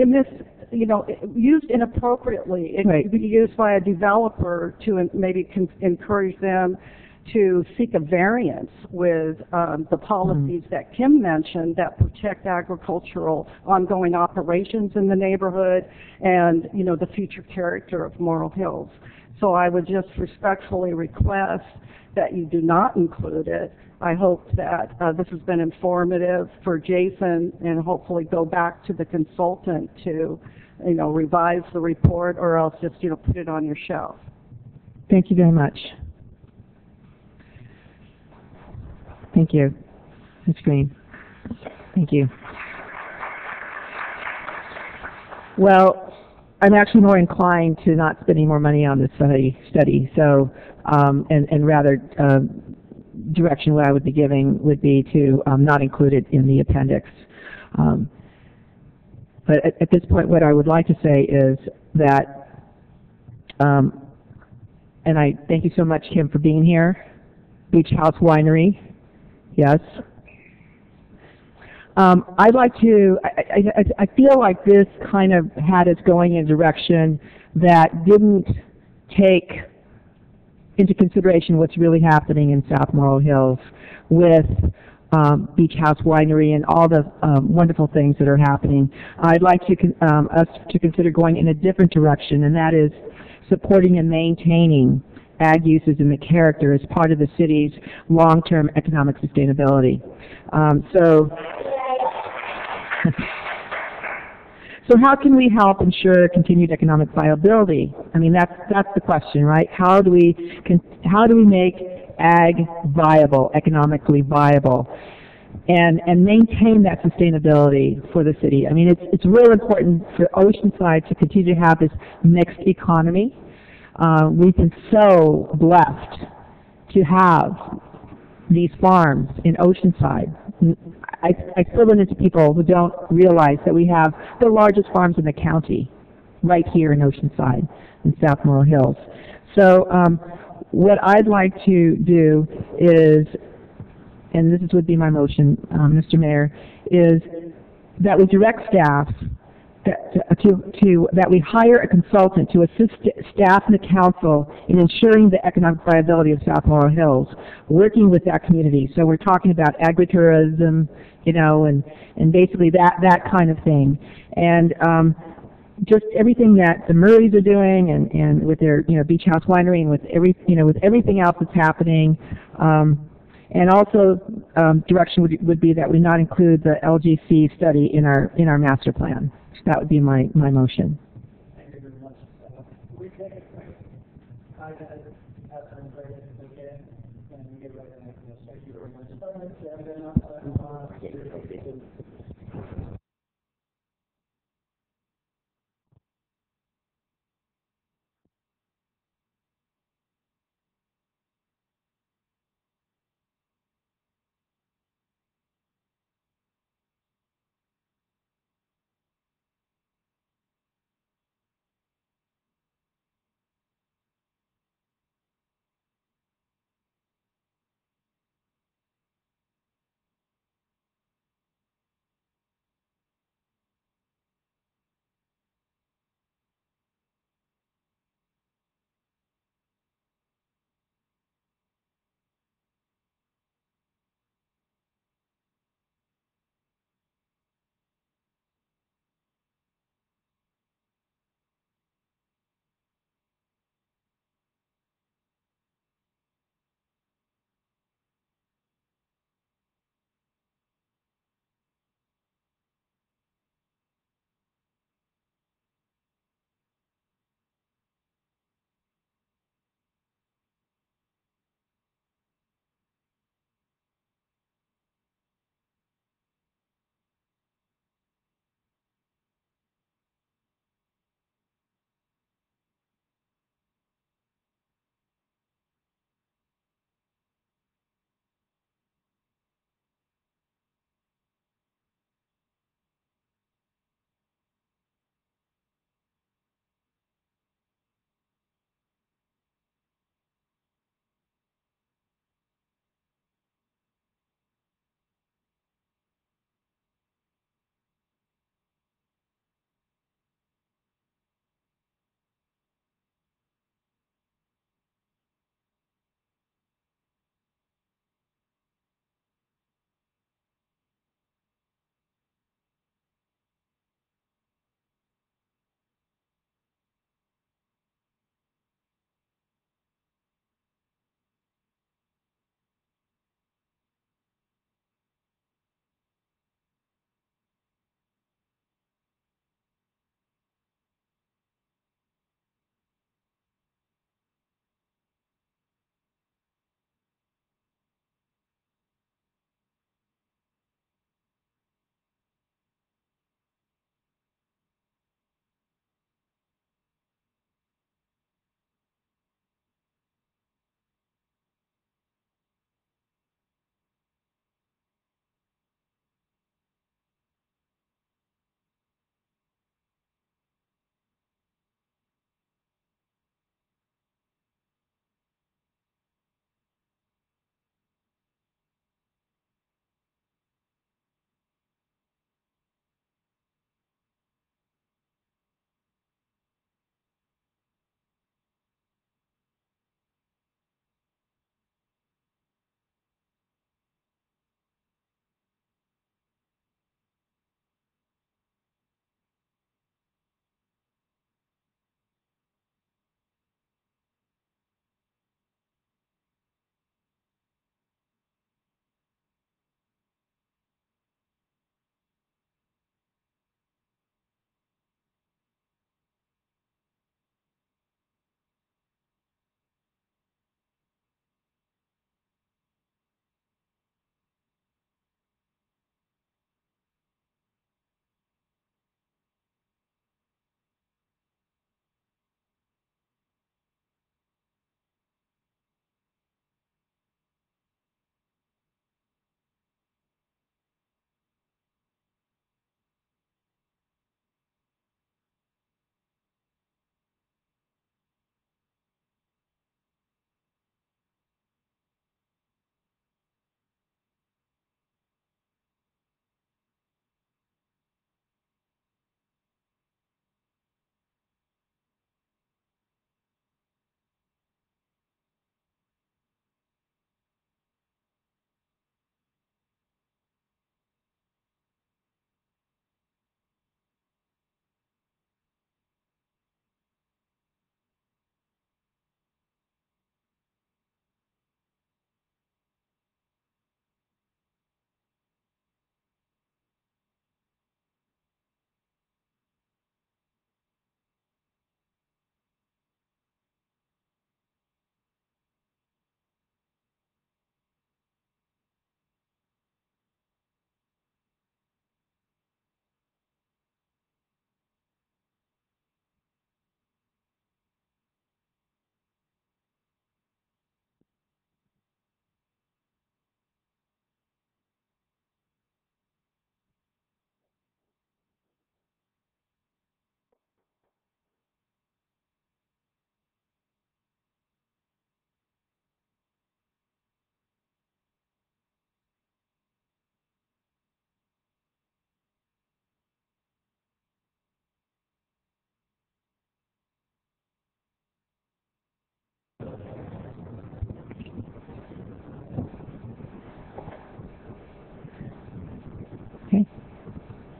used inappropriately. It could be used by a developer to maybe encourage them to seek a variance with the policies that Kim mentioned that protect agricultural ongoing operations in the neighborhood and, the future character of Morrill Hills. So I would just respectfully request that you do not include it. I hope that this has been informative for Jason and hopefully go back to the consultant to, revise the report or else just, put it on your shelf. Thank you very much. Thank you. Ms. Green. Thank you. Well, I'm actually more inclined to not spending more money on this study. So, and rather, direction what I would be giving would be to not include it in the appendix. But at this point, what I would like to say is that, and I thank you so much, Kim, for being here. Beach House Winery. Yes. I'd like to, I feel like this kind of had us going in a direction that didn't take into consideration what's really happening in South Morrill Hills with Beach House Winery and all the wonderful things that are happening. I'd like to us to consider going in a different direction, and that is supporting and maintaining ag uses and the character as part of the city's long-term economic sustainability. So how can we help ensure continued economic viability? I mean, that's the question, right? How do we make ag viable, economically viable, and maintain that sustainability for the city? I mean, it's real important for Oceanside to continue to have this mixed economy. We've been so blessed to have these farms in Oceanside. I still run into people who don't realize that we have the largest farms in the county right here in Oceanside, in South Morrill Hills. So what I'd like to do is, and this would be my motion, Mr. Mayor, is that we direct staff that we hire a consultant to assist staff and the council in ensuring the economic viability of South Morrill Hills, working with that community. So we're talking about agritourism, and basically that kind of thing. And just everything that the Murrays are doing and with their Beach House Winery and with everything else that's happening. And also direction would be that we not include the LGC study in our master plan. That would be my motion. Thank you very much. We take a break. I have some break again, and we get right back to this. Thank you very much.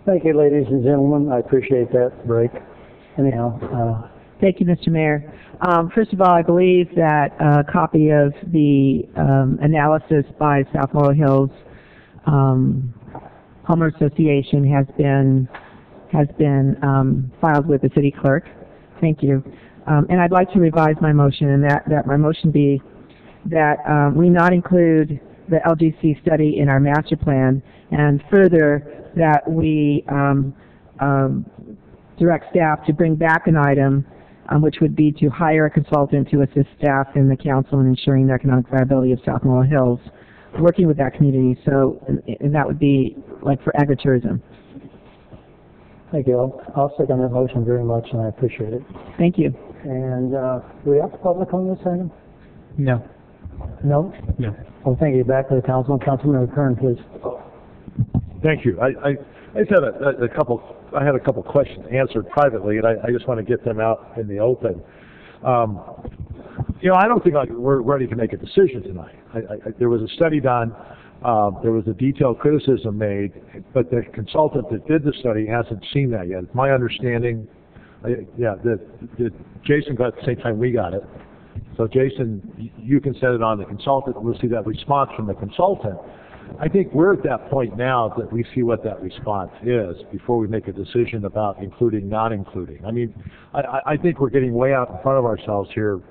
Thank you, ladies and gentlemen. I appreciate that break. Anyhow, Thank you, Mr. Mayor. First of all, I believe that a copy of the analysis by South Laurel Hills Homeowners Association has been filed with the city clerk. Thank you. And I'd like to revise my motion, and that my motion be that we not include the LGC study in our master plan, and further that we direct staff to bring back an item which would be to hire a consultant to assist staff in the council in ensuring the economic viability of South Laurel Hills, working with that community. So, and that would be like for agritourism. thank you. I'll second that motion very much, and I appreciate it. Thank you. And do we have the public on this item? No. No? No. Well, thank you. Back to the council. Councilman Kern, please. Thank you. I just had a couple questions answered privately, and I just want to get them out in the open. You know, I don't think we're ready to make a decision tonight. There was a study done. There was a detailed criticism made, but the consultant that did the study hasn't seen that yet. It's my understanding, that Jason got it at the same time we got it. So Jason, you can send it on the consultant, and we'll see that response from the consultant. I think we're at that point now that we see what that response is before we make a decision about including, not including. I mean, I think we're getting way out in front of ourselves here,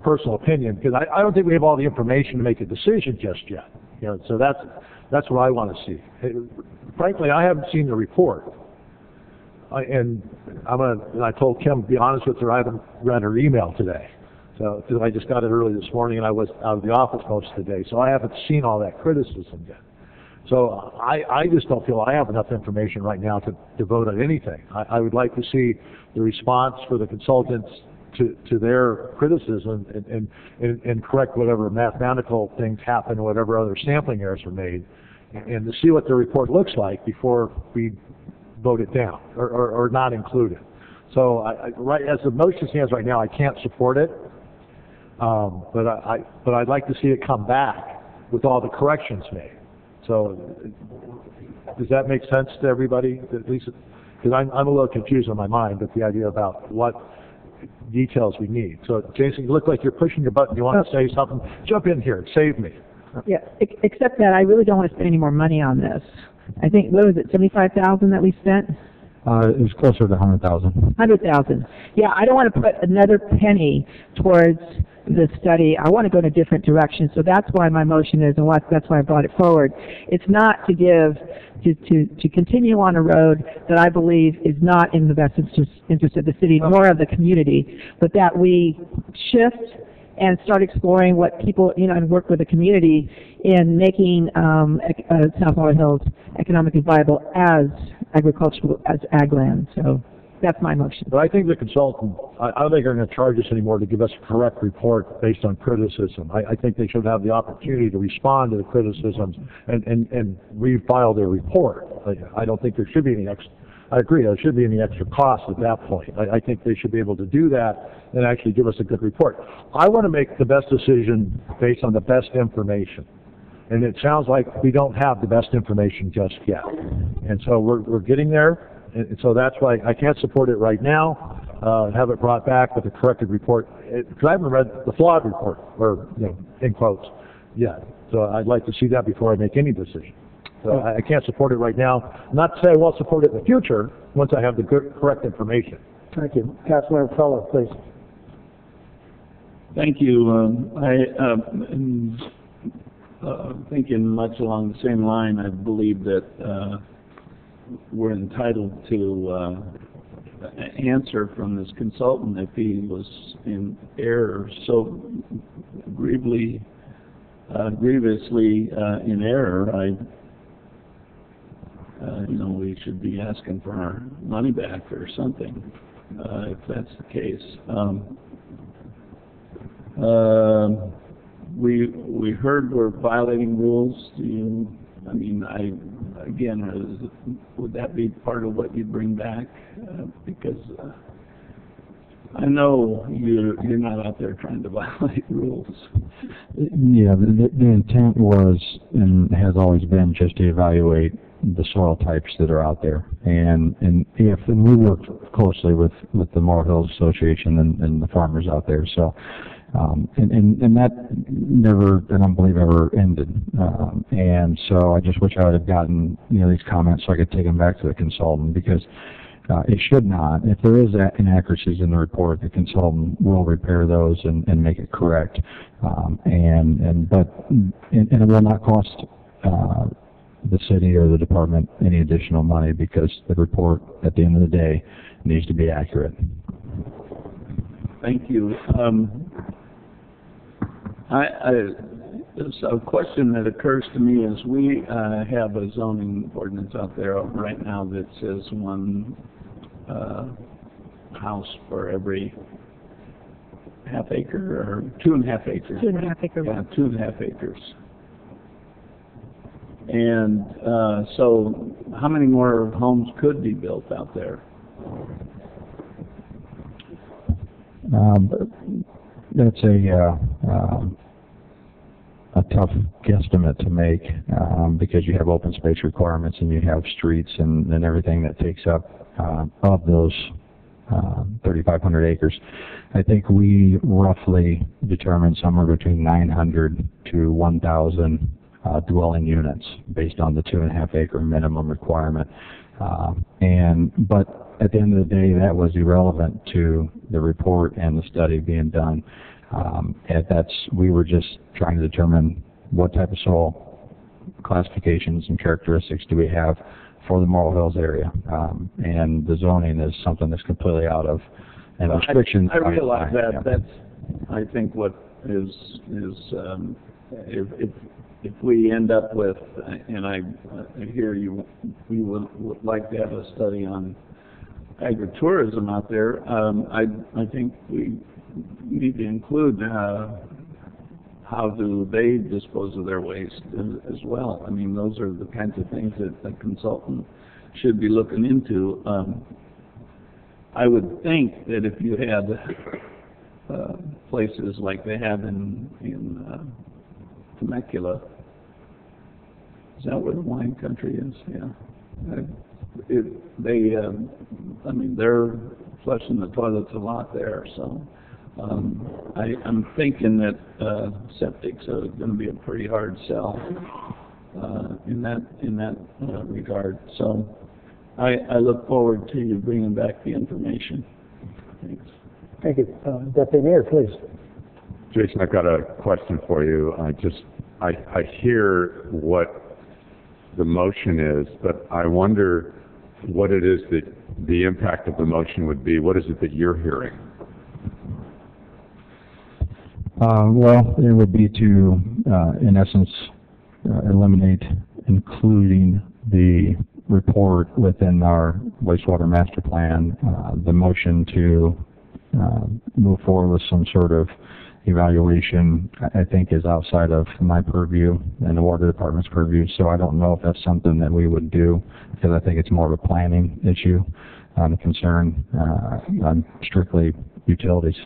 personal opinion, because I don't think we have all the information to make a decision just yet. You know, so that's what I want to see. Frankly, I haven't seen the report. And I told Kim, to be honest with her, I haven't read her email today. So, because I just got it early this morning and I was out of the office most of the day, so I haven't seen all that criticism yet. So I just don't feel I have enough information right now to vote on anything. I would like to see the response for the consultants to their criticism and correct whatever mathematical things happen, whatever other sampling errors are made, and to see what the report looks like before we vote it down or not include it. So right as the motion stands right now, I can't support it. But I'd like to see it come back with all the corrections made. So does that make sense to everybody? At least, because I'm a little confused in my mind with the idea about what details we need. So Jason, you look like you're pushing your button. You want to say something? Jump in here. Save me. Yeah. Except that I really don't want to spend any more money on this. I think, what was it, $75,000 that we spent? It was closer to 100,000. 100,000. Yeah, I don't want to put another penny towards the study. I want to go in a different direction. So that's why my motion is, and that's why I brought it forward. It's not to to continue on a road that I believe is not in the best interest of the city nor of the community, but that we shift and start exploring what people, and work with the community in making South Laurel Hills economically viable as agricultural, as ag land. So that's my motion. But I think the consultant, I don't think they're going to charge us anymore to give us a correct report based on criticism. I think they should have the opportunity to respond to the criticisms and refile their report. I don't think there should be any extra. I agree, there shouldn't be any extra cost at that point. I think they should be able to do that and actually give us a good report. I want to make the best decision based on the best information. And it sounds like we don't have the best information just yet. And so we're getting there, and so that's why I can't support it right now, have it brought back with a corrected report, because I haven't read the flawed report, or, in quotes, yet. So I'd like to see that before I make any decision. So I can't support it right now. Not to say I won't support it in the future once I have the correct information. Thank you. Councilman Feller, please. Thank you. I'm thinking much along the same line. I believe that we're entitled to answer from this consultant if he was in error, so grievously in error. We should be asking for our money back or something, if that's the case. We heard we're violating rules. Would that be part of what you bring back? Because I know you're not out there trying to violate rules. Yeah, the intent was and has always been just to evaluate the soil types that are out there. And we work closely with the Morro Hills Association and the farmers out there. So, and that never, I don't believe, ever ended. And so I just wish I would have gotten, these comments so I could take them back to the consultant, because it should not. If there is inaccuracies in the report, the consultant will repair those and make it correct. But it will not cost the city or the department any additional money, because the report at the end of the day needs to be accurate. Thank you. There's a question that occurs to me is we have a zoning ordinance out there right now that says one house for every half acre, or 2.5 acres. 2.5 acre. Yeah, 2.5 acres. And so how many more homes could be built out there? That's a tough guesstimate to make, because you have open space requirements and you have streets and everything that takes up of those 3,500 acres. I think we roughly determined somewhere between 900 to 1,000 dwelling units based on the 2.5 acre minimum requirement. But at the end of the day, that was irrelevant to the report and the study being done. We were just trying to determine what type of soil classifications and characteristics do we have for the Morro Hills area. And the zoning is something that's completely out of, and restrictions. I realize that. Yeah. That's, I think, what is if we end up with, and I hear we would like to have a study on agritourism out there. I think we need to include how do they dispose of their waste as well. I mean, those are the kinds of things that a consultant should be looking into. I would think that if you had places like they have in Temecula, is that where the wine country is? Yeah. I mean, they're flushing the toilets a lot there, so I'm thinking that septics are going to be a pretty hard sell in that regard. So I look forward to you bringing back the information. Thanks. Thank you. Deputy Mayor, please. Jason, I've got a question for you. I hear what the motion is, but I wonder what it is that the impact of the motion would be. What is it that you're hearing? Well, it would be to, in essence, eliminate including the report within our wastewater master plan. The motion to move forward with some sort of evaluation, I think, is outside of my purview and the water department's purview. So I don't know if that's something that we would do, because I think it's more of a planning issue on concern on strictly utilities.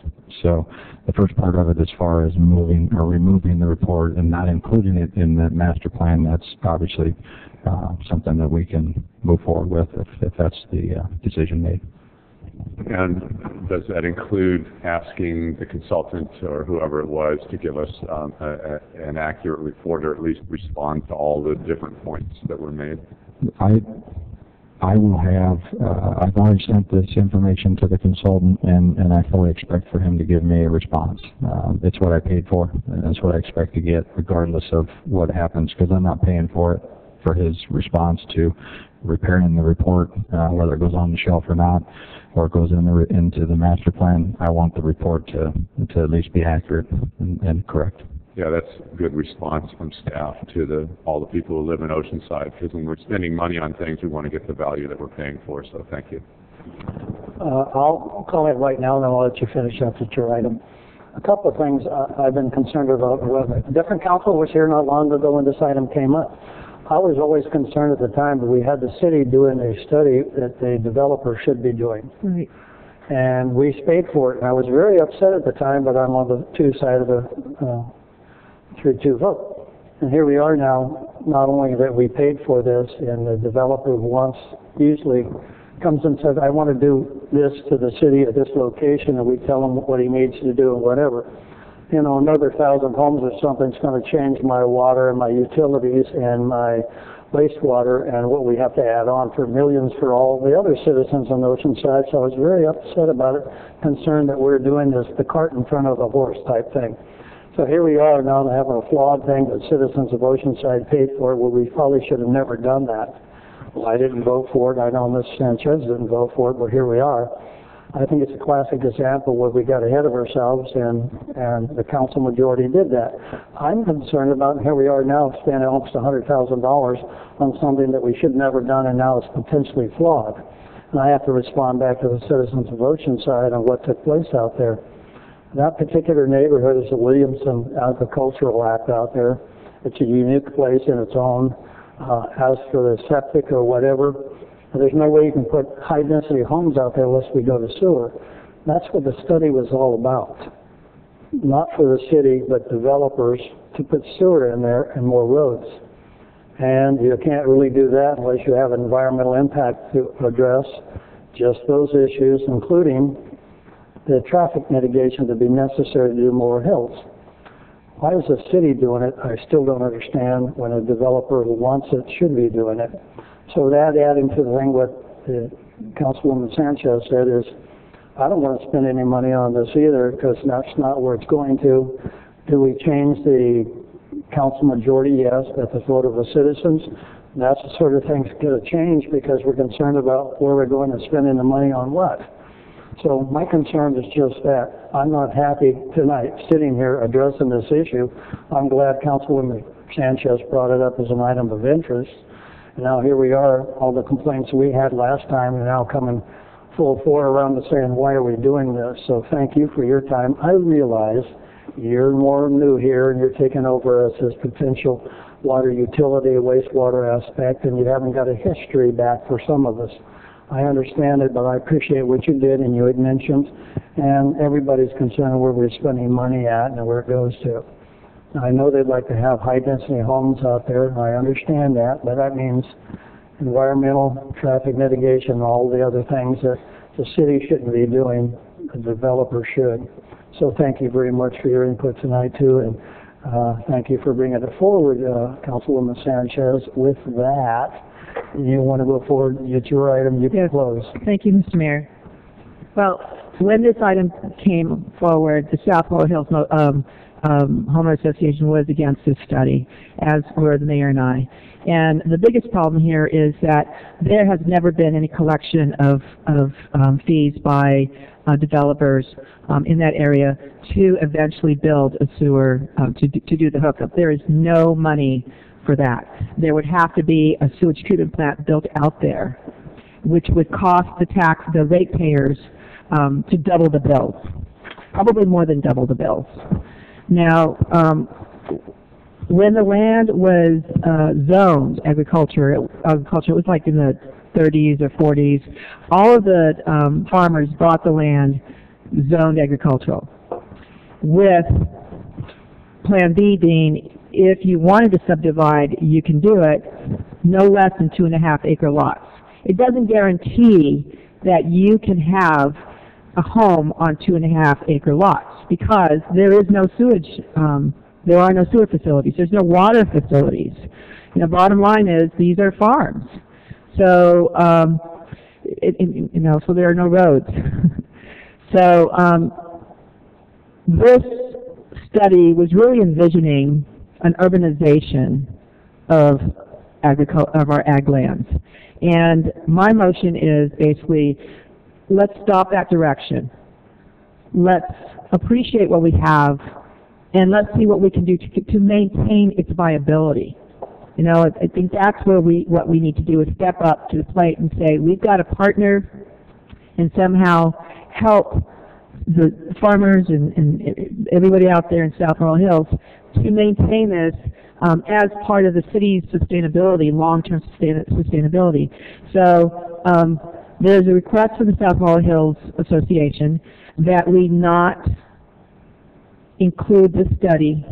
So the first part of it, as far as moving or removing the report and not including it in the master plan, that's obviously something that we can move forward with if that's the decision made. And does that include asking the consultant or whoever it was to give us an accurate report, or at least respond to all the different points that were made? I will have, I've already sent this information to the consultant, and I fully expect for him to give me a response. It's what I paid for, and that's what I expect to get, regardless of what happens, because I'm not paying for it, for his response to repairing the report, whether it goes on the shelf or not, or it goes into the master plan. I want the report to at least be accurate and correct. Yeah, that's a good response from staff to all the people who live in Oceanside, because when we're spending money on things, we want to get the value that we're paying for, so thank you. I'll comment right now, and then I'll let you finish up with your item. A couple of things I've been concerned about. A different council was here not long ago when this item came up. I was always concerned at the time that we had the city doing a study that the developer should be doing. Right. And we paid for it. And I was very upset at the time, but I'm on the 2 side of the 3-2 vote. And here we are now, not only that we paid for this, and the developer usually comes and says, I want to do this to the city at this location, and we tell him what he needs to do and whatever. You know, another 1,000 homes or something's going to change my water and my utilities and my wastewater and what we have to add on for millions for all the other citizens on Oceanside. So I was very upset about it, concerned that we're doing this, the cart in front of the horse type thing. So here we are now having a flawed thing that citizens of Oceanside paid for, where we probably should have never done that. Well, I didn't vote for it. I know Ms. Sanchez didn't vote for it, but here we are. I think it's a classic example where we got ahead of ourselves and the council majority did that. I'm concerned about, and here we are now spending almost $100,000 on something that we should never done, and now it's potentially flawed. And I have to respond back to the citizens of Oceanside on what took place out there. That particular neighborhood is a Williamson Agricultural Act out there. It's a unique place in its own. As for the septic or whatever, there's no way you can put high-density homes out there unless we go to sewer. That's what the study was all about. Not for the city, but developers to put sewer in there and more roads. And you can't really do that unless you have environmental impact to address just those issues, including the traffic mitigation to be necessary to do more hills. Why is the city doing it? I still don't understand when a developer who wants it should be doing it. So that adding to the thing what Councilwoman Sanchez said is, I don't want to spend any money on this either because that's not where it's going to. Do we change the council majority? Yes, at the vote of the citizens. That's the sort of thing that's going to change because we're concerned about where we're going to spending the money on what. So my concern is just that. I'm not happy tonight sitting here addressing this issue. I'm glad Councilwoman Sanchez brought it up as an item of interest. And now here we are, all the complaints we had last time are now coming full floor around to saying, why are we doing this? So thank you for your time. I realize you're more new here and you're taking over as this potential water utility, wastewater aspect, and you haven't got a history back for some of us. I understand it, but I appreciate what you did and you had mentioned, and everybody's concerned where we're spending money at and where it goes to. I know they'd like to have high-density homes out there, and I understand that, but that means environmental, traffic mitigation, all the other things that the city shouldn't be doing, the developer should. So thank you very much for your input tonight, too, and thank you for bringing it forward, Councilwoman Sanchez. With that, you want to go forward and get your item, you can close. Thank you, Mr. Mayor. Well, when this item came forward, the South Laurel Hills Homeowner Association was against this study, as were the mayor and I. And the biggest problem here is that there has never been any collection of fees by developers in that area to eventually build a sewer to do the hookup. There is no money for that. There would have to be a sewage treatment plant built out there, which would cost the ratepayers to double the bills, probably more than double the bills. Now, when the land was zoned agriculture, it was like in the 30s or 40s, all of the farmers bought the land zoned agricultural, with Plan B being, if you wanted to subdivide, you can do it no less than 2.5 acre lots. It doesn't guarantee that you can have a home on 2.5 acre lots because there is no sewage, there are no sewer facilities, there's no water facilities. You know, bottom line is these are farms. So, so there are no roads. So, this study was really envisioning an urbanization of our ag lands. And my motion is basically, let's stop that direction. Let's appreciate what we have, and let's see what we can do to maintain its viability. You know, I think that's where what we need to do is step up to the plate and say, we've got to partner and somehow help the farmers and everybody out there in South Laurel Hills to maintain this as part of the city's sustainability, long-term sustainability. So there's a request from the South Laurel Hills Association that we not include this study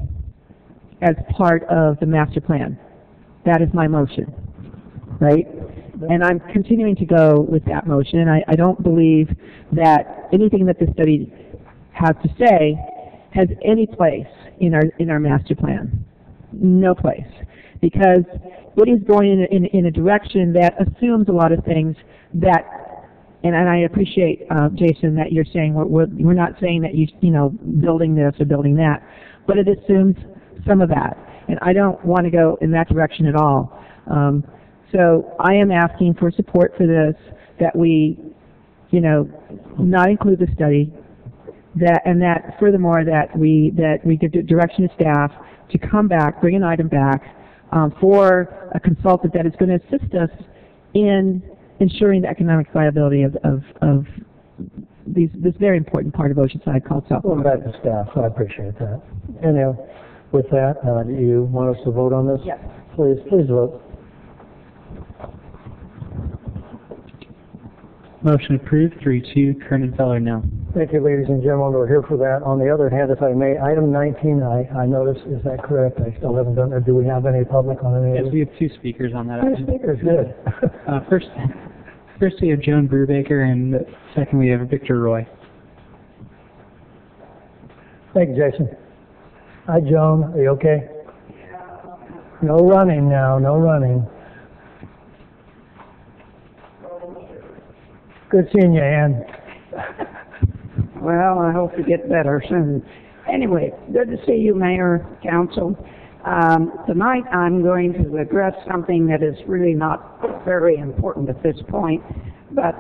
as part of the master plan. That is my motion, right? And I'm continuing to go with that motion, and I don't believe that anything that the study has to say has any place in our master plan. No place. Because it is going in a direction that assumes a lot of things that, and I appreciate, Jason, that you're saying we're not saying that building this or building that, but it assumes some of that. And I don't want to go in that direction at all. So I am asking for support for this, that we, not include the study, and that furthermore that we give direction to staff to come back, bring an item back for a consultant that is going to assist us in ensuring the economic viability of this very important part of Oceanside called South. Well, back to staff. I appreciate that. Anyhow, with that, do you want us to vote on this? Yes. Please vote. Motion approved, 3-2, Kernan Feller, no. Thank you, ladies and gentlemen. We're here for that. On the other hand, if I may, item 19, I noticed, is that correct? I still haven't done it. Do we have any public on any of Yes, this? we have 2 speakers on that. Two speakers, good. First we have Joan Brubaker, and second we have Victor Roy. Thank you, Jason. Hi, Joan. Are you okay? No running now, no running. Good seeing you, Ann. Well, I hope to get better soon. Anyway, good to see you, Mayor, Council. Tonight I'm going to address something that is really not very important at this point, but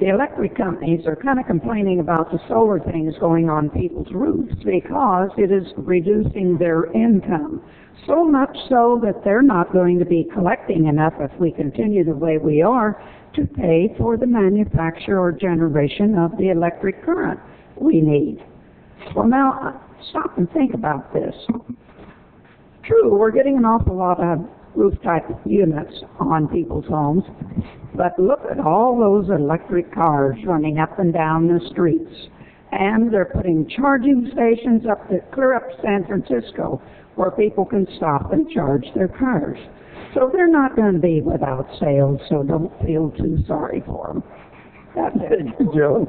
the electric companies are kind of complaining about the solar things going on people's roofs because it is reducing their income. So much so that they're not going to be collecting enough if we continue the way we are to pay for the manufacture or generation of the electric current we need. Well, now, stop and think about this. True, we're getting an awful lot of roof-type units on people's homes, but look at all those electric cars running up and down the streets. And they're putting charging stations clear up to San Francisco where people can stop and charge their cars. So they're not going to be without sales, so don't feel too sorry for them. That's it. Joe.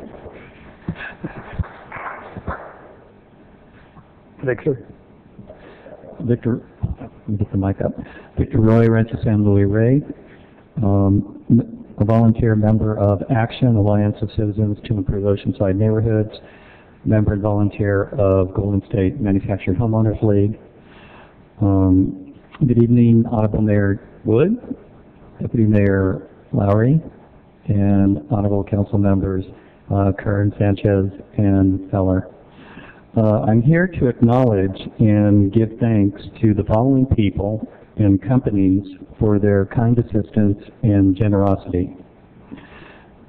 Victor. Victor, get the mic up. Victor Roy, Rancho San Luis Rey, a volunteer member of Action, Alliance of Citizens to Improve Oceanside Neighborhoods, member and volunteer of Golden State Manufactured Homeowners League. Good evening, Honorable Mayor Wood, Deputy Mayor Lowry, and Honorable Council members Kern, Sanchez, and Feller. I'm here to acknowledge and give thanks to the following people and companies for their kind assistance and generosity.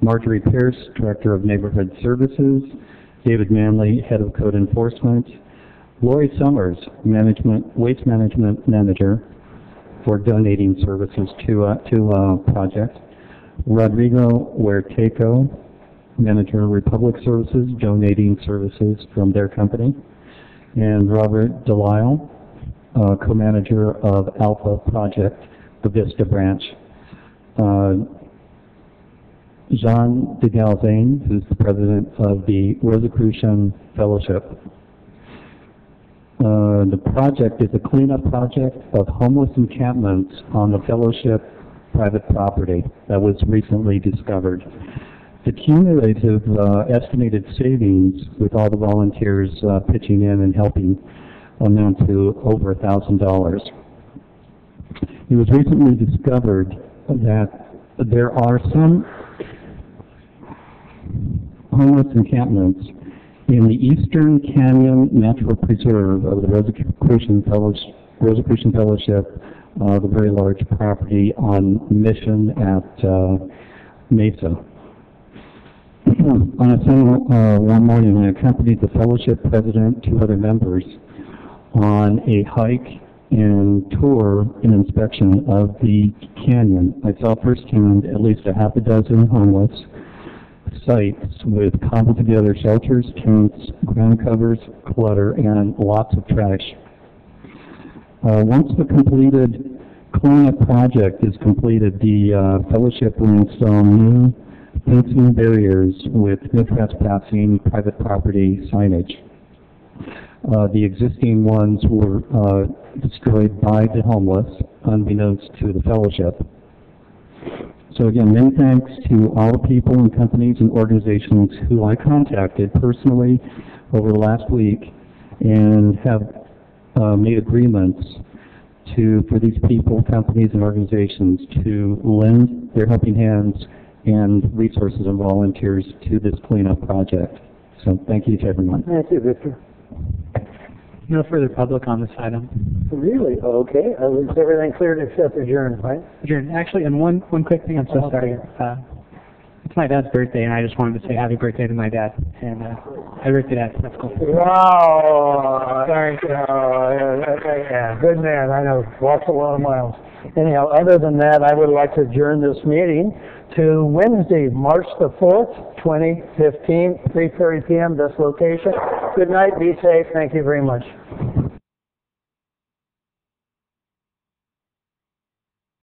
Marjorie Pierce, Director of Neighborhood Services, David Manley, Head of Code Enforcement, Lori Summers, Waste Management Manager, for donating services to project, Rodrigo Huerteco, Manager of Republic Services, donating services from their company, and Robert Delisle, co-manager of Alpha Project, the Vista branch. Jean de Galvain, who's the president of the Rosicrucian Fellowship. The project is a cleanup project of homeless encampments on the Fellowship private property that was recently discovered. The cumulative estimated savings with all the volunteers pitching in and helping amount to over $1,000. It was recently discovered that there are some homeless encampments in the Eastern Canyon Natural Preserve of the Rosicrucian Fellowship, the very large property on Mission at Mesa. On a Sunday one morning, I accompanied the fellowship president, 2 other members, on a hike and tour and inspection of the canyon. I saw firsthand at least a half a dozen homeless sites with cobbled together shelters, tents, ground covers, clutter, and lots of trash. Once the completed cleanup project is completed, the fellowship will install new fencing barriers with no trespassing private property signage. The existing ones were destroyed by the homeless, unbeknownst to the fellowship. So again, many thanks to all the people and companies and organizations who I contacted personally over the last week and have made agreements for these people, companies, and organizations to lend their helping hands and resources and volunteers to this cleanup project. So thank you to everyone. Thank you, Victor. No further public on this item. Really? Okay. Is everything clear to accept adjourned, right? Adjourned. Actually, and one quick thing, I'm so sorry. It's my dad's birthday, and I just wanted to say happy birthday to my dad. And happy birthday, Dad. That's cool. Wow. Sorry. Yeah, good man. I know. Walks a lot of miles. Anyhow, other than that, I would like to adjourn this meeting to Wednesday, March the 4th, 2015, 3:30 p.m., this location. Good night. Be safe. Thank you very much.